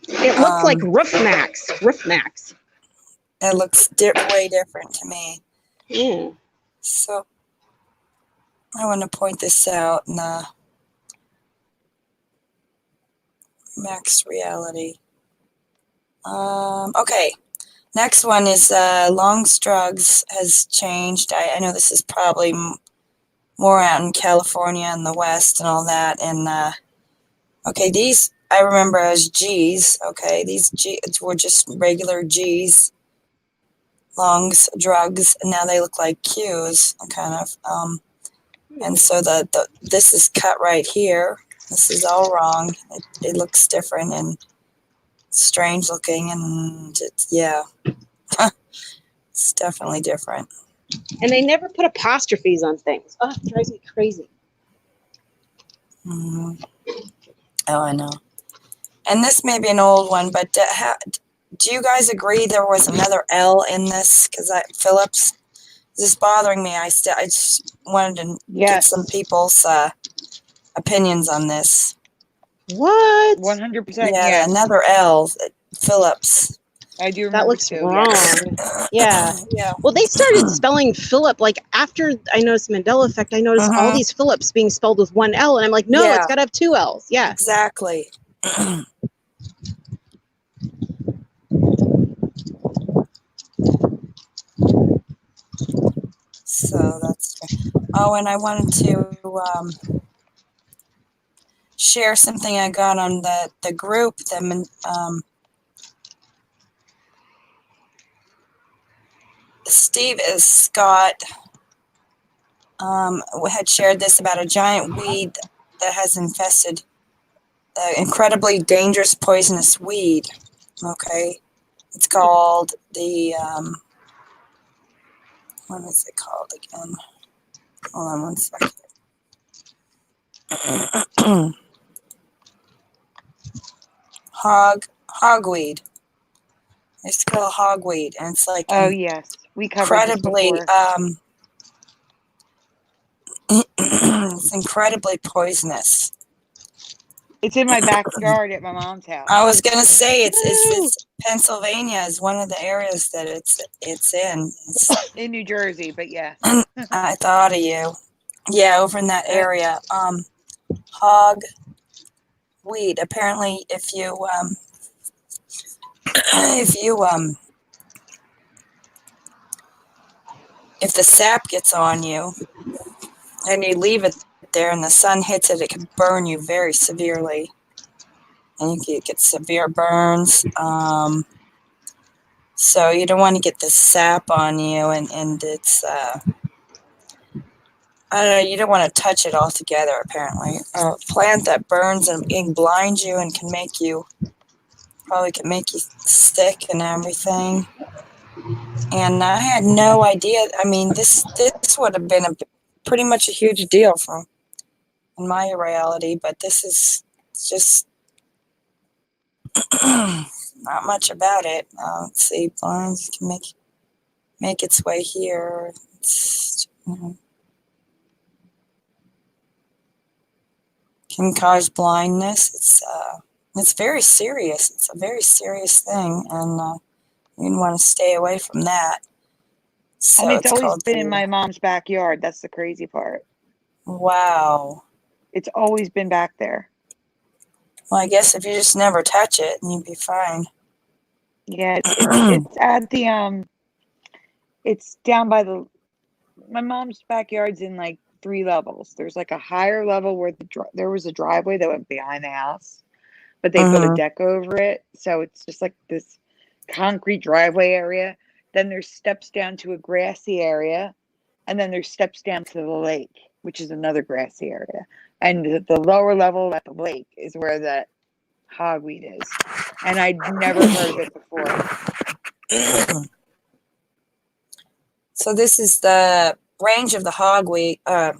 It looks like roof max. It looks way different to me. Yeah. So I want to point this out in the max reality. Okay. Next one is Longstrugs has changed. I know this is probably more out in California and the West and all that. And okay, these I remember as G's. Okay, these G's were just regular G's. Longs, drugs, and now they look like Q's, kind of. And so this is cut right here. This is all wrong. It looks different and strange looking, and it's definitely different. And they never put apostrophes on things. Oh, it drives me crazy. Oh, I know. And this may be an old one, but do you guys agree there was another L in this? Because Phillips, this is bothering me. I just wanted to get some people's opinions on this. What? 100%. Yeah, another L. Phillips. I do remember. That looks wrong. Yeah. Well, they started spelling Philip like after I noticed Mandela Effect. I noticed all these Phillips being spelled with 1 L, and I'm like, no, it's got to have 2 L's. Yeah. Exactly. So that's. Oh, and I wanted to share something I got on the group. Steve Scott had shared this about a giant weed that has infested incredibly dangerous poisonous weed. Okay, it's called the what is it called again? Hold on one second. Hogweed. It's called hogweed, and it's like Oh yes, we covered this incredibly before. it's incredibly poisonous. It's in my backyard at my mom's house. I was gonna say it's Pennsylvania is one of the areas that it's in. It's, in New Jersey, but yeah. I thought of you. Yeah, over in that area. Hog weed. Apparently, if you if the sap gets on you and you leave it there and the sun hits it, it can burn you very severely, and you can get severe burns. So you don't want to get the sap on you, and it's I don't know, you don't want to touch it altogether, apparently. A plant that burns and blinds you and can make you sick and everything. And I had no idea. I mean, this would have been pretty much a huge deal in my reality, but this is just not much about it. Let's see, blinds can make its way here. Can cause blindness. It's very serious. It's a very serious thing, and you'd want to stay away from that. So and it's always called been in my mom's backyard. That's the crazy part. Wow. It's always been back there. Well, I guess if you just never touch it, you'd be fine. Yeah, it's at the it's down by my mom's backyard's in like 3 levels. There's like a higher level where there was a driveway that went behind the house, but they put a deck over it, so it's just like this concrete driveway area. Then there's steps down to a grassy area, and then there's steps down to the lake, which is another grassy area. And the lower level at the lake is where that hogweed is, and I'd never heard of it before. So this is the range of the hogweed. I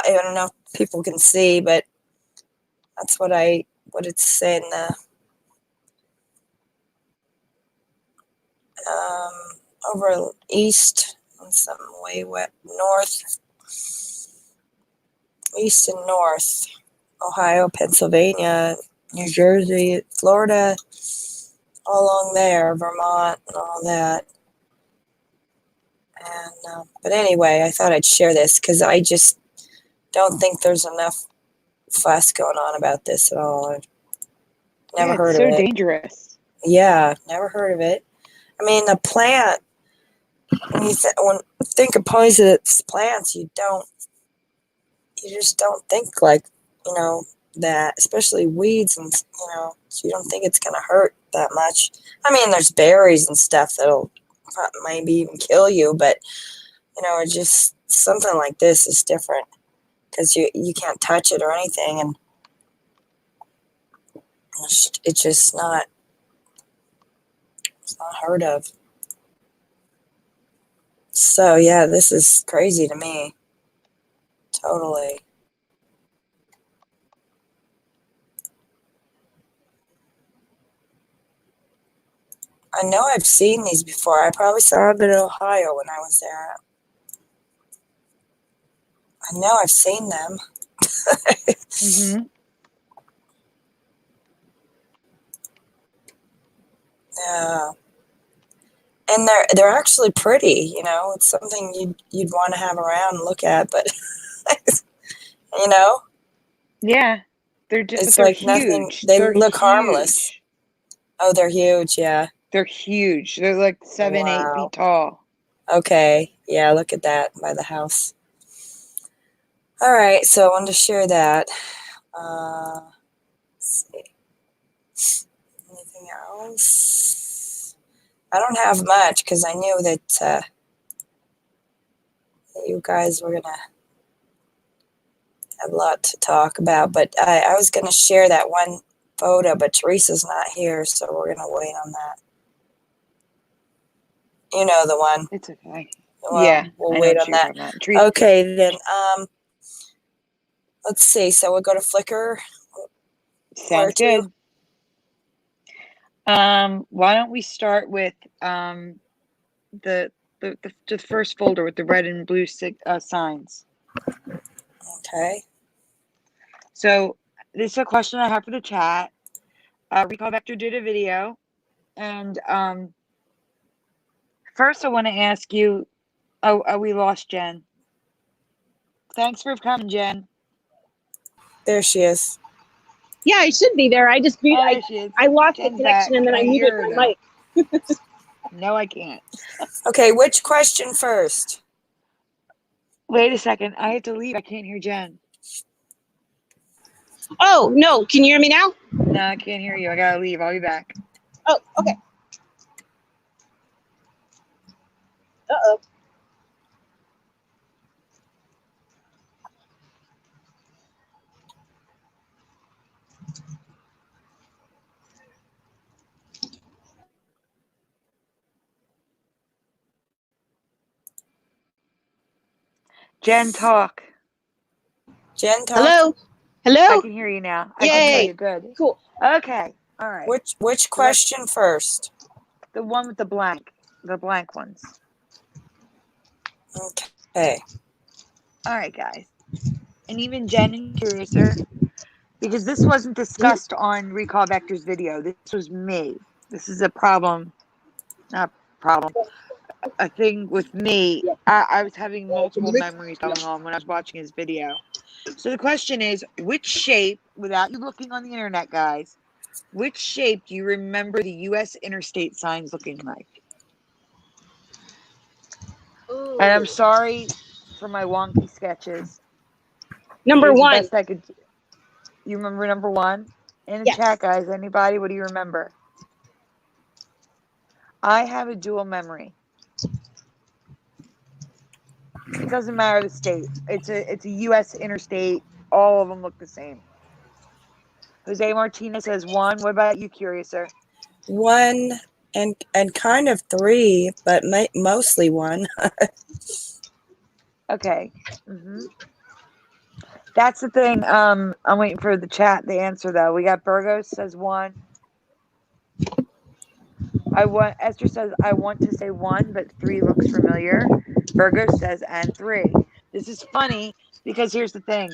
don't know if people can see, but that's what it's saying. Over east and some way north, east and north, Ohio, Pennsylvania, New Jersey, Florida, all along there, Vermont, and all that. And but anyway, I thought I'd share this because I just don't think there's enough fuss going on about this at all. I've never heard of it. It's so dangerous. Yeah, never heard of it. I mean, the plant. When you think of poisonous plants, you just don't think like that, especially weeds, and so you don't think it's gonna hurt that much. I mean, there's berries and stuff that'll maybe even kill you, but it's just something like this is different because you can't touch it or anything, and it's just not heard of. So yeah, this is crazy to me. Totally. I know I've seen these before. I probably saw them in Ohio when I was there. I know I've seen them. Mm-hmm. Yeah. And they're actually pretty, It's something you'd want to have around and look at, but Yeah, they're it's they're like huge. nothing. They look harmless. Huge. Oh, they're huge. Yeah. They're huge. They're like 7, 8 feet tall. Okay. Yeah. Look at that by the house. All right. So I wanted to share that. Let's see. Anything else? I don't have much because I knew that you guys were gonna have a lot to talk about, but I was going to share that one photo, but Theresa's not here, so we're going to wait on that. You know the one. It's okay. Well, Yeah, we'll I know wait what on you're that. talking about. Teresa. Okay, then let's see. So we'll go to Flickr. Sounds good. Why don't we start with the first folder with the red and blue signs. Okay. So this is a question I have for the chat. Recall Vector did a video, and first I want to ask you. Oh, we lost Jen. Thanks for coming, Jen. There she is. Yeah, I should be there. I just I lost Jen's the connection back. and then I muted my mic. No, I can't. Okay, which question first? Wait a second. I have to leave. I can't hear Jen. Oh, no. Can you hear me now? No, I can't hear you. I gotta leave. I'll be back. Oh, okay. Uh-oh. Jen, talk. Jen, talk. Hello? Hello? I can hear you now. I can hear Yay. you. Good. Cool. Okay. All right. Which question first? The one with the blank ones. Okay. All right, guys. And even Jen and Curiouser, because this wasn't discussed on Recall Vector's video. This was me. This is a problem. Not a problem. A thing with me. I was having multiple memories going on when I was watching his video. So the question is, which shape, without you looking on the internet, guys, which shape do you remember the U.S. interstate signs looking like? Ooh. And I'm sorry for my wonky sketches. Number one. Best I could. You remember number one? In the Yes. chat, guys, anybody, what do you remember? I have a dual memory. It doesn't matter the state. It's a U.S. interstate. All of them look the same. Jose Martinez says one. What about you, Curiouser? One and kind of three, but mostly one. Okay. That's the thing. I'm waiting for the chat, the answer, though. We got Burgos says one. Esther says, I want to say one, but three looks familiar. Burgos says, and three. This is funny because here's the thing.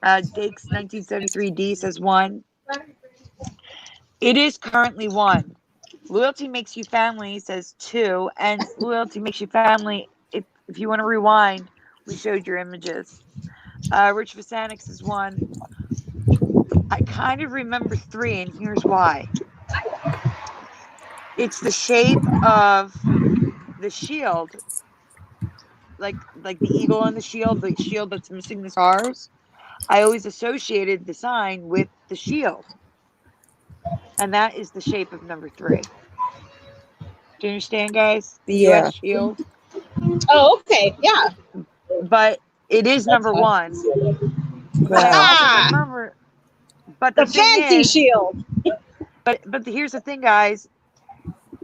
Dakes 1973D says one. It is currently one. Loyalty Makes You Family says two. And Loyalty Makes You Family, if you want to rewind, we showed your images. Rich Vasanic says one. I kind of remember three, and here's why. It's the shape of the shield, like the eagle on the shield that's missing the stars. I always associated the sign with the shield, and that is the shape of number three. Do you understand, guys? The U.S. shield. Oh, okay. Yeah. But it is number one. But I also remember. But the fancy shield. But here's the thing, guys.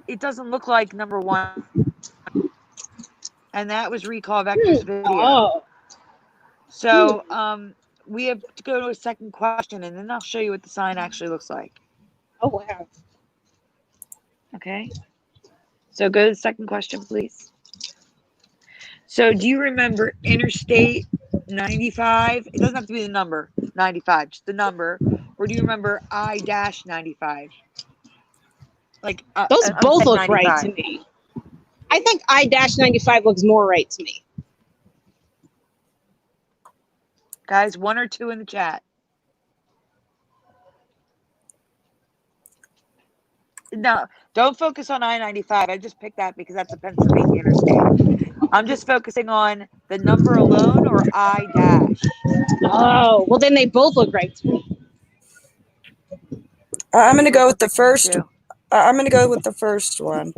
It doesn't look like number one. And that was Recall Vector's video. Oh. So we have to go to a second question, and then I'll show you what the sign actually looks like. Oh, wow. Okay. So go to the second question, please. So do you remember Interstate 95? It doesn't have to be the number, 95, just the number. Or do you remember I-95? Like those both look 95. right to me. I think I-95 looks more right to me. Guys, one or two in the chat. No, don't focus on I-95. I just picked that because that's a Pennsylvania interstate. I'm just focusing on the number alone or I-. Oh, well then they both look right to me. I'm going to go with the first. I'm going to go with the first one.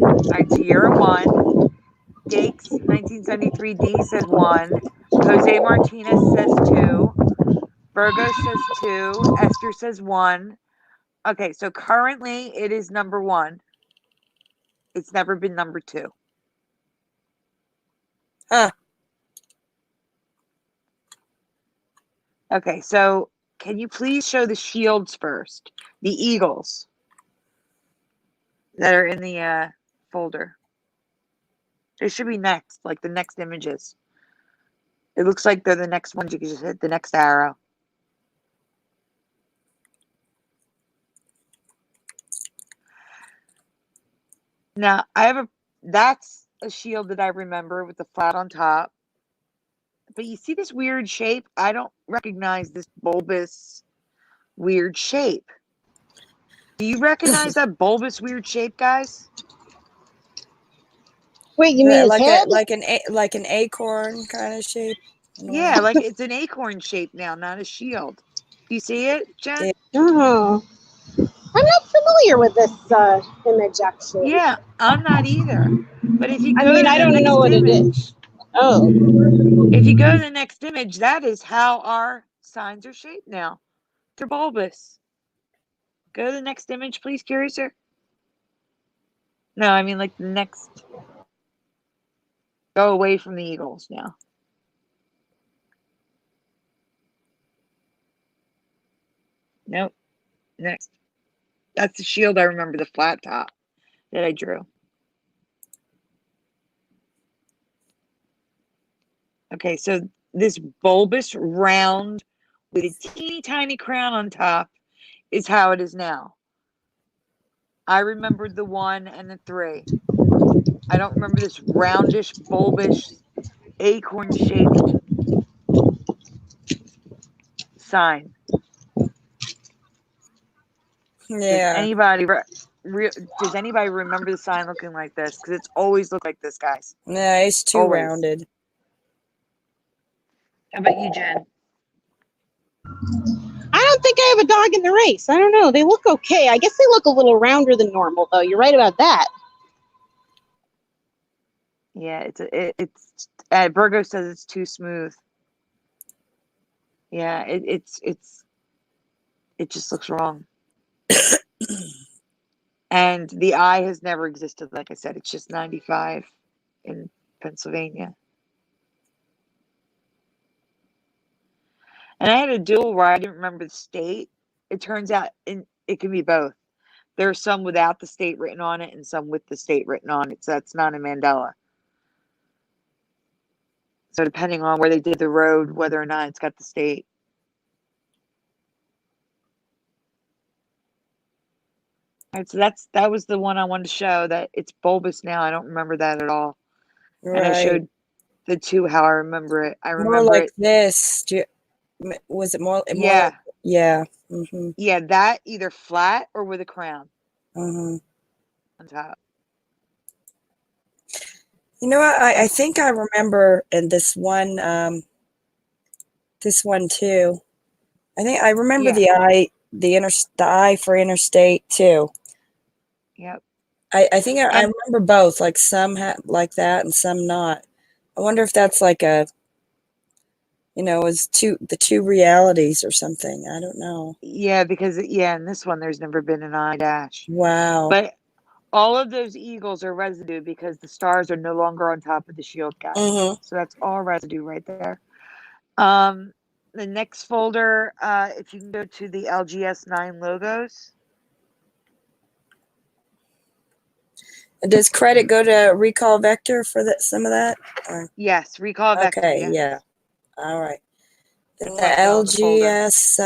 All right, so you're a one. Dakes 1973D said one. Jose Martinez says 2. Virgo says 2. Esther says 1. Okay, so currently it is number 1. It's never been number 2. Huh. Okay, so can you please show the shields first? The eagles that are in the folder. They should be next, like the next images. It looks like they're the next ones. You can just hit the next arrow. Now, that's a shield that I remember with the flat on top. But you see this weird shape? I don't recognize this bulbous weird shape. Do you recognize that bulbous weird shape, guys? Wait, you mean his like head? like an acorn kind of shape? Yeah, like it's an acorn shape now, not a shield. Do you see it, Jen? Yeah. Oh, I'm not familiar with this image actually. Yeah, I'm not either. But if you I go mean, to I the don't know next what it image, is. Oh, if you go to the next image, that is how our signs are shaped now. They're bulbous. Go to the next image, please, Curiouser. No, I mean like the next. Go away from the eagles now. Nope. Next. That's the shield I remember, the flat top that I drew. Okay, so this bulbous round with a teeny tiny crown on top is how it is now. I remembered the 1 and the 3. I don't remember this roundish, bulbish, acorn-shaped sign. Yeah. Does anybody remember the sign looking like this? Because it's always looked like this, guys. Yeah, it's too Always. rounded. How about you, Jen? I don't think I have a dog in the race. I don't know. They look okay. I guess they look a little rounder than normal, though. You're right about that. Yeah, it's Virgo says it's too smooth. Yeah, it just looks wrong. And the eye has never existed. Like I said, it's just 95 in Pennsylvania. And I had a duel where I didn't remember the state. It turns out it can be both. There are some without the state written on it and some with the state written on it. So that's not a Mandela. So depending on where they did the road, whether or not it's got the state. All right, so that was the one I wanted to show, that it's bulbous now. I don't remember that at all. Right. And I showed the 2 how I remember it. I remember more like it. this. Was it more? Yeah. Like, yeah. Mm-hmm. Yeah, that either flat or with a crown Mm-hmm. on top. You know what? I think I remember in this one too. I think I remember the eye for interstate too. Yep. I think I remember both. Like some like that and some not. I wonder if that's like a, is the two realities or something. I don't know. Yeah, because in this one there's never been an eye dash. Wow. But all of those eagles are residue because the stars are no longer on top of the shield, guys. Mm-hmm. So that's all residue right there. The next folder, if you can go to the LGS 9 logos. Does credit go to Recall Vector for some of that? Or? Yes, Recall Vector. Okay, yeah. All right. Then the LGS.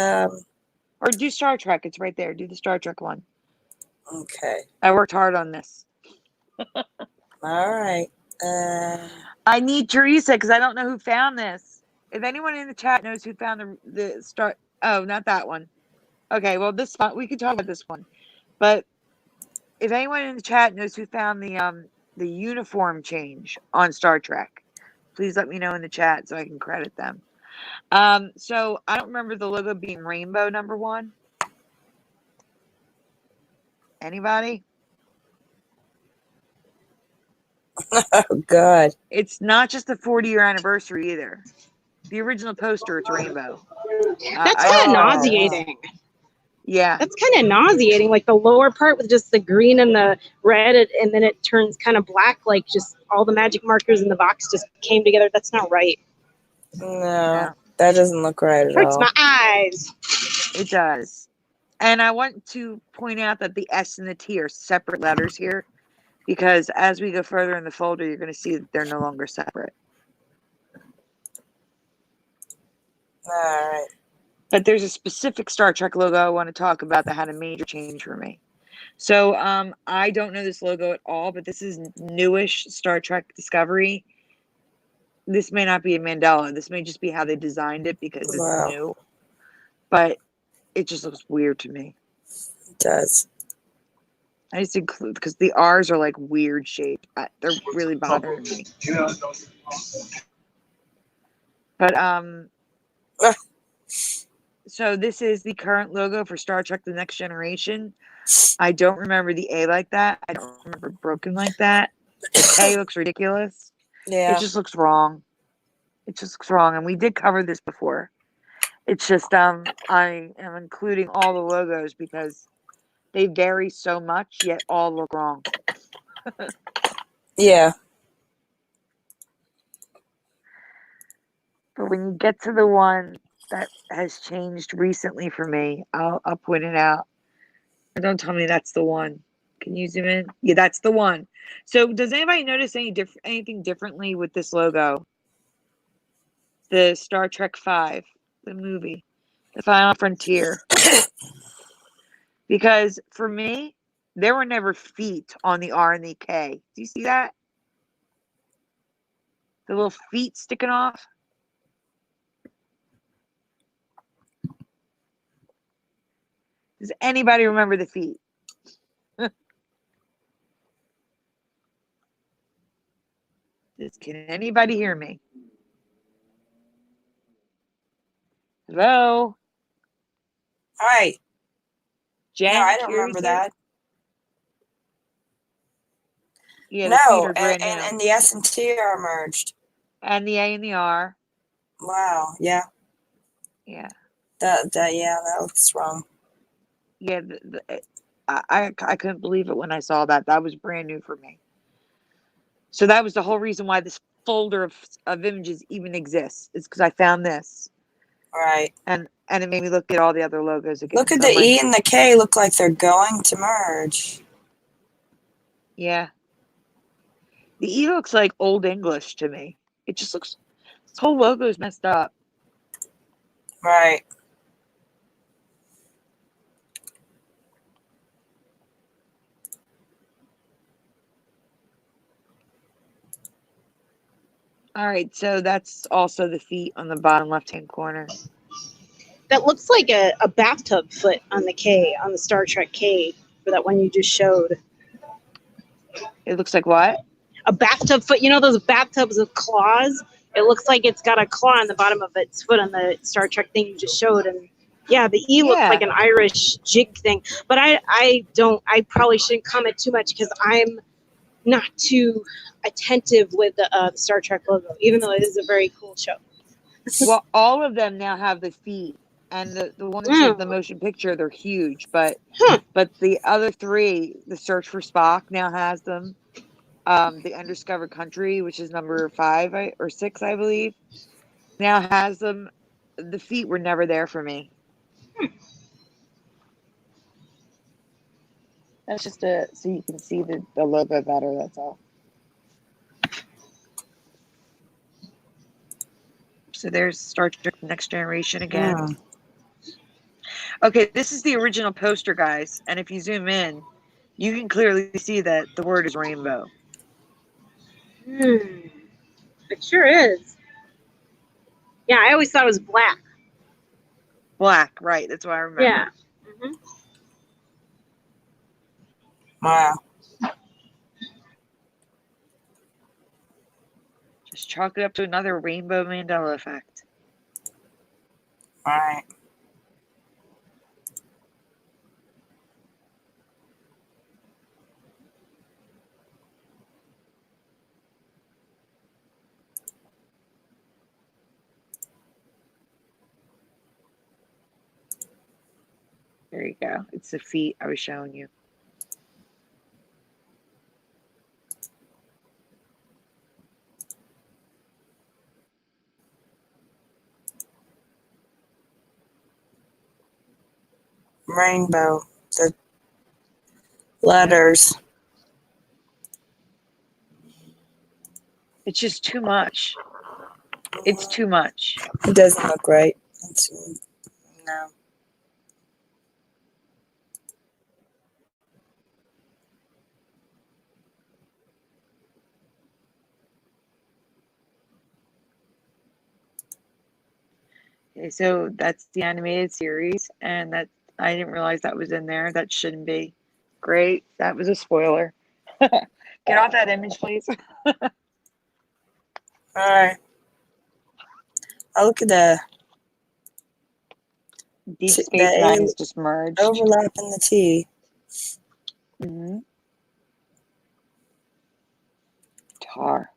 Or do Star Trek. It's right there. Do the Star Trek one. Okay. I worked hard on this. All right. I need Theresa because I don't know who found this. If anyone in the chat knows who found the Star... Oh, not that one. Okay, well, this one, we could talk about this one. But if anyone in the chat knows who found the uniform change on Star Trek, please let me know in the chat so I can credit them. So I don't remember the logo being rainbow number 1. Anybody? Oh God. It's not just the 40-year anniversary either. The original poster, it's rainbow. That's I kind don't of know. nauseating. Yeah. That's kind of nauseating. Like the lower part with just the green and the red, and then it turns kind of black, like just all the magic markers in the box just came together. That's not right. No, that doesn't look right at Hurts all. my eyes. It does. And I want to point out that the S and the T are separate letters here, because as we go further in the folder, you're going to see that they're no longer separate. All right. But there's a specific Star Trek logo I want to talk about that had a major change for me. So I don't know this logo at all, but this is newish Star Trek Discovery. This may not be a Mandela. This may just be how they designed it because it's Wow. new. But it just looks weird to me. It does. I just include because the R's are like weird shaped. They're really bothering me. But so this is the current logo for Star Trek: The Next Generation. I don't remember the A like that. I don't remember broken like that. The K looks ridiculous. Yeah. It just looks wrong. It just looks wrong, and we did cover this before. It's just I am including all the logos because they vary so much, yet all look wrong. Yeah. But when you get to the one that has changed recently for me, I'll point it out. Don't tell me that's the one. Can you zoom in? Yeah, that's the one. So does anybody notice anything differently with this logo? The Star Trek V, the movie, The Final Frontier. Because for me, there were never feet on the R and the K. Do you see that? The little feet sticking off? Does anybody remember the feet? Can anybody hear me? Hello? Hi. Jen, No, I don't Curious remember here? that. Yeah, the feet No, are brand new. and the S and T are merged. And the A and the R. Wow. Yeah. Yeah. That looks wrong. Yeah, I couldn't believe it when I saw that. That was brand new for me. So that was the whole reason why this folder of images even exists. Is because I found this. Right. And it made me look at all the other logos again. Look at So the I'm like, E and the K look like they're going to merge. yeah. The E looks like Old English to me. It just looks, this whole logo is messed up. Right. All right, so that's also the feet on the bottom left-hand corner. That looks like a bathtub foot on the K, on the Star Trek K, for that one you just showed. It looks like what? A bathtub foot. You know those bathtubs with claws? It looks like it's got a claw on the bottom of its foot on the Star Trek thing you just showed. And yeah, the E looks like an Irish jig thing. But I probably shouldn't comment too much because I'm not too attentive with the Star Trek logo, even though it is a very cool show. Well, all of them now have the feet, and the ones with the motion picture, they're huge. But the other three, the Search for Spock now has them. The Undiscovered Country, which is number 5 or 6, I believe, now has them. The feet were never there for me. That's just so you can see the logo better. That's all. So there's Star Trek Next Generation again. Yeah. Okay, this is the original poster, guys. And if you zoom in, you can clearly see that the word is rainbow. It sure is. Yeah, I always thought it was black. Black, right. That's what I remember. Yeah. Wow. Just chalk it up to another rainbow Mandela effect. All right. There you go. It's the feet I was showing you. Rainbow. The letters. It's just too much. It's too much. It doesn't look right. No. Okay, so that's the animated series, and that I didn't realize that was in there. That shouldn't be. Great. That was a spoiler. Get off that image, please. All right. I'll look at the Deep Space the Nine A is just merged. overlap in the T. Mm-hmm. Tar.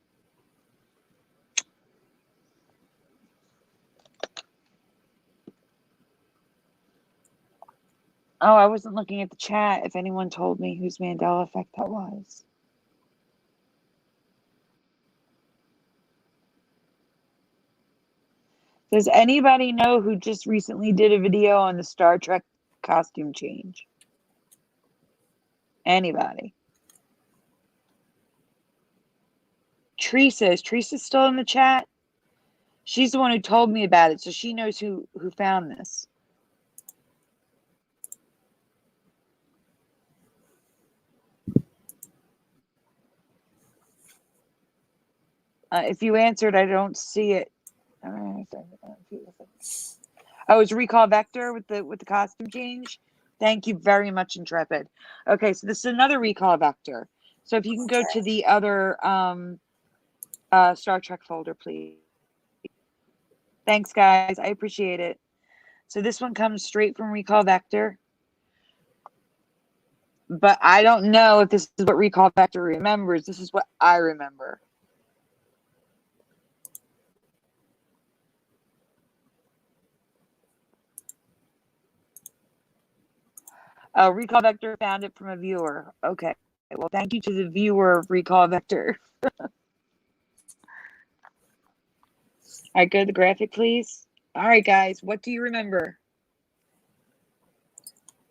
Oh, I wasn't looking at the chat. If anyone told me whose Mandela Effect that was. Does anybody know who just recently did a video on the Star Trek costume change? Anybody? Theresa. Is Theresa still in the chat? She's the one who told me about it, so she knows who found this. If you answered, I don't see it. Oh, it's Recall Vector with the costume change. Thank you very much, Intrepid. Okay, so this is another Recall Vector. So if you can go to the other Star Trek folder, please. Thanks, guys. I appreciate it. So this one comes straight from Recall Vector. But I don't know if this is what Recall Vector remembers. This is what I remember. Recall Vector found it from a viewer. Okay. Well, thank you to the viewer of Recall Vector. All right, go to the graphic, please. All right, guys, what do you remember?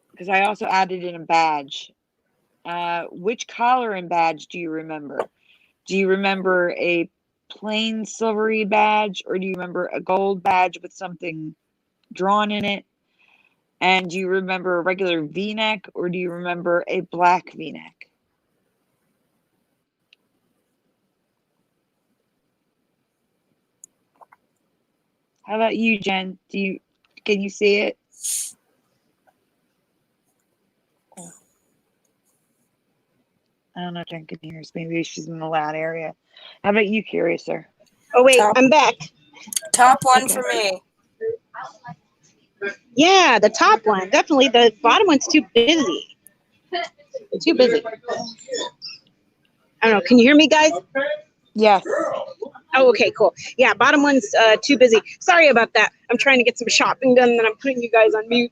Because I also added in a badge. Which collar and badge do you remember? Do you remember a plain silvery badge, or do you remember a gold badge with something drawn in it? And do you remember a regular V-neck, or do you remember a black V-neck? How about you, Jen? Can you see it? I don't know if Jen can hear us. Maybe she's in the loud area. How about you, Curiouser? Oh wait, Top. I'm back. Top one Okay. for me. Yeah, the top one. Definitely. The bottom one's too busy. Too busy. I don't know. Can you hear me, guys? Yes. Oh, okay, cool. Yeah, bottom one's too busy. Sorry about that. I'm trying to get some shopping done, and I'm putting you guys on mute.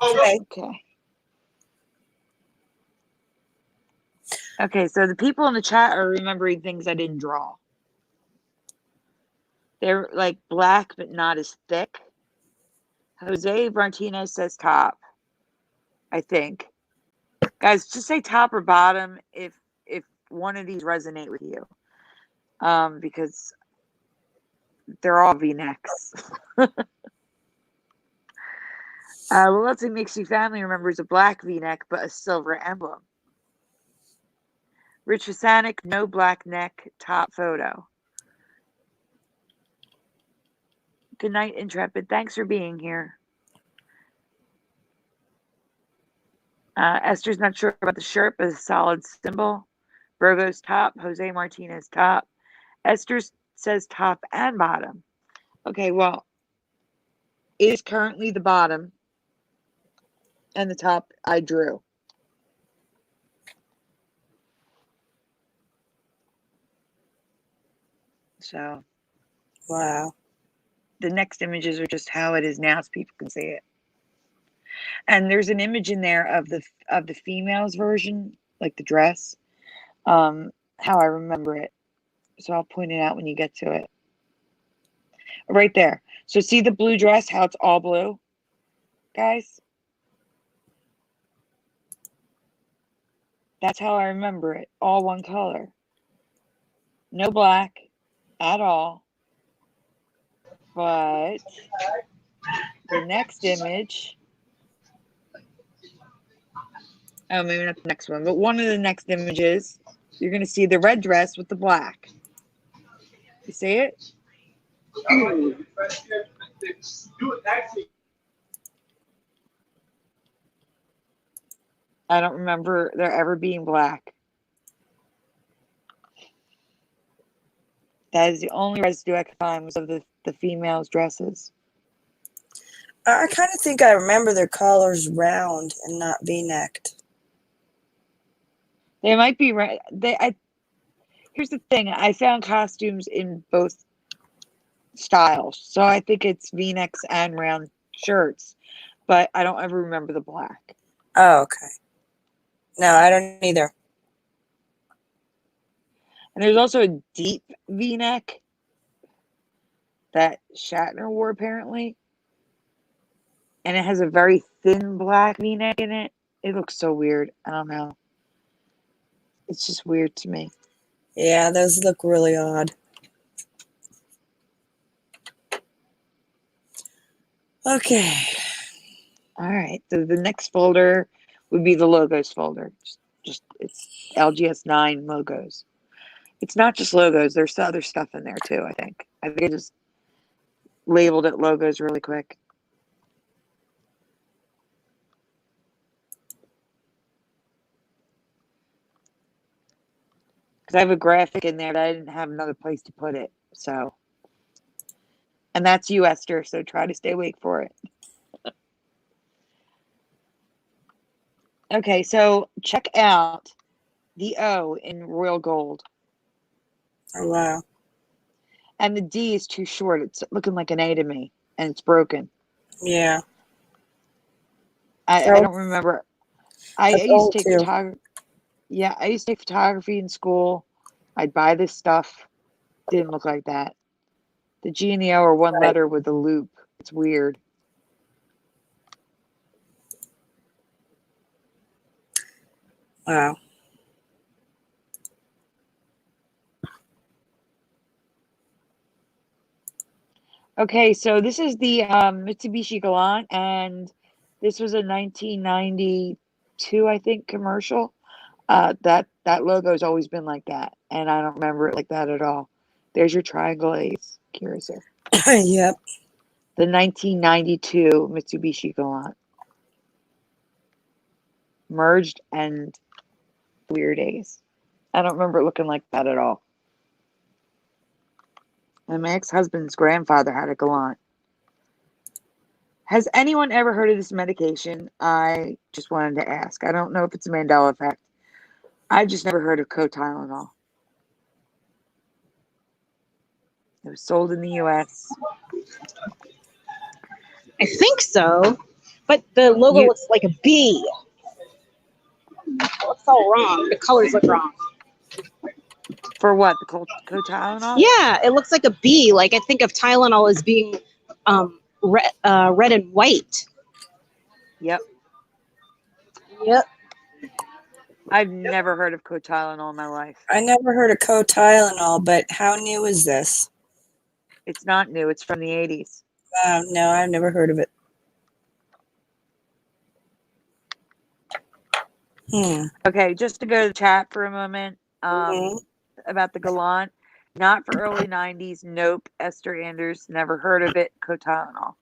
Okay. Okay. Okay, so the people in the chat are remembering things I didn't draw. They're like black, but not as thick. Jose Martinez says top, I think. Guys, just say top or bottom if one of these resonate with you. Because they're all V-necks. Well, let's see, Mixie Family remembers a black V-neck, but a silver emblem. Rich Hasanic, no black neck, top photo. Good night, Intrepid. Thanks for being here. Esther's not sure about the shirt, but a solid symbol. Virgo's top. Jose Martinez top. Esther says top and bottom. Okay, well, it is currently the bottom, and the top I drew. So, Wow. the next images are just how it is now so people can see it. And there's an image in there of the female's version, like the dress. How I remember it. So I'll point it out when you get to it. Right there. So see the blue dress, how it's all blue, guys? That's how I remember it. All one color. No black at all. But the next image, oh, maybe not the next one, but one of the next images, you're going to see the red dress with the black. You see it? I don't remember there ever being black. That is the only residue I could find was of the females' dresses. I kind of think I remember their collars round and not V-necked. They might be right. Here's the thing. I found costumes in both styles. So I think it's V-necks and round shirts. But I don't ever remember the black. Oh, okay. No, I don't either. And there's also a deep V-neck that Shatner wore, apparently. And it has a very thin black V-neck in it. It looks so weird. I don't know. It's just weird to me. Yeah, those look really odd. Okay. All right. So the next folder would be the logos folder. Just it's LGS 9 logos. It's not just logos. There's other stuff in there too, I think. I think I just labeled it logos really quick. Because I have a graphic in there that I didn't have another place to put it. So, and that's you, Esther. So try to stay awake for it. Okay, so check out the O in royal gold. Oh, wow. And the D is too short. It's looking like an A to me. And it's broken. Yeah. I don't remember. I used to take too. photography. Yeah, I used to take photography in school. I'd buy this stuff. Didn't look like that. The G and the O are one letter with a loop. It's weird. Wow. Okay, so this is the Mitsubishi Galant, and this was a 1992, I think, commercial. That logo's always been like that, and I don't remember it like that at all. There's your triangle A's, Curious. Yep. The 1992 Mitsubishi Galant. Merged and weird A's. I don't remember it looking like that at all. And my ex-husband's grandfather had a Galant. Has anyone ever heard of this medication? I just wanted to ask. I don't know if it's a Mandela Effect. I just never heard of Tylenol. It was sold in the U.S. I think so, but the logo looks like a bee. It looks all wrong. The colors look wrong. For what? The Tylenol? Yeah, it looks like a bee. Like I think of Tylenol as being red and white. Yep. Yep. I've never heard of Tylenol in my life. I never heard of Tylenol, but how new is this? It's not new. It's from the 80s. No, I've never heard of it. Okay, just to go to the chat for a moment about the Galant. Not for early 90s. Nope. Esther Anders, never heard of it. Tylenol.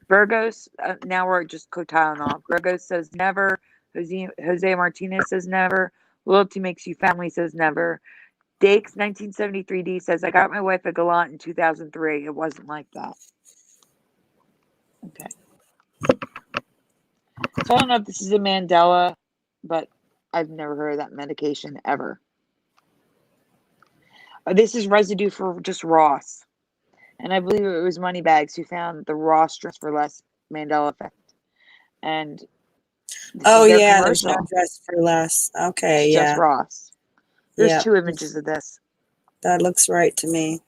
Burgos, now we're just Tylenol. Burgos says never. Jose Martinez says never. Loyalty Makes You Family says never. Dakes 1973D says, I got my wife a Galant in 2003. It wasn't like that. Okay. So I don't know if this is a Mandela, but I've never heard of that medication ever. This is residue for just Ross. And I believe it was Moneybags who found the Ross dress for less Mandela Effect. And Oh their yeah, there's no commercial. dress for less. Okay, It's just yeah. Ross. There's Yeah. 2 images of this. That looks right to me.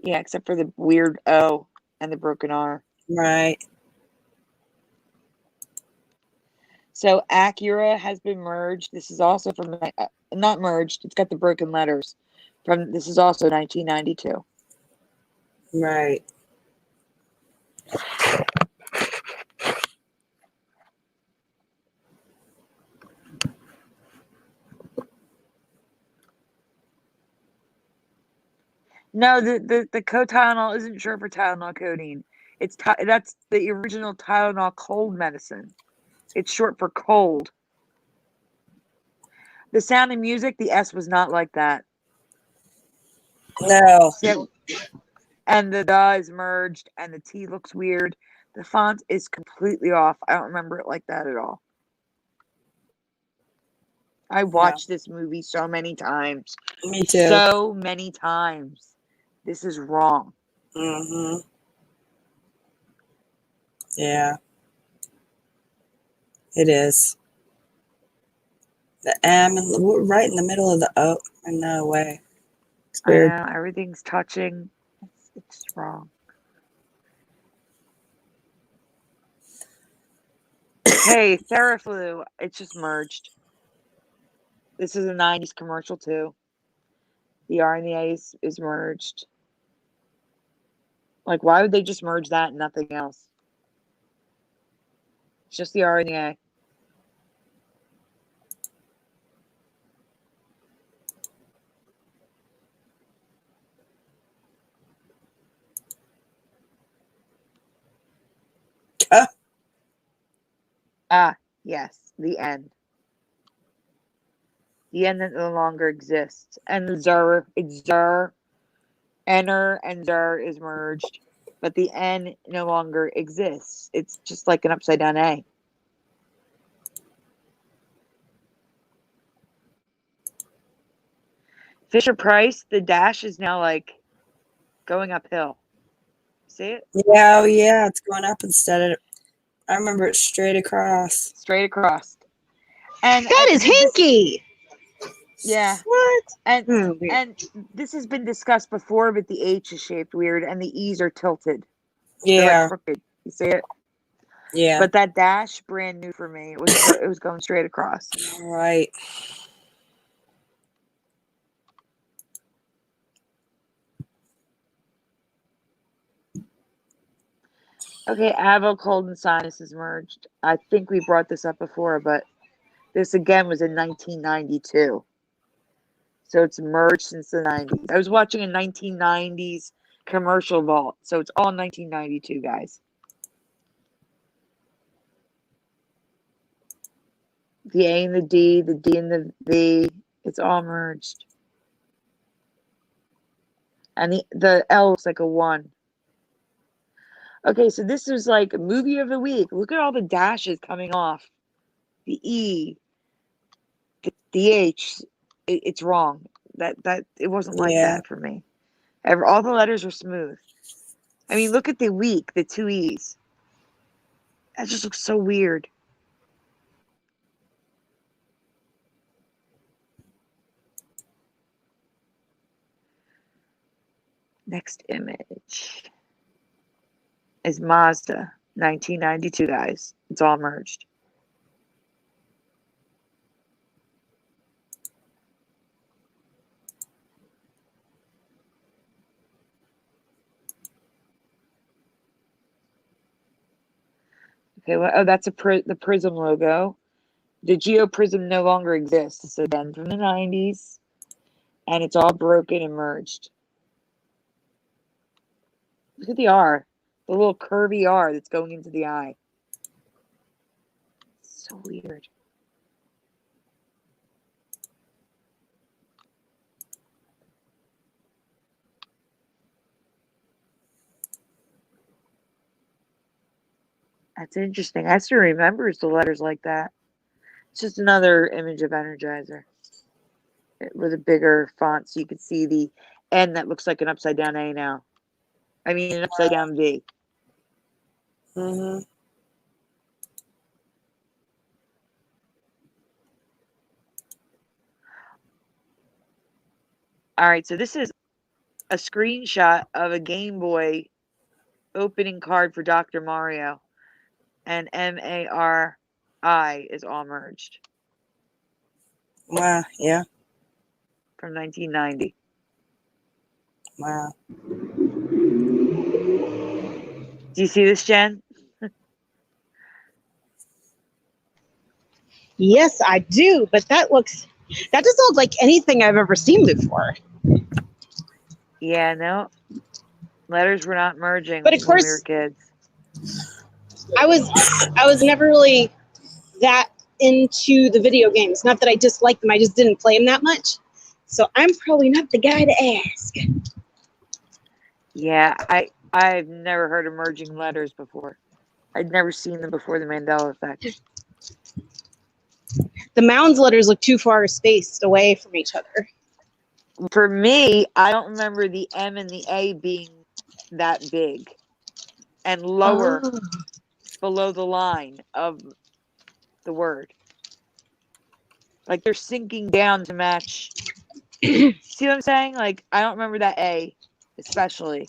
Yeah, except for the weird O and the broken R. Right. So Acura has been merged. This is also from not merged. It's got the broken letters. This is also 1992. Right. No, the co-Tylenol isn't short for Tylenol codeine. That's the original Tylenol cold medicine. It's short for cold. The Sound of Music, the S was not like that. No. And the is merged, and the T looks weird. The font is completely off. I don't remember it like that at all. I watched this movie so many times. Me too. So many times. This is wrong. Yeah. It is. The M and right in the middle of the O. No way. It's weird. I know, everything's touching. It's wrong. Okay, Theraflu. It's just merged. This is a 90s commercial too. The R and the A is merged. Like, why would they just merge that and nothing else? It's just the R and the A. Yes, the N. The N that no longer exists. And the Zer, it's Zer. Enter and Zer is merged. But the N no longer exists. It's just like an upside down A. Fisher Price, the dash is now like going uphill. See it? Yeah, oh yeah, it's going up instead of. I remember it straight across. Straight across. And That is hinky. Yeah. What? And this has been discussed before, but the H is shaped weird and the E's are tilted. They're Yeah. like crooked. You see it? Yeah. But that dash, brand new for me. It was going straight across. Right. Okay, Avo, cold, and sinus is merged. I think we brought this up before, but this again was in 1992. So it's merged since the 90s. I was watching a 1990s commercial vault. So it's all 1992, guys. The A and the D and the V, it's all merged. And the L looks like a 1. Okay, so this is like a movie of the week. Look at all the dashes coming off. The E, the H, it's wrong. That it wasn't like that for me. All the letters are smooth. I mean, look at the week, the 2 E's. That just looks so weird. Next image is Mazda, 1992, guys. It's all merged. Okay, well, oh, that's the Prism logo. The Geo Prism no longer exists. It's again from the 90s, and it's all broken and merged. Look at the R, the little curvy R that's going into the eye. It's so weird. That's interesting. I still remembers the letters like that. It's just another image of Energizer with a bigger font, so you can see the N that looks like an upside down A now. I mean, an upside down V. All right, so this is a screenshot of a Game Boy opening card for Dr. Mario, and MARI is all merged Wow. Yeah. from 1990. Wow. Do you see this, Jen? Yes, I do, but that doesn't look like anything I've ever seen before. Yeah, no. Letters were not merging But of when we were course, kids. I was never really that into the video games. Not that I disliked them, I just didn't play them that much. So I'm probably not the guy to ask. Yeah, I've never heard of merging letters before. I'd never seen them before the Mandela Effect. The Mounds letters look too far spaced away from each other. For me, I don't remember the M and the A being that big and lower Oh. below the line of the word. Like they're sinking down to match. See what I'm saying? Like I don't remember that A especially.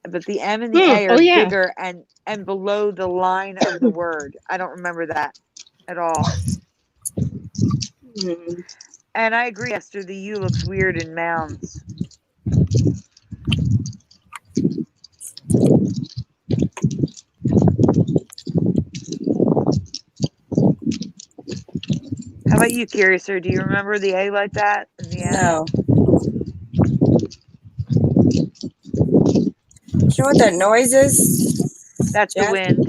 But the M and the A are Oh yeah. bigger and below the line of the word. I don't remember that at all. And I agree, Esther, the U looks weird in Mounds. How about you, Curious? Or do you remember the A like that? And the M? No. Do you know what that noise is? That's the Jen? wind.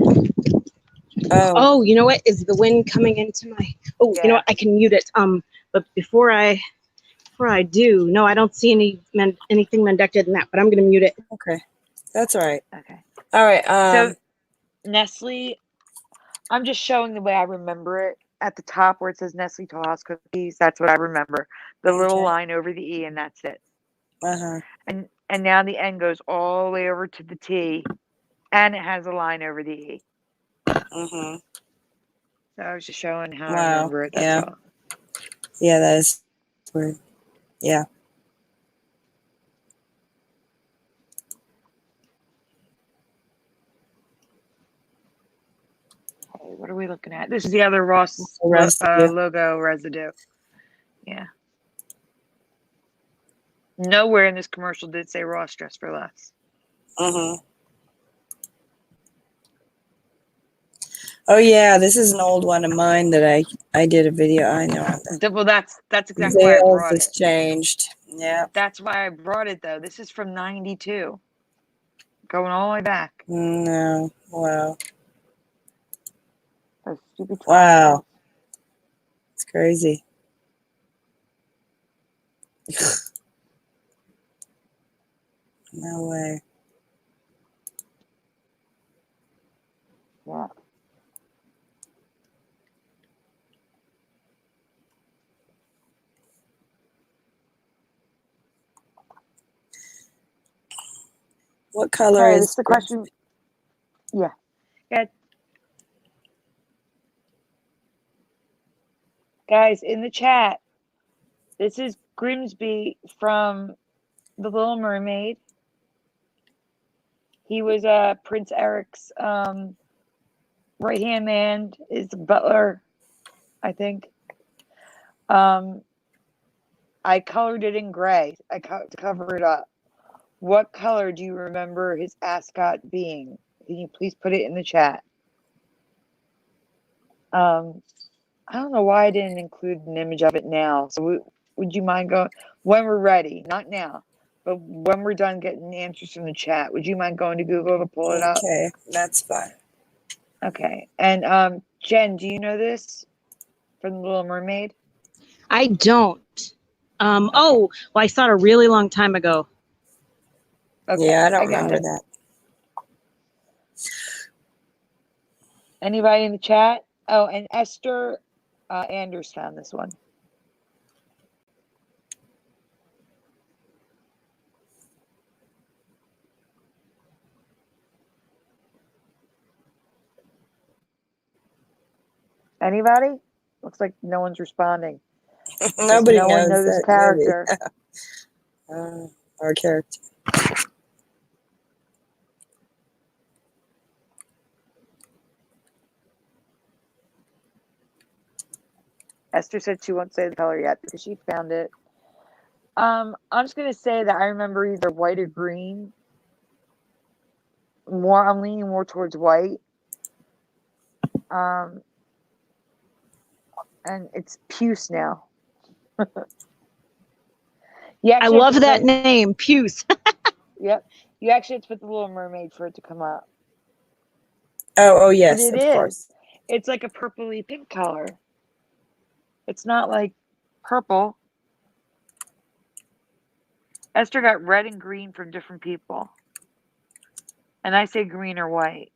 Oh. You know what? Is the wind coming into my? Oh, Yeah. you know what? I can mute it. But before I do, no, I don't see anything Mendected in that. But I'm gonna mute it. Okay. That's all right. Okay. All right. So Nestle, I'm just showing the way I remember it. At the top where it says Nestle Toll House Cookies, that's what I remember. The little Okay. line over the E, and that's it. Uh-huh. And now the N goes all the way over to the T, and it has a line over the E. Mm-hmm. So I was just showing how I Wow. remember it. That's Yeah. all. Yeah, that is weird. Yeah. Okay, what are we looking at? This is the other Ross Residue. logo residue. Yeah. Nowhere in this commercial did it say Ross Dress for Less. Mm-hmm. Oh yeah, this is an old one of mine that I did a video. I know that. Well, that's exactly why I Sales brought has it. changed. Yeah. That's why I brought it, though. This is from 92. Going all the way back. No. Wow. Those stupid Wow. It's crazy. No way. Yeah. What color Okay, is this is the question. Yeah. Good. Guys, in the chat, this is Grimsby from The Little Mermaid. He was Prince Eric's right-hand man, is the butler, I think. I colored it in gray to cover it up. What color do you remember his ascot being? Can you please put it in the chat? I don't know why I didn't include an image of it now. So would you mind going when we're ready? Not now, but when we're done getting answers from the chat. Would you mind going to Google to pull it up? Okay, that's fine. Okay. And Jen, do you know this from The Little Mermaid? I don't. Oh, well, I saw it a really long time ago. Okay, Yeah, I don't got remember it. that. Anybody in the chat? Oh, and Esther Anders found this one. Anybody? Looks like no one's responding. Nobody no knows one knows this that character. Our character. Esther said she won't say the color yet because she found it. I'm just gonna say that I remember either white or green. I'm leaning more towards white. And it's Puce now. I love that name, Puce. Yep. You actually have to put the Little Mermaid for it to come up. Oh yes, But it of is. course. It's like a purpley pink color. It's not like purple. Esther got red and green from different people. And I say green or white.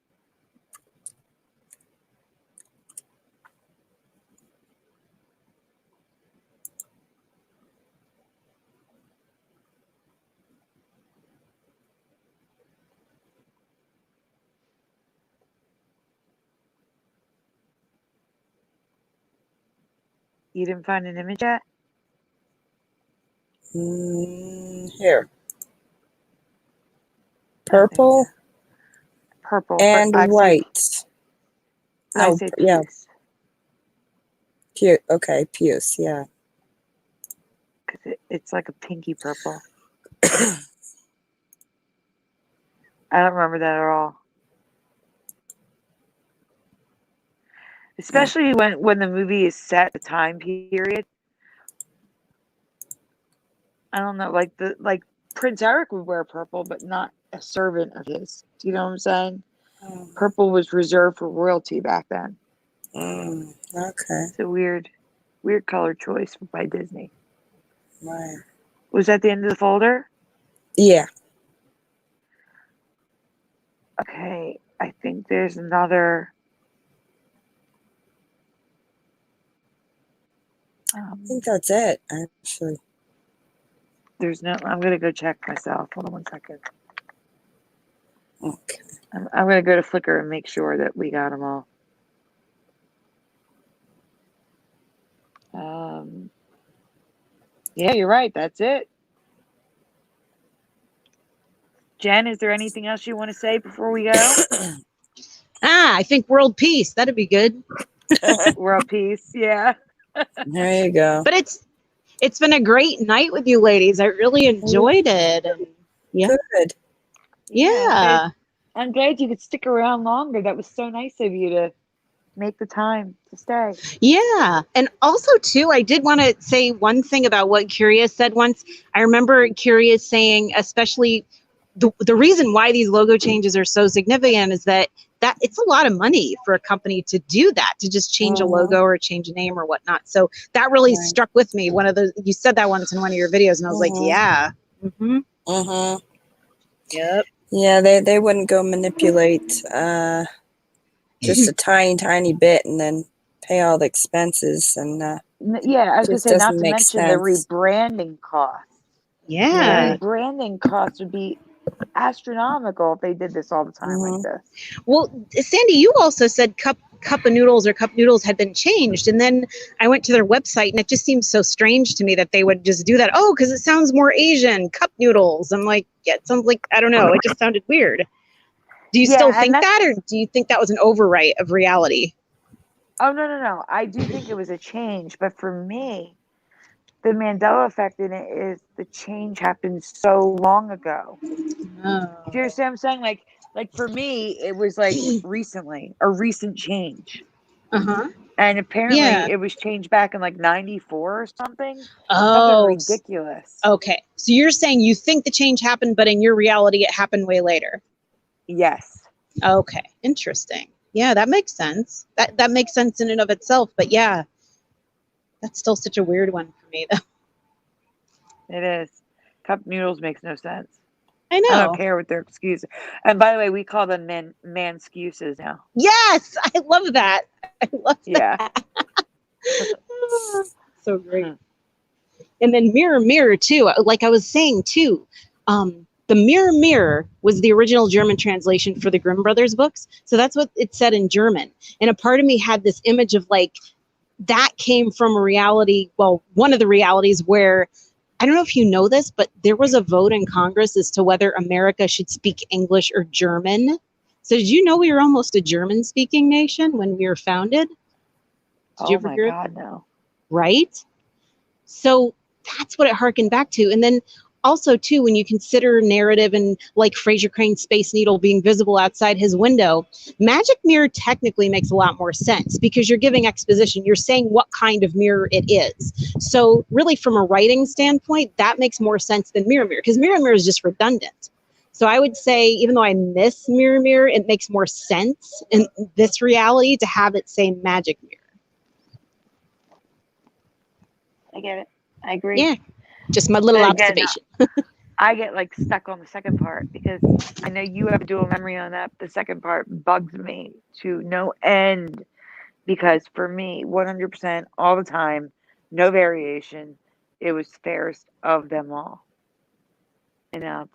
You didn't find an image yet? Here. Purple Purple. and white. I say yeah. Puce. Okay, Puce, yeah. Because it's like a pinky purple. I don't remember that at all. Especially when the movie is set the time period. I don't know, like Prince Eric would wear purple, but not a servant of his. Do you know what I'm saying? Purple was reserved for royalty back then. Okay. It's a weird color choice by Disney. Right. Was that the end of the folder? Yeah. Okay, I think there's another. I think that's it, actually. There's no. I'm gonna go check myself. Hold on one second. Okay. I'm gonna go to Flickr and make sure that we got them all. Yeah, you're right. That's it. Jen, is there anything else you want to say before we go? I think world peace. That'd be good. World peace. Yeah. There you go. But it's been a great night with you ladies. I really enjoyed it. And yeah. Good. Yeah. I'm glad you could stick around longer. That was so nice of you to make the time to stay. Yeah. And also, too, I did want to say one thing about what Curious said once. I remember Curious saying, especially the reason why these logo changes are so significant is that it's a lot of money for a company to do that, to just change a logo or change a name or whatnot. So that really struck with me. You said that once in one of your videos, and I was like, yeah. Yep. Yeah, they wouldn't go manipulate just a tiny bit and then pay all the expenses and yeah, I was gonna just say, not doesn't to make mention the sense. rebranding cost. Yeah. The rebranding cost would be astronomical if they did this all the time like this. Well, Sandy, you also said cup of noodles or cup noodles had been changed, and then I went to their website, and it just seems so strange to me that they would just do that. Oh, because it sounds more Asian, cup noodles. I'm like, yeah, it sounds like, I don't know, it just sounded weird. Do you still think that, or do you think that was an overwrite of reality? Oh, no. I do think it was a change, but for me, the Mandela effect in it is the change happened so long ago. Do you understand what I'm saying? Like for me, it was like recently, a recent change. And apparently it was changed back in like 94 or something. Something ridiculous. Okay. So you're saying you think the change happened, but in your reality, it happened way later. Yes. Okay. Interesting. Yeah, that makes sense. That makes sense in and of itself. But yeah, that's still such a weird one for me, though. It is. Cup noodles makes no sense. I know. I don't care what their excuses. And by the way, we call them man excuses now. Yes, I love that. I love that. So great. And then mirror too. Like I was saying too, the mirror was the original German translation for the Grimm Brothers books. So that's what it said in German. And a part of me had this image of like that came from a reality. Well, one of the realities where I don't know if you know this, but there was a vote in Congress as to whether America should speak English or German. So did you know we were almost a German-speaking nation when we were founded? Did you Oh ever my hear? God, no. Right? So that's what it harkened back to. And then also, too, when you consider narrative and like Fraser Crane's Space Needle being visible outside his window, Magic Mirror technically makes a lot more sense because you're giving exposition. You're saying what kind of mirror it is. So really, from a writing standpoint, that makes more sense than Mirror Mirror because Mirror Mirror is just redundant. So I would say, even though I miss Mirror Mirror, it makes more sense in this reality to have it say Magic Mirror. I get it. I agree. Yeah, just my little But again, observation. I get like stuck on the second part because I know you have dual memory on that. The second part bugs me to no end because for me, 100% all the time, no variation, it was fairest of them all. And now it's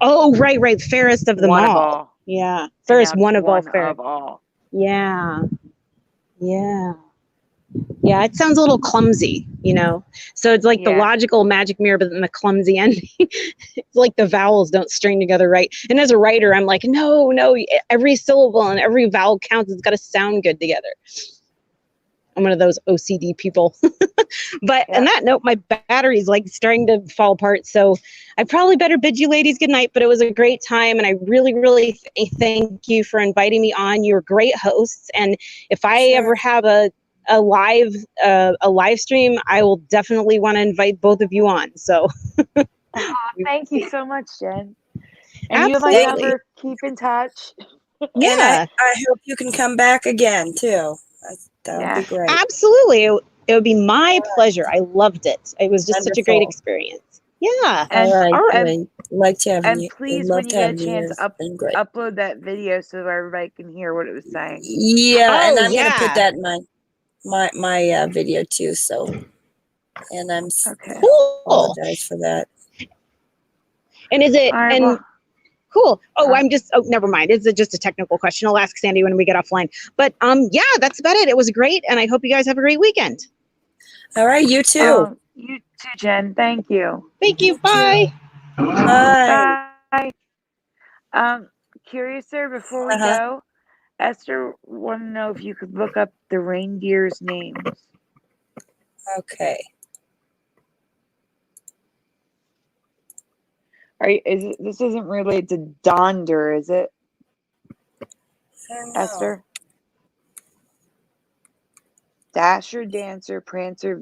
Oh, right. Fairest of them one of all. all. Yeah. And Fairest now one it's of all one fair. of all. Yeah. Yeah. Yeah, it sounds a little clumsy, you know? So it's like the Yeah. logical Magic Mirror, but then the clumsy ending. It's like the vowels don't string together right. And as a writer, I'm like, no, every syllable and every vowel counts. It's got to sound good together. I'm one of those OCD people. But Yeah. on that note, my battery's like starting to fall apart. So I probably better bid you ladies good night, but it was a great time. And I really, really thank you for inviting me on. You're great hosts. And if I ever have a live stream, I will definitely want to invite both of you on. So Oh, thank you so much, Jen. And you have my absolutely. number. Keep in touch. Yeah, And I hope you can come back again too. That would be Yes. great. absolutely. It would be my pleasure. I loved it. It was just such a great Wonderful. experience. Yeah. And All right, All right. great. Like to have and you. please, Love when you to get a have you. chance, It's been great. upload that video so everybody can hear what it was saying. Yeah, and Oh, I'm gonna put yeah. that in my video too. So, and I'm Okay. Cool. apologize for that. And is it All right. and Well, cool. Oh, never mind. It's just a technical question. I'll ask Sandy when we get offline. But yeah, that's about it. It was great, and I hope you guys have a great weekend. All right, you too. you too, Jen. Thank you. Thank you. Bye. Bye. Bye. Curiouser, before we Uh-huh. go, Esther want to know if you could look up the reindeers' names. Okay. This isn't related to Donder, is it, I don't know. Esther? Dasher, Dancer, Prancer,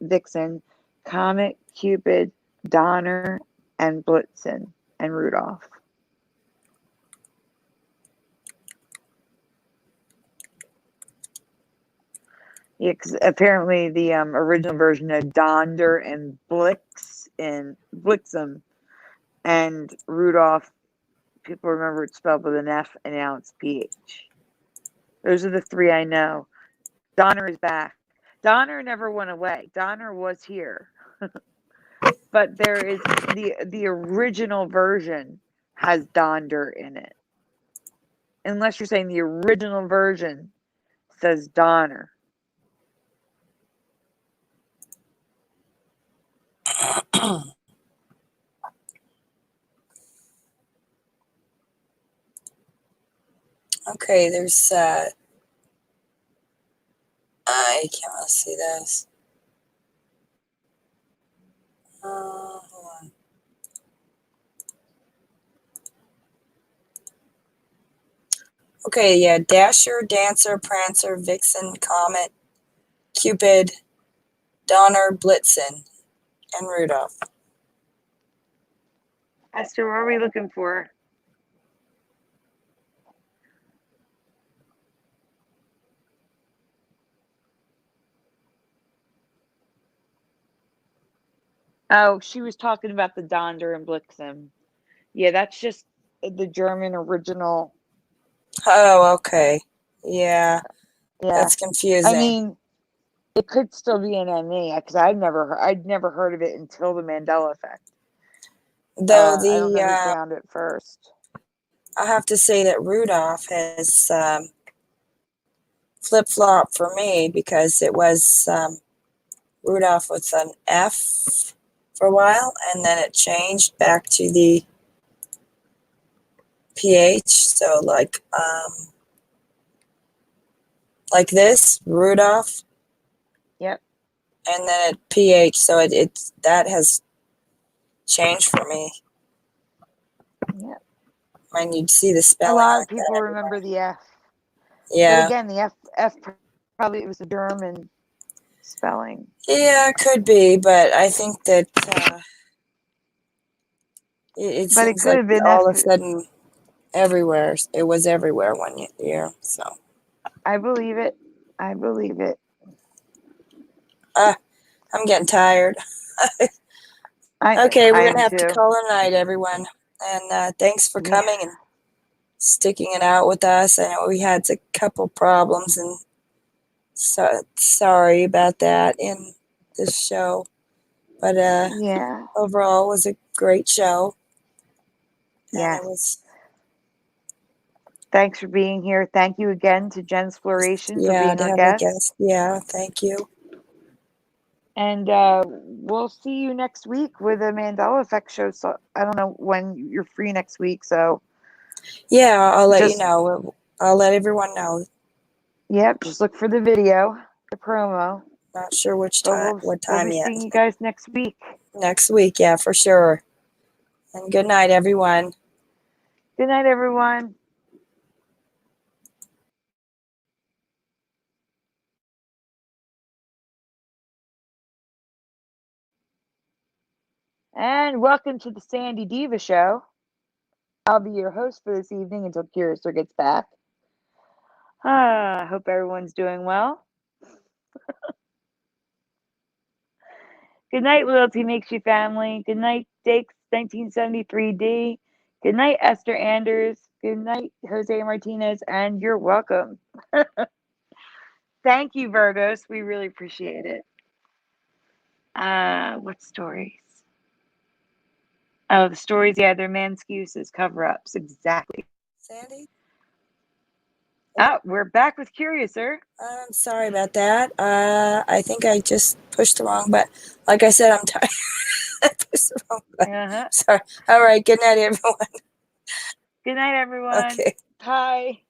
Vixen, Comet, Cupid, Donner, and Blitzen, and Rudolph. Yeah, because apparently the original version of Donder and Blitzen and Rudolph, people remember it's spelled with an F and now it's PH. Those are the three I know. Donner is back. Donner never went away. Donner was here. But there is the original version has Donder in it. Unless you're saying the original version says Donner. Okay, there's I can't really see this. Hold on. Okay, yeah, Dasher, Dancer, Prancer, Vixen, Comet, Cupid, Donner, Blitzen, and Rudolph. Esther, what are we looking for? Oh, she was talking about the Donder and Blitzen. Yeah, that's just the German original. Oh, okay. Yeah, Yeah, that's confusing. I mean, it could still be an ME because I'd never heard of it until the Mandela Effect. Though I don't know who found it first. I have to say that Rudolph has flip-flop for me because it was Rudolph with an F for a while, and then it changed back to the PH. So like this, Rudolph. Yep. And then it PH. So it that has changed for me. Yep. And you'd see the A spelling. lot of like people that remember the F. Yeah. But again, the F probably it was a German spelling. Yeah, it could be, but I think that it But it seems could like have been all of F. a sudden everywhere. It was everywhere one year. So I believe it. I believe it. I'm getting tired. I We're gonna am have to too. call it a night, everyone. And thanks for Yeah. coming and sticking it out with us. I know we had a couple problems, and so sorry about that in this show. But Yeah. overall, it was a great show. And Yes. it was. Thanks for being here. Thank you again to Jensploration for being To our have guest. a guest. Yeah, thank you. And we'll see you next week with a Mandela Effect show. So I don't know when you're free next week. So Yeah, I'll let you know. I'll let everyone know. Yep, just look for the video, the promo. Not sure which But time, what time we'll be yet. seeing you guys next week. Next week, yeah, for sure. And good night, everyone. Good night, everyone. And welcome to the Sandy DiVa Show. I'll be your host for this evening until Curiouser gets back. I hope everyone's doing well. Good night, Loyalty Makes You Family. Good night, Dakes 1973D. Good night, Esther Anders. Good night, Jose Martinez. And you're welcome. Thank you, Virgos. We really appreciate it. What stories? Oh, the stories, yeah, they're excuses, cover-ups, exactly. Sandy? Oh, we're back with Curiouser. I'm sorry about that. I think I just pushed the wrong button. Like I said, I'm tired. I pushed the wrong button. Sorry. All right. Good night, everyone. Good night, everyone. Okay. Bye.